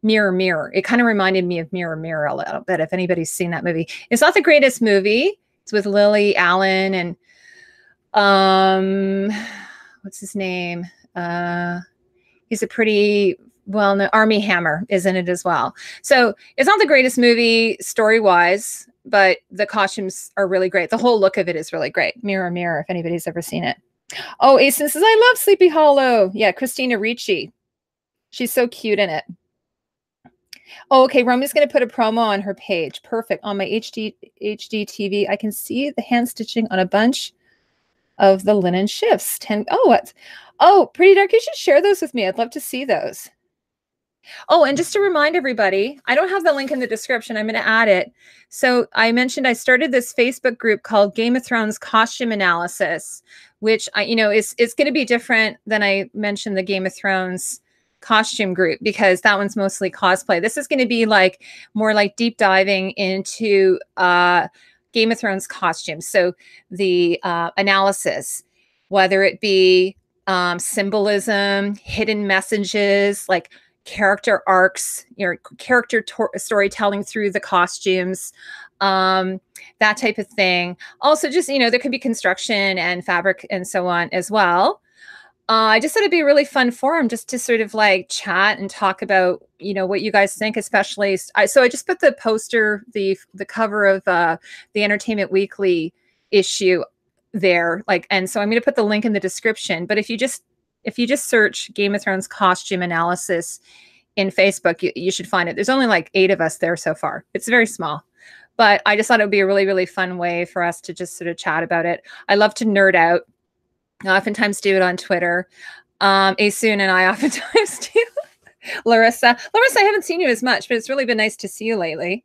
Mirror, Mirror. It kind of reminded me of Mirror, Mirror a little bit, if anybody's seen that movie. It's not the greatest movie. It's with Lily Allen and what's his name? He's a pretty well-known, Armie Hammer is in it as well. So it's not the greatest movie story-wise, but the costumes are really great. The whole look of it is really great. Mirror, Mirror, if anybody's ever seen it. Oh, Asen says, I love Sleepy Hollow. Yeah, Christina Ricci. She's so cute in it. Oh, okay. Romy's going to put a promo on her page. Perfect. On my HD TV, I can see the hand stitching on a bunch of the linen shifts. Oh, Pretty Dark, you should share those with me. I'd love to see those. Oh, and just to remind everybody, I don't have the link in the description. I'm going to add it. So I mentioned I started this Facebook group called Game of Thrones Costume Analysis, which it's going to be different than I mentioned the Game of Thrones costume group, because that one's mostly cosplay. This is going to be like more like deep diving into Game of Thrones costumes. So the analysis, whether it be symbolism, hidden messages, like character arcs, character storytelling through the costumes, that type of thing. Also, just, there could be construction and fabric and so on as well. I just thought it'd be a really fun forum just to sort of like chat and talk about, what you guys think, especially. So I just put the poster, the cover of the Entertainment Weekly issue there, and so I'm going to put the link in the description. But if you just search Game of Thrones costume analysis in Facebook, you should find it. There's only like 8 of us there so far. It's very small, but I just thought it would be a really, really fun way for us to just sort of chat about it. I love to nerd out. I oftentimes do it on Twitter. Asun and I oftentimes do. Larissa, I haven't seen you as much, but it's really been nice to see you lately.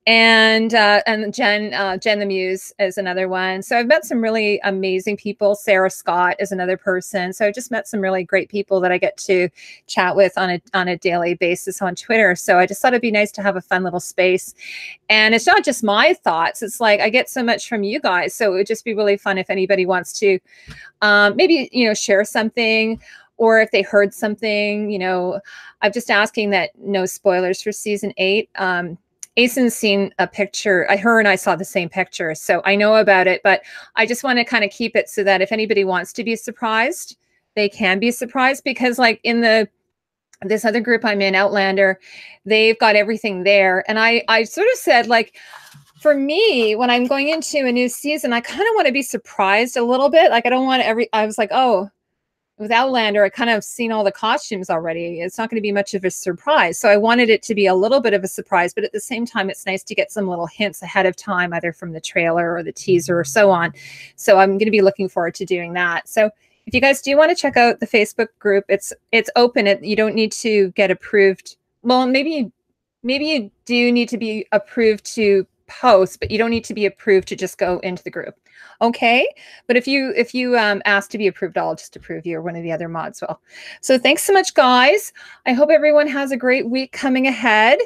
And Jen the Muse is another one. So I've met some really amazing people. Sarah Scott is another person. So I've just met some really great people that I get to chat with on a daily basis on Twitter. So I just thought it'd be nice to have a fun little space. And it's not just my thoughts. It's like I get so much from you guys. So it would just be really fun if anybody wants to maybe, share something, or if they heard something, I'm just asking that no spoilers for season 8. Asen's seen a picture. Her and I saw the same picture, so I know about it, but I just want to kind of keep it so that if anybody wants to be surprised, they can be surprised, because like in this other group I'm in, Outlander, they've got everything there. And I sort of said, like, for me, when I'm going into a new season, I kind of want to be surprised a little bit. Like, I don't want I was like, oh, with Outlander, I kind of seen all the costumes already. It's not going to be much of a surprise. So I wanted it to be a little bit of a surprise, but at the same time, it's nice to get some little hints ahead of time, either from the trailer or the teaser or so on. So I'm going to be looking forward to doing that. So if you guys do want to check out the Facebook group, it's open. You don't need to get approved. Well, maybe you do need to be approved to post, but you don't need to be approved to just go into the group. Okay, but if you ask to be approved, I'll just approve you, or one of the other mods will. So thanks so much, guys. I hope everyone has a great week coming ahead.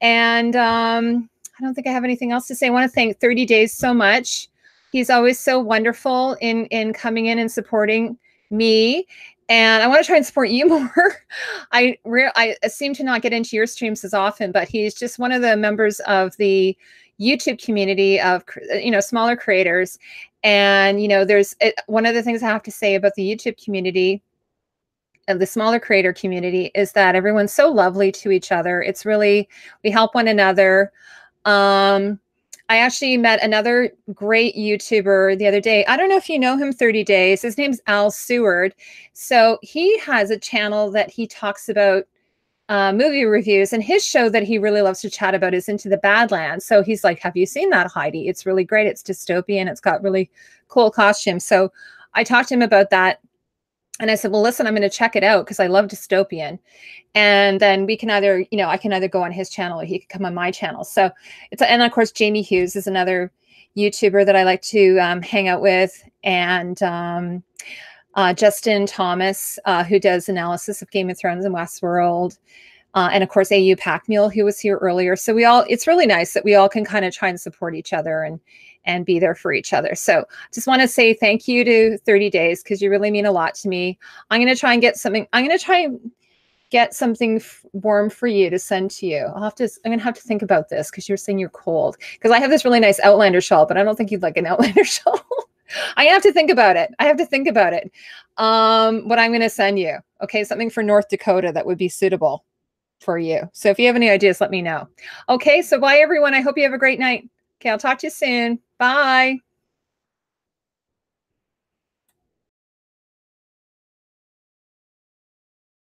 And I don't think I have anything else to say. I want to thank 30 Days so much. He's always so wonderful in coming in and supporting me. And I want to try and support you more. I seem to not get into your streams as often, but he's just one of the members of the YouTube community of, smaller creators. And, one of the things I have to say about the YouTube community and the smaller creator community is that everyone's so lovely to each other. It's really, we help one another. I actually met another great YouTuber the other day. I don't know if you know him, 30 Days. His name's Al Seward. So he has a channel that he talks about movie reviews, and his show that he really loves to chat about is Into the Badlands. So he's like, have you seen that, Heidi? It's really great. It's dystopian. It's got really cool costumes. So I talked to him about that. And I said, well, listen, I'm going to check it out because I love dystopian. And then we can either, I can either go on his channel or he can come on my channel. So and of course, Jamie Hughes is another YouTuber that I like to hang out with. And Justin Thomas, who does analysis of Game of Thrones and Westworld. And of course, AU Pack Mule, who was here earlier. So it's really nice that we all can kind of try and support each other and be there for each other. So just want to say thank you to 30 Days because you really mean a lot to me. I'm going to try and get something. I'm going to try and get something warm for you to send to you. I'm going to have to think about this because you're saying you're cold. Because I have this really nice Outlander shawl, but I don't think you'd like an Outlander shawl. I have to think about it. What I'm going to send you. Okay, something for North Dakota that would be suitable for you. So if you have any ideas, let me know. Okay, so bye everyone. I hope you have a great night. Okay, I'll talk to you soon. Bye.